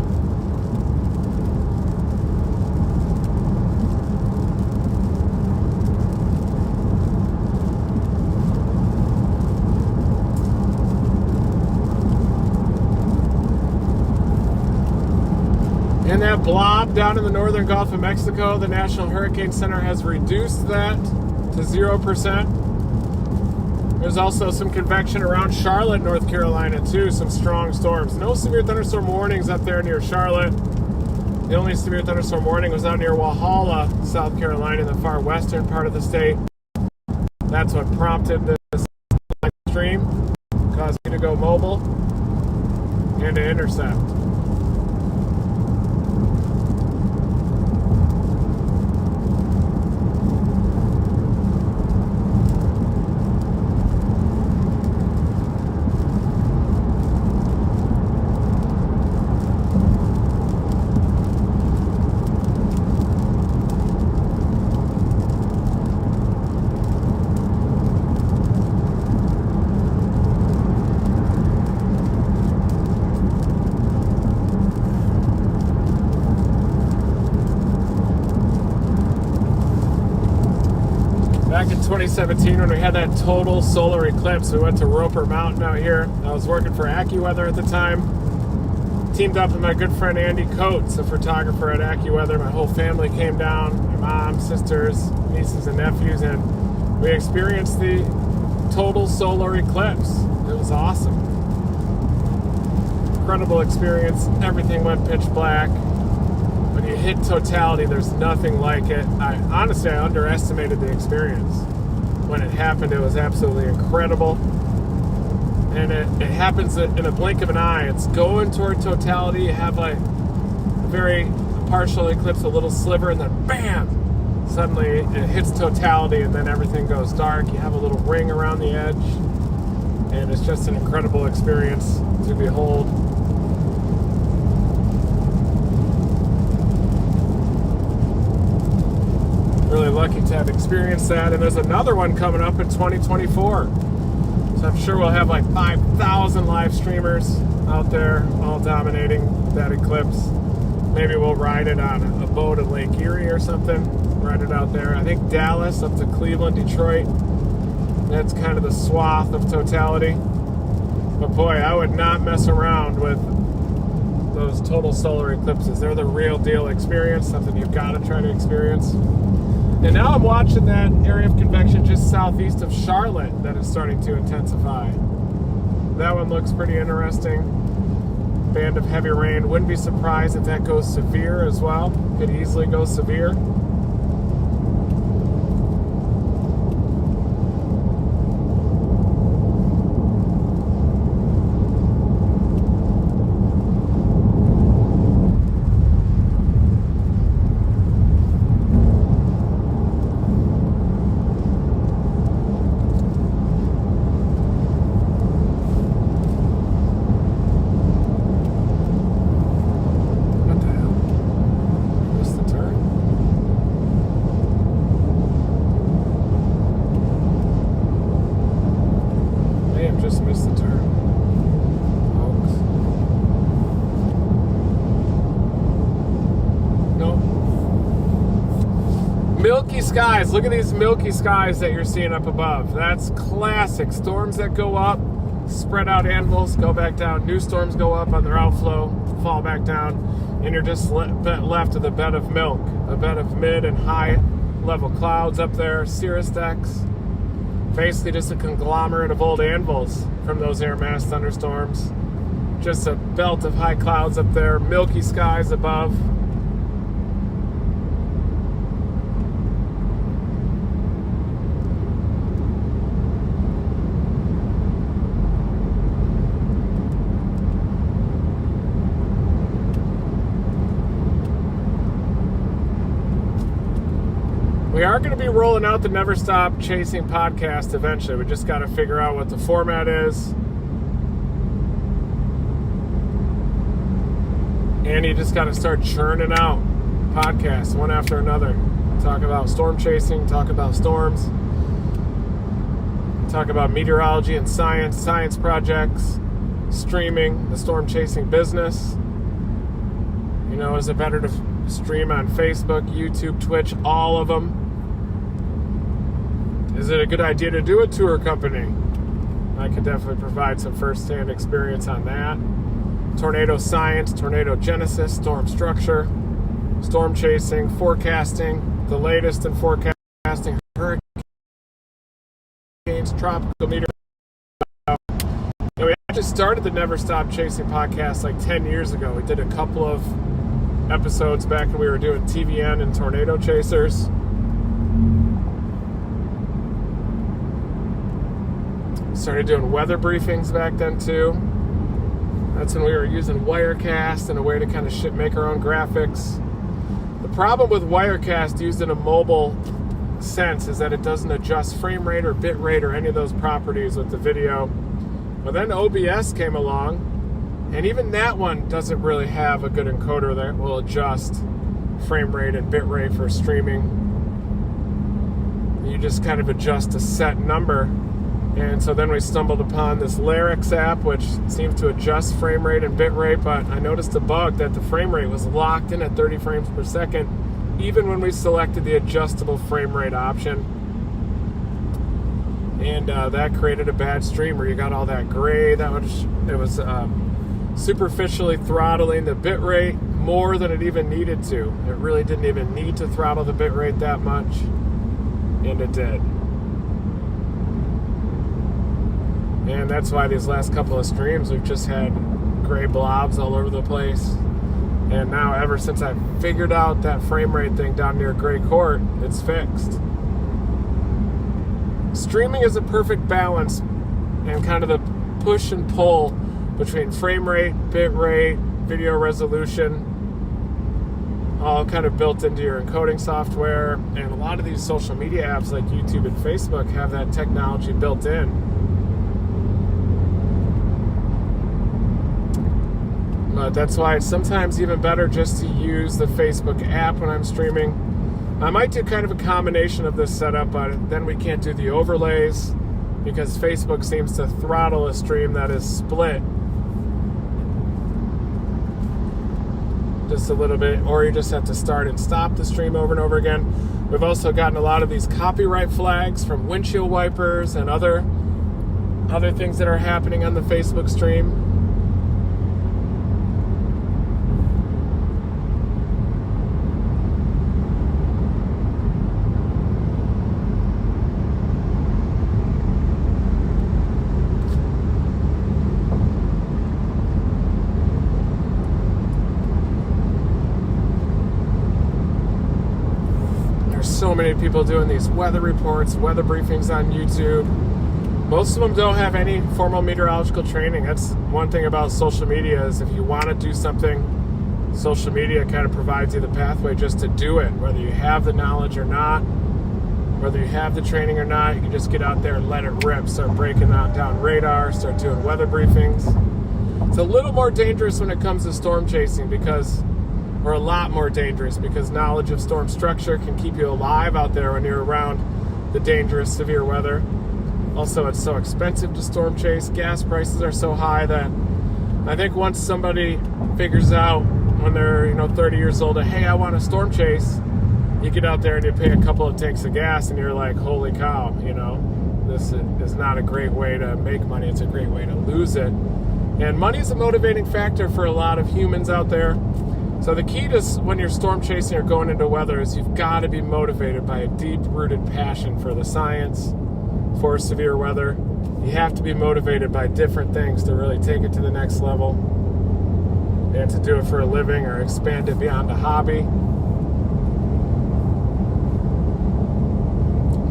And that blob down in the northern Gulf of Mexico, the National Hurricane Center has reduced that to 0%. There's also some convection around Charlotte, North Carolina, too. Some strong storms. No severe thunderstorm warnings up there near Charlotte. The only severe thunderstorm warning was out near Walhalla, South Carolina, in the far western part of the state. That's what prompted this live stream, caused me to go mobile and to intercept. 2017 when we had that total solar eclipse. We went to Roper Mountain out here. I was working for AccuWeather at the time. Teamed up with my good friend Andy Coates, a photographer at AccuWeather. My whole family came down, my mom, sisters, nieces, and nephews, and we experienced the total solar eclipse. It was awesome. Incredible experience. Everything went pitch black. When you hit totality, there's nothing like it. Honestly, I underestimated the experience. When it happened, it was absolutely incredible. And it happens in a blink of an eye. It's going toward totality. You have like a very partial eclipse, a little sliver, and then bam! Suddenly it hits totality, and then everything goes dark. You have a little ring around the edge. And it's just an incredible experience to behold. Really lucky to have experienced that. And there's another one coming up in 2024. So I'm sure we'll have like 5,000 live streamers out there all dominating that eclipse. Maybe we'll ride it on a boat at Lake Erie or something. Ride it out there. I think Dallas up to Cleveland, Detroit. That's kind of the swath of totality. But boy, I would not mess around with those total solar eclipses. They're the real deal experience, something you've got to try to experience. And now I'm watching that area of convection just southeast of Charlotte that is starting to intensify. That one looks pretty interesting. Band of heavy rain. Wouldn't be surprised if that goes severe as well. Could easily go severe. Milky skies. Look at these milky skies that you're seeing up above. That's classic. Storms that go up, spread out anvils, go back down. New storms go up on their outflow, fall back down, and you're just left with a bed of milk, a bed of mid and high level clouds up there, cirrus decks. Basically just a conglomerate of old anvils from those air mass thunderstorms. Just a belt of high clouds up there, milky skies above. We are going to be rolling out the Never Stop Chasing podcast eventually. We just got to figure out what the format is. And you just got to start churning out podcasts one after another. Talk about storm chasing, talk about storms, talk about meteorology and science projects, streaming, the storm chasing business. You know, is it better to stream on Facebook, YouTube, Twitch, all of them? Is it a good idea to do a tour company? I could definitely provide some first-hand experience on that. Tornado science, tornado genesis, storm structure, storm chasing, forecasting, the latest in forecasting, hurricanes, tropical meteor. We actually started the Never Stop Chasing podcast like 10 years ago. We did a couple of episodes back when we were doing TVN and tornado chasers. Started doing weather briefings back then too. That's when we were using Wirecast and a way to kind of make our own graphics. The problem with Wirecast used in a mobile sense is that it doesn't adjust frame rate or bit rate or any of those properties with the video. But then OBS came along, and even that one doesn't really have a good encoder that will adjust frame rate and bit rate for streaming. You just kind of adjust a set number. And so then we stumbled upon this Larix app, which seems to adjust frame rate and bit rate, but I noticed a bug that the frame rate was locked in at 30 frames per second, even when we selected the adjustable frame rate option. and that created a bad stream where you got all that gray. It was superficially throttling the bit rate more than it even needed to. It really didn't even need to throttle the bit rate that much, and it did. And that's why these last couple of streams we've just had gray blobs all over the place. And now ever since I figured out that frame rate thing down near Gray Court, it's fixed. Streaming is a perfect balance and kind of the push and pull between frame rate, bit rate, video resolution, all kind of built into your encoding software. And a lot of these social media apps like YouTube and Facebook have that technology built in. But that's why it's sometimes even better just to use the Facebook app when I'm streaming. I might do kind of a combination of this setup, but then we can't do the overlays because Facebook seems to throttle a stream that is split just a little bit, or you just have to start and stop the stream over and over again. We've also gotten a lot of these copyright flags from windshield wipers and other things that are happening on the Facebook stream. So many people doing these weather reports, weather briefings on YouTube. Most of them don't have any formal meteorological training. That's one thing about social media is if you want to do something, social media kind of provides you the pathway just to do it. Whether you have the knowledge or not, whether you have the training or not, you can just get out there and let it rip. Start breaking down radar, start doing weather briefings. It's a little more dangerous when it comes to storm chasing or a lot more dangerous because knowledge of storm structure can keep you alive out there when you're around the dangerous severe weather. Also, it's so expensive to storm chase. Gas prices are so high that I think once somebody figures out when they're 30 years old that, hey, I want to storm chase, you get out there and you pay a couple of tanks of gas and you're like, holy cow, this is not a great way to make money. It's a great way to lose it. And money is a motivating factor for a lot of humans out there. So the key to when you're storm chasing or going into weather is you've got to be motivated by a deep-rooted passion for the science, for severe weather. You have to be motivated by different things to really take it to the next level and to do it for a living or expand it beyond a hobby.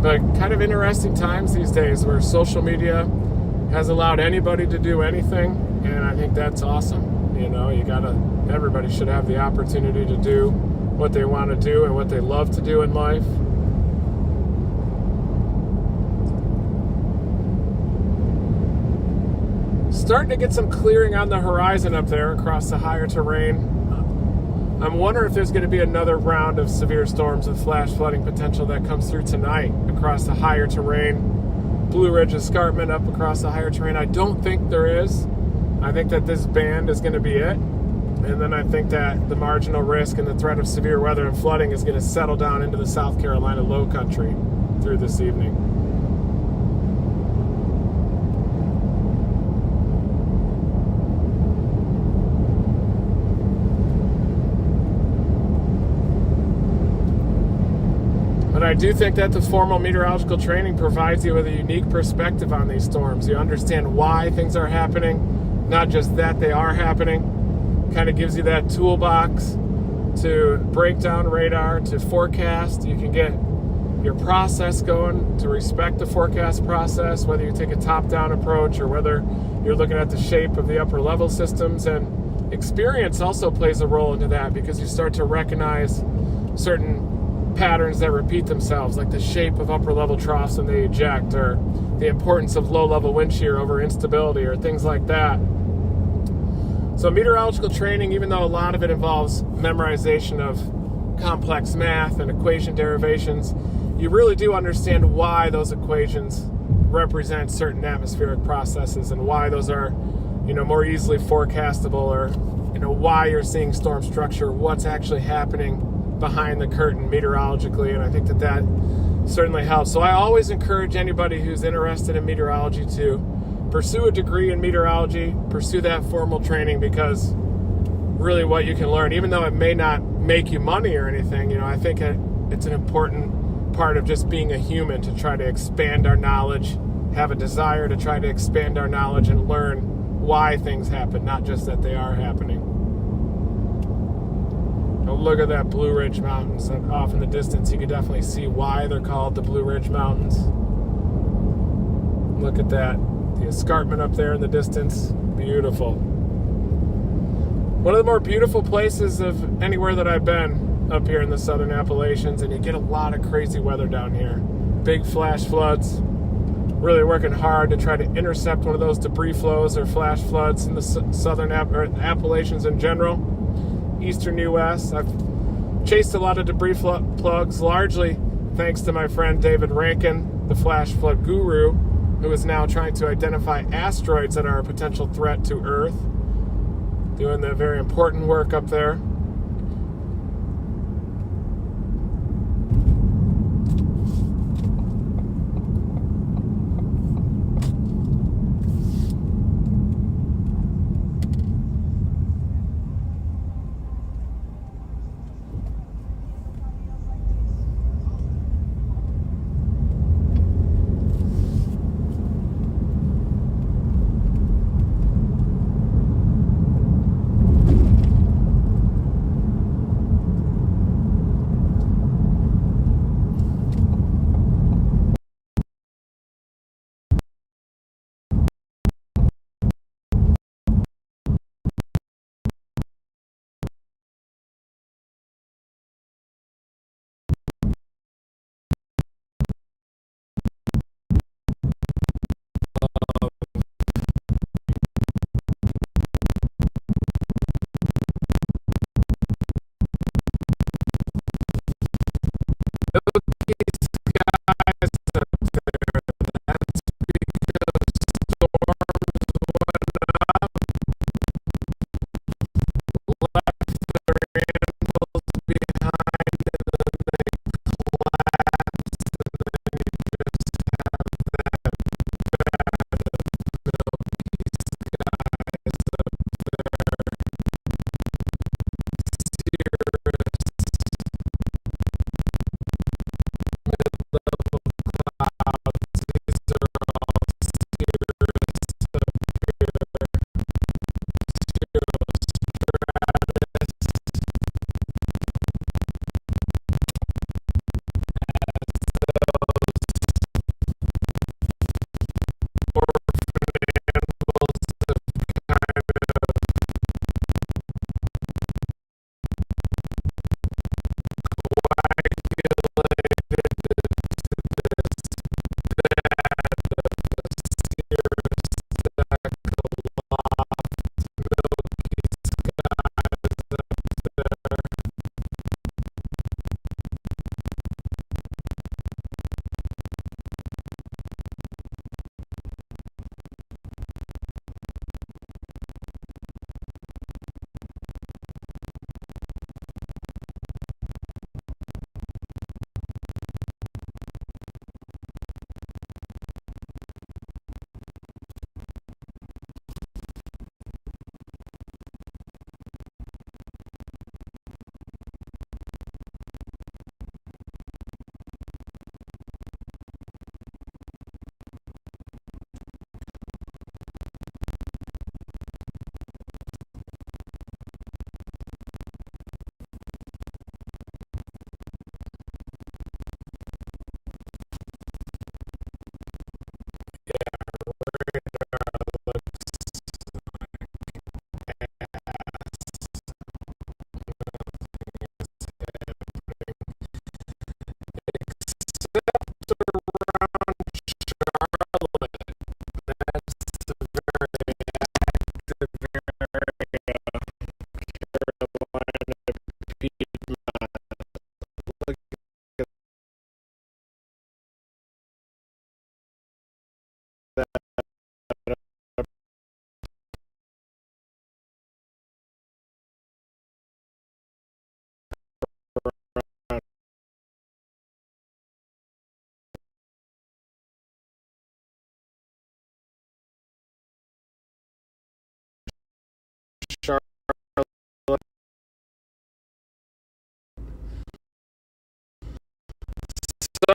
But kind of interesting times these days where social media has allowed anybody to do anything, and I think that's awesome. Everybody should have the opportunity to do what they want to do and what they love to do in life. Starting to get some clearing on the horizon up there across the higher terrain. I'm wondering if there's going to be another round of severe storms with flash flooding potential that comes through tonight across the higher terrain. Blue Ridge Escarpment up across the higher terrain. I don't think there is. I think that this band is going to be it. And then I think that the marginal risk and the threat of severe weather and flooding is going to settle down into the South Carolina low country through this evening. But I do think that the formal meteorological training provides you with a unique perspective on these storms. You understand why things are happening, not just that they are happening. Kind of gives you that toolbox to break down radar, to forecast. You can get your process going to respect the forecast process, whether you take a top-down approach or whether you're looking at the shape of the upper level systems. And experience also plays a role into that because you start to recognize certain patterns that repeat themselves, like the shape of upper level troughs when they eject, or the importance of low-level wind shear over instability, or things like that. So meteorological training, even though a lot of it involves memorization of complex math and equation derivations, you really do understand why those equations represent certain atmospheric processes and why those are, more easily forecastable, or, why you're seeing storm structure, what's actually happening behind the curtain meteorologically. And I think that certainly helps. So I always encourage anybody who's interested in meteorology to pursue a degree in meteorology, pursue that formal training, because really what you can learn, even though it may not make you money or anything, I think it's an important part of just being a human, to try to expand our knowledge, have a desire to try to expand our knowledge and learn why things happen, not just that they are happening. Oh, look at that Blue Ridge Mountains off in the distance. You can definitely see why they're called the Blue Ridge Mountains. Look at that. The escarpment up there in the distance. Beautiful. One of the more beautiful places of anywhere that I've been up here in the southern Appalachians, and you get a lot of crazy weather down here. Big flash floods. Really working hard to try to intercept one of those debris flows or flash floods in the southern Appalachians in general. Eastern U.S. I've chased a lot of debris plugs, largely thanks to my friend David Rankin, the flash flood guru, who is now trying to identify asteroids that are a potential threat to Earth, doing the very important work up there.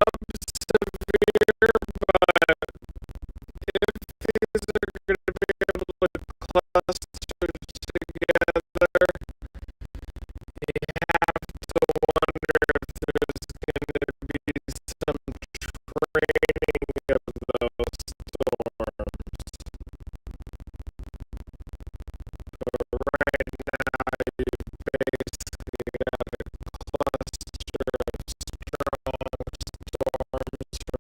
severe, but if these are going to be able to cluster together, you have to wonder if there's going to be some training of those storms. But right now, you've basically got a cluster of strong storms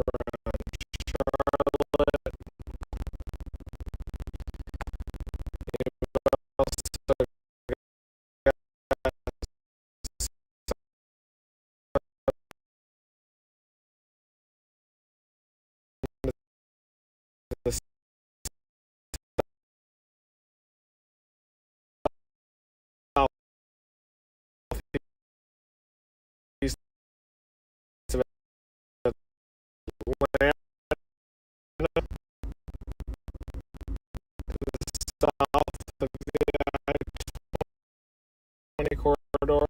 around Charlotte. You've also got the southeast of Atlanta, to the south of the I-20 corridor.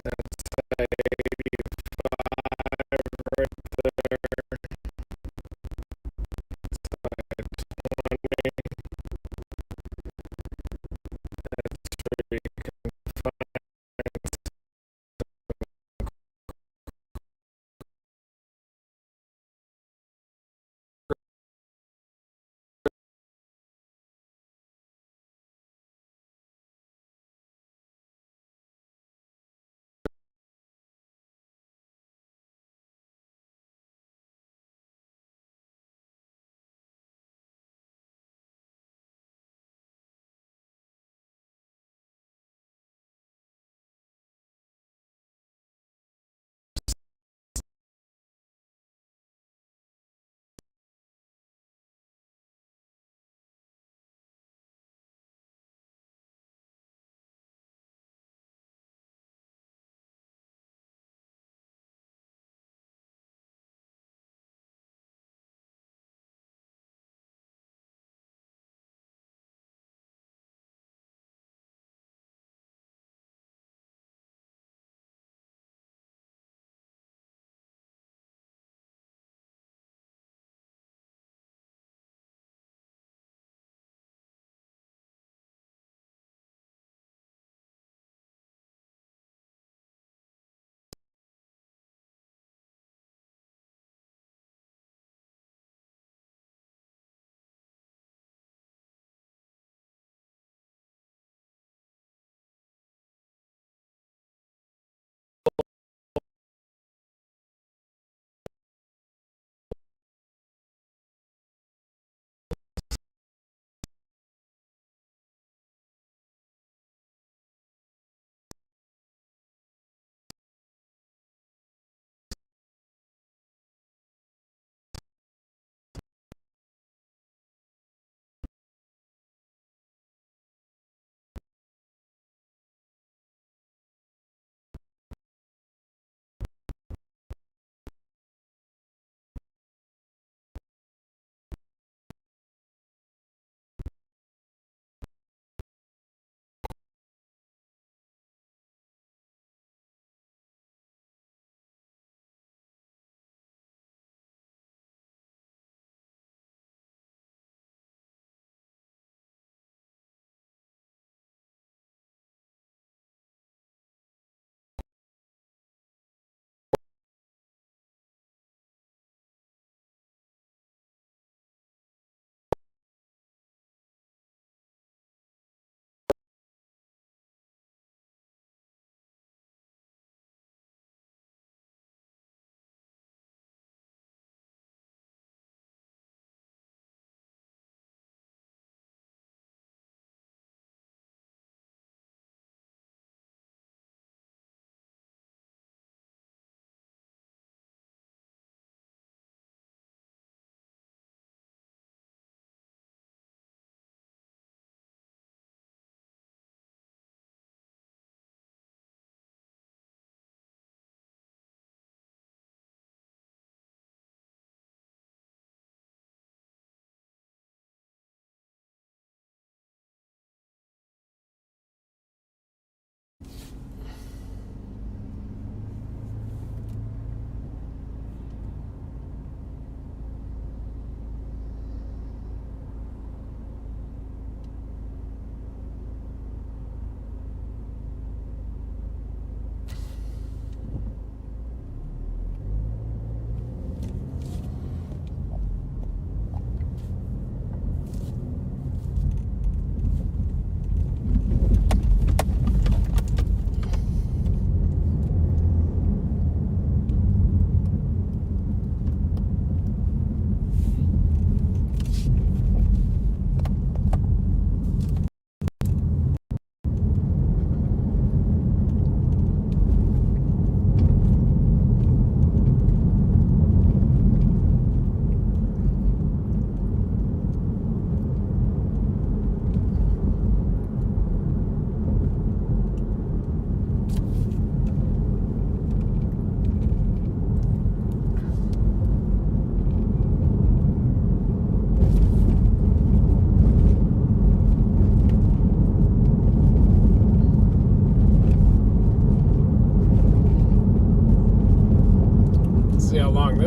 That's 85 right there. I-20. That's where you can find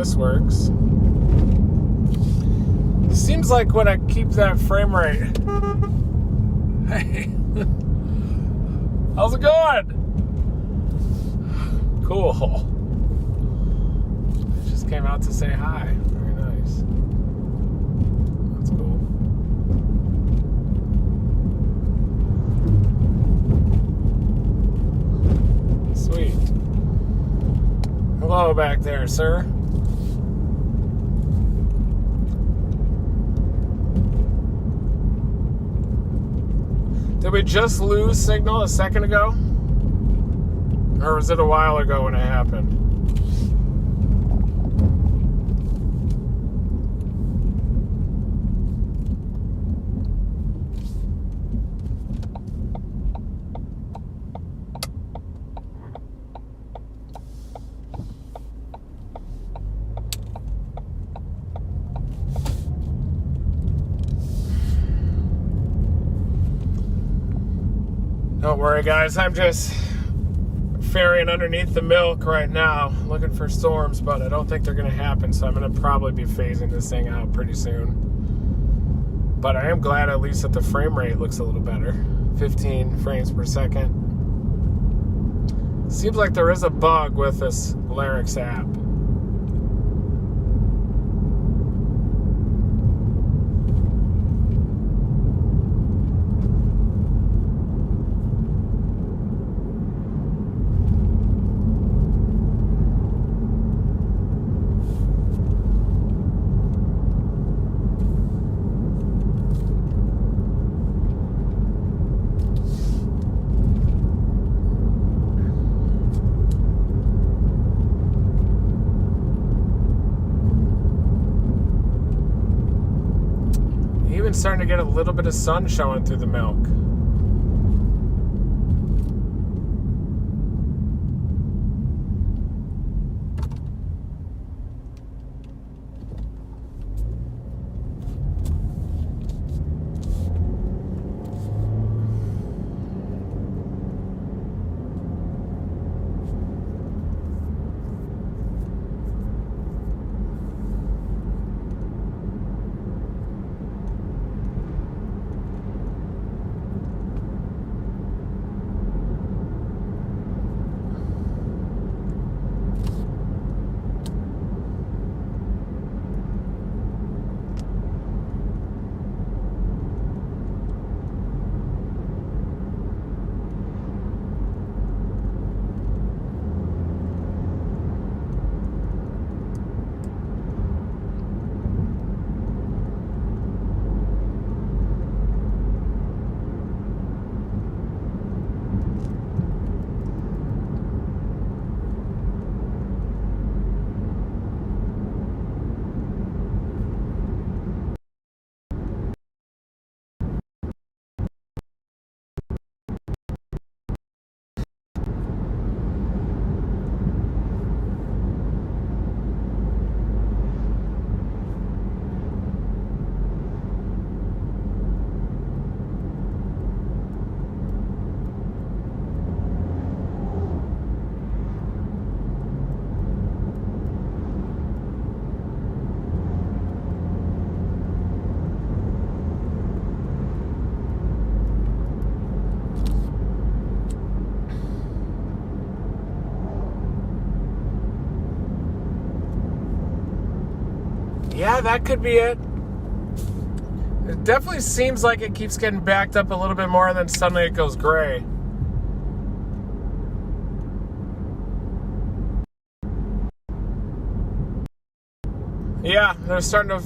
this works. It seems like when I keep that frame rate. Hey. How's it going? Cool. Just came out to say hi. Very nice. That's cool. Sweet. Hello back there, sir. Did we just lose signal a second ago? Or was it a while ago when it happened? Don't worry, guys. I'm just ferrying underneath the milk right now, looking for storms, but I don't think they're going to happen, so I'm going to probably be phasing this thing out pretty soon. But I am glad at least that the frame rate looks a little better. 15 frames per second. Seems like there is a bug with this Larynx app. Even starting to get a little bit of sun showing through the milk. Yeah, that could be it. It definitely seems like it keeps getting backed up a little bit more and then suddenly it goes gray. Yeah, they're starting to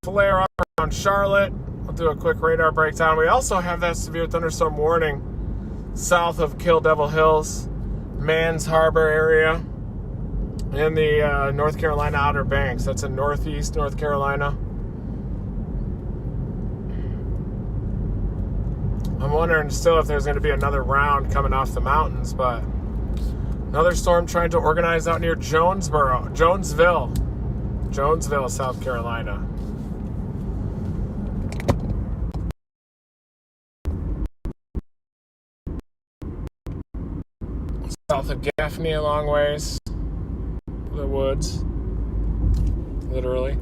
flare up around Charlotte. I'll do a quick radar breakdown. We also have that severe thunderstorm warning south of Kill Devil Hills, Mans Harbor area, in the North Carolina Outer Banks. That's in northeast North Carolina. I'm wondering still if there's going to be another round coming off the mountains, but another storm trying to organize out near Jonesville, South Carolina. South of Gaffney a long ways. The woods. literally.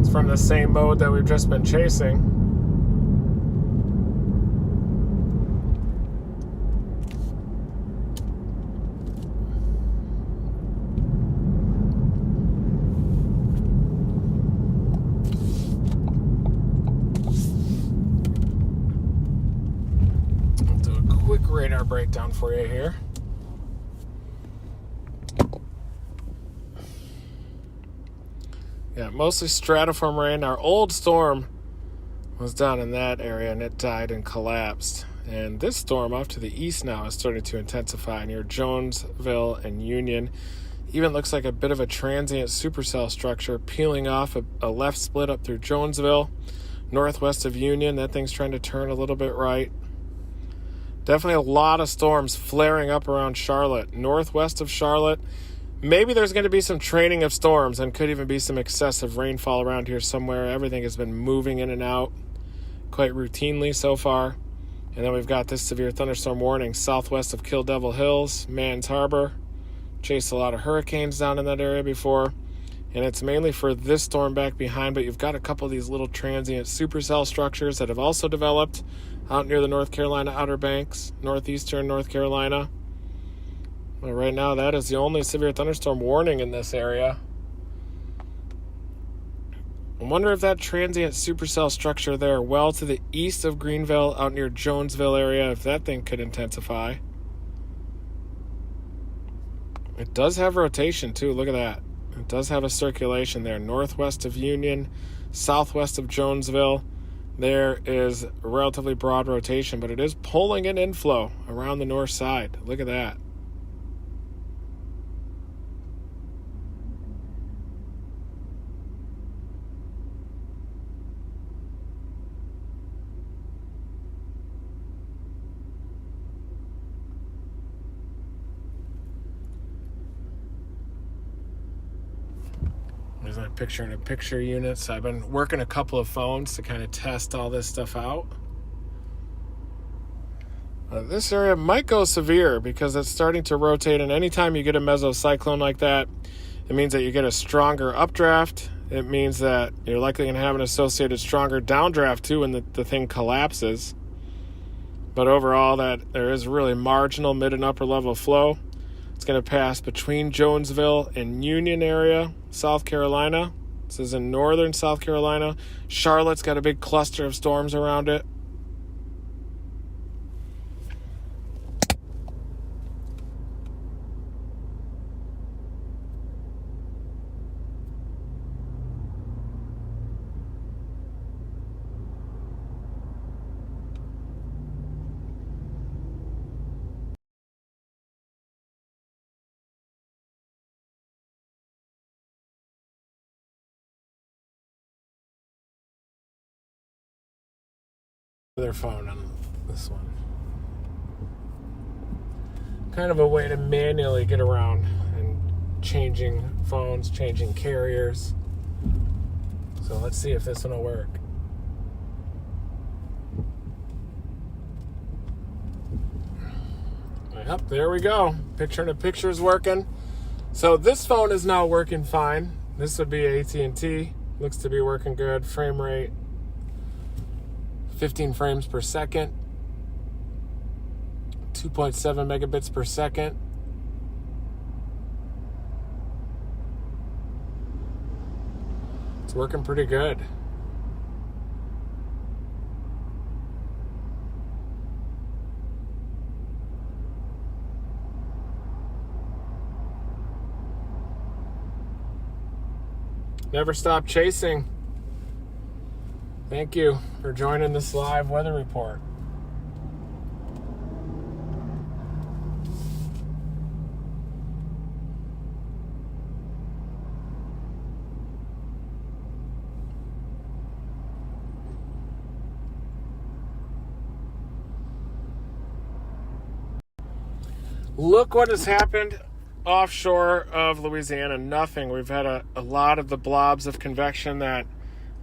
It's from the same mode that we've just been chasing. Quick radar breakdown for you here. Yeah, mostly stratiform rain. Our old storm was down in that area and it died and collapsed. And this storm off to the east now is starting to intensify near Jonesville and Union. Even looks like a bit of a transient supercell structure peeling off a left split up through Jonesville, northwest of Union. That thing's trying to turn a little bit right. Definitely a lot of storms flaring up around Charlotte, northwest of Charlotte. Maybe there's going to be some training of storms and could even be some excessive rainfall around here somewhere. Everything has been moving in and out quite routinely so far. And then we've got this severe thunderstorm warning southwest of Kill Devil Hills, Mans Harbor. Chased a lot of hurricanes down in that area before. And it's mainly for this storm back behind, but you've got a couple of these little transient supercell structures that have also developed out near the North Carolina Outer Banks, northeastern North Carolina. Well, right now, that is the only severe thunderstorm warning in this area. I wonder if that transient supercell structure there, well to the east of Greenville, out near Jonesville area, if that thing could intensify. It does have rotation, too. Look at that. It does have a circulation there, northwest of Union, southwest of Jonesville. There is a relatively broad rotation, but it is pulling an inflow around the north side. Look at that. There's my picture-in-a-picture units. I've been working a couple of phones to kind of test all this stuff out. This area might go severe because it's starting to rotate, and anytime you get a mesocyclone like that, it means that you get a stronger updraft. It means that you're likely going to have an associated stronger downdraft too when the thing collapses. But overall, that there is really marginal mid and upper level flow. It's going to pass between Jonesville and Union area, South Carolina. This is in northern South Carolina. Charlotte's got a big cluster of storms around it. Their phone on this one. Kind of a way to manually get around and changing phones, changing carriers. So let's see if this one will work. Yep, there we go. Picture-in-a-picture is working. So this phone is now working fine. This would be AT&T. Looks to be working good. Frame rate 15 frames per second, 2.7 megabits per second. It's working pretty good. Never stop chasing. Thank you for joining this live weather report. Look what has happened offshore of Louisiana, nothing. We've had a lot of the blobs of convection that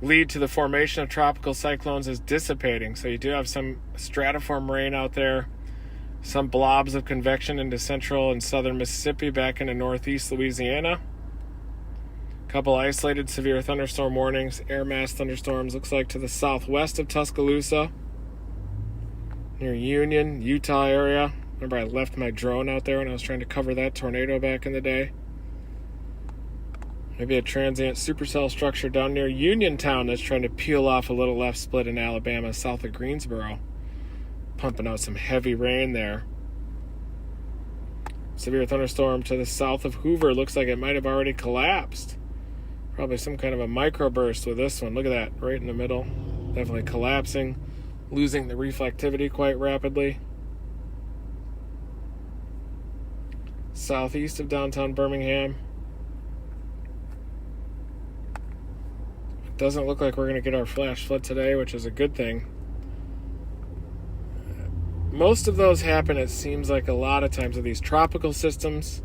lead to the formation of tropical cyclones is dissipating. So you do have some stratiform rain out there, some blobs of convection into central and southern Mississippi back into northeast Louisiana. A couple isolated severe thunderstorm warnings, air mass thunderstorms, looks like to the southwest of Tuscaloosa, near Union, Utah area. Remember I left my drone out there when I was trying to cover that tornado back in the day. Maybe a transient supercell structure down near Uniontown that's trying to peel off a little left split in Alabama, south of Greensboro. Pumping out some heavy rain there. Severe thunderstorm to the south of Hoover. Looks like it might have already collapsed. Probably some kind of a microburst with this one. Look at that, right in the middle. Definitely collapsing, losing the reflectivity quite rapidly. Southeast of downtown Birmingham. It doesn't look like we're going to get our flash flood today, which is a good thing. Most of those happen, it seems like, a lot of times with these tropical systems,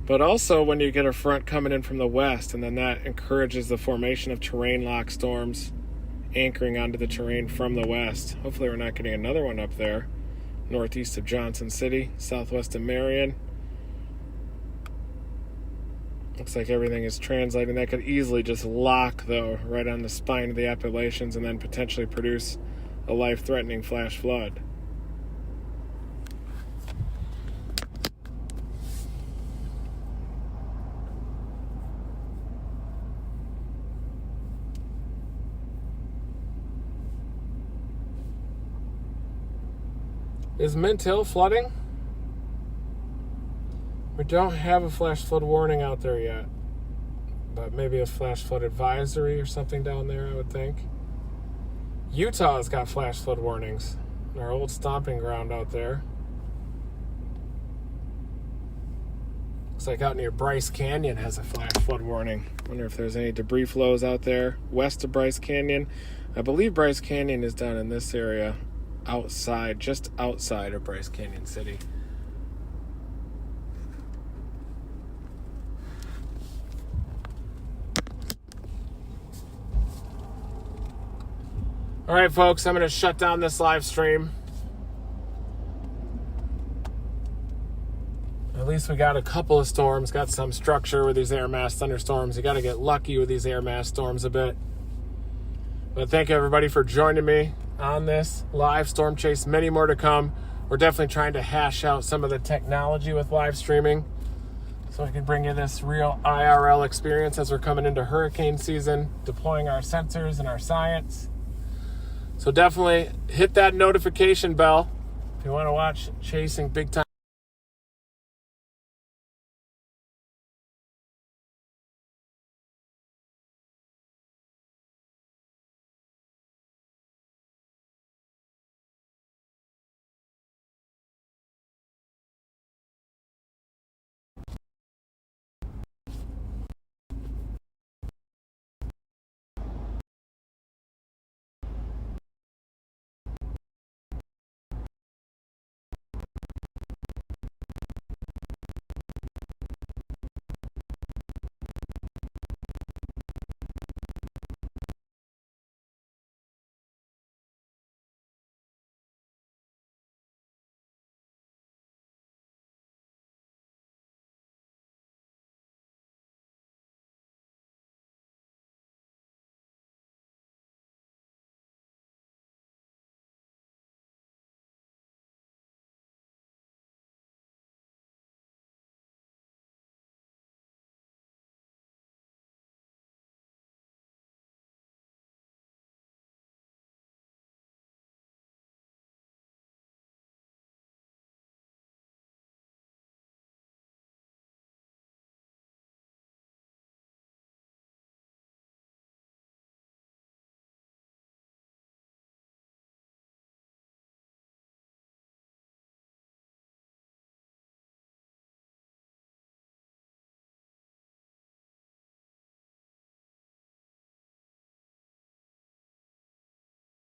but also when you get a front coming in from the west, and then that encourages the formation of terrain lock storms anchoring onto the terrain from the west. Hopefully we're not getting another one up there. Northeast of Johnson City, southwest of Marion. Looks like everything is translating. That could easily just lock, though, right on the spine of the Appalachians and then potentially produce a life-threatening flash flood. Is Mint Hill flooding? We don't have a flash flood warning out there yet, but maybe a flash flood advisory or something down there, I would think. Utah's got flash flood warnings. Our old stomping ground out there. Looks like out near Bryce Canyon has a flash flood warning. Wonder if there's any debris flows out there west of Bryce Canyon. I believe Bryce Canyon is down in this area, outside, just outside of Bryce Canyon City. All right, folks, I'm going to shut down this live stream. At least we got a couple of storms, got some structure with these air mass thunderstorms. You got to get lucky with these air mass storms a bit. But thank you, everybody, for joining me on this live storm chase. Many more to come. We're definitely trying to hash out some of the technology with live streaming so I can bring you this real IRL experience as we're coming into hurricane season, deploying our sensors and our science. So definitely hit that notification bell if you want to watch Chasing Big Time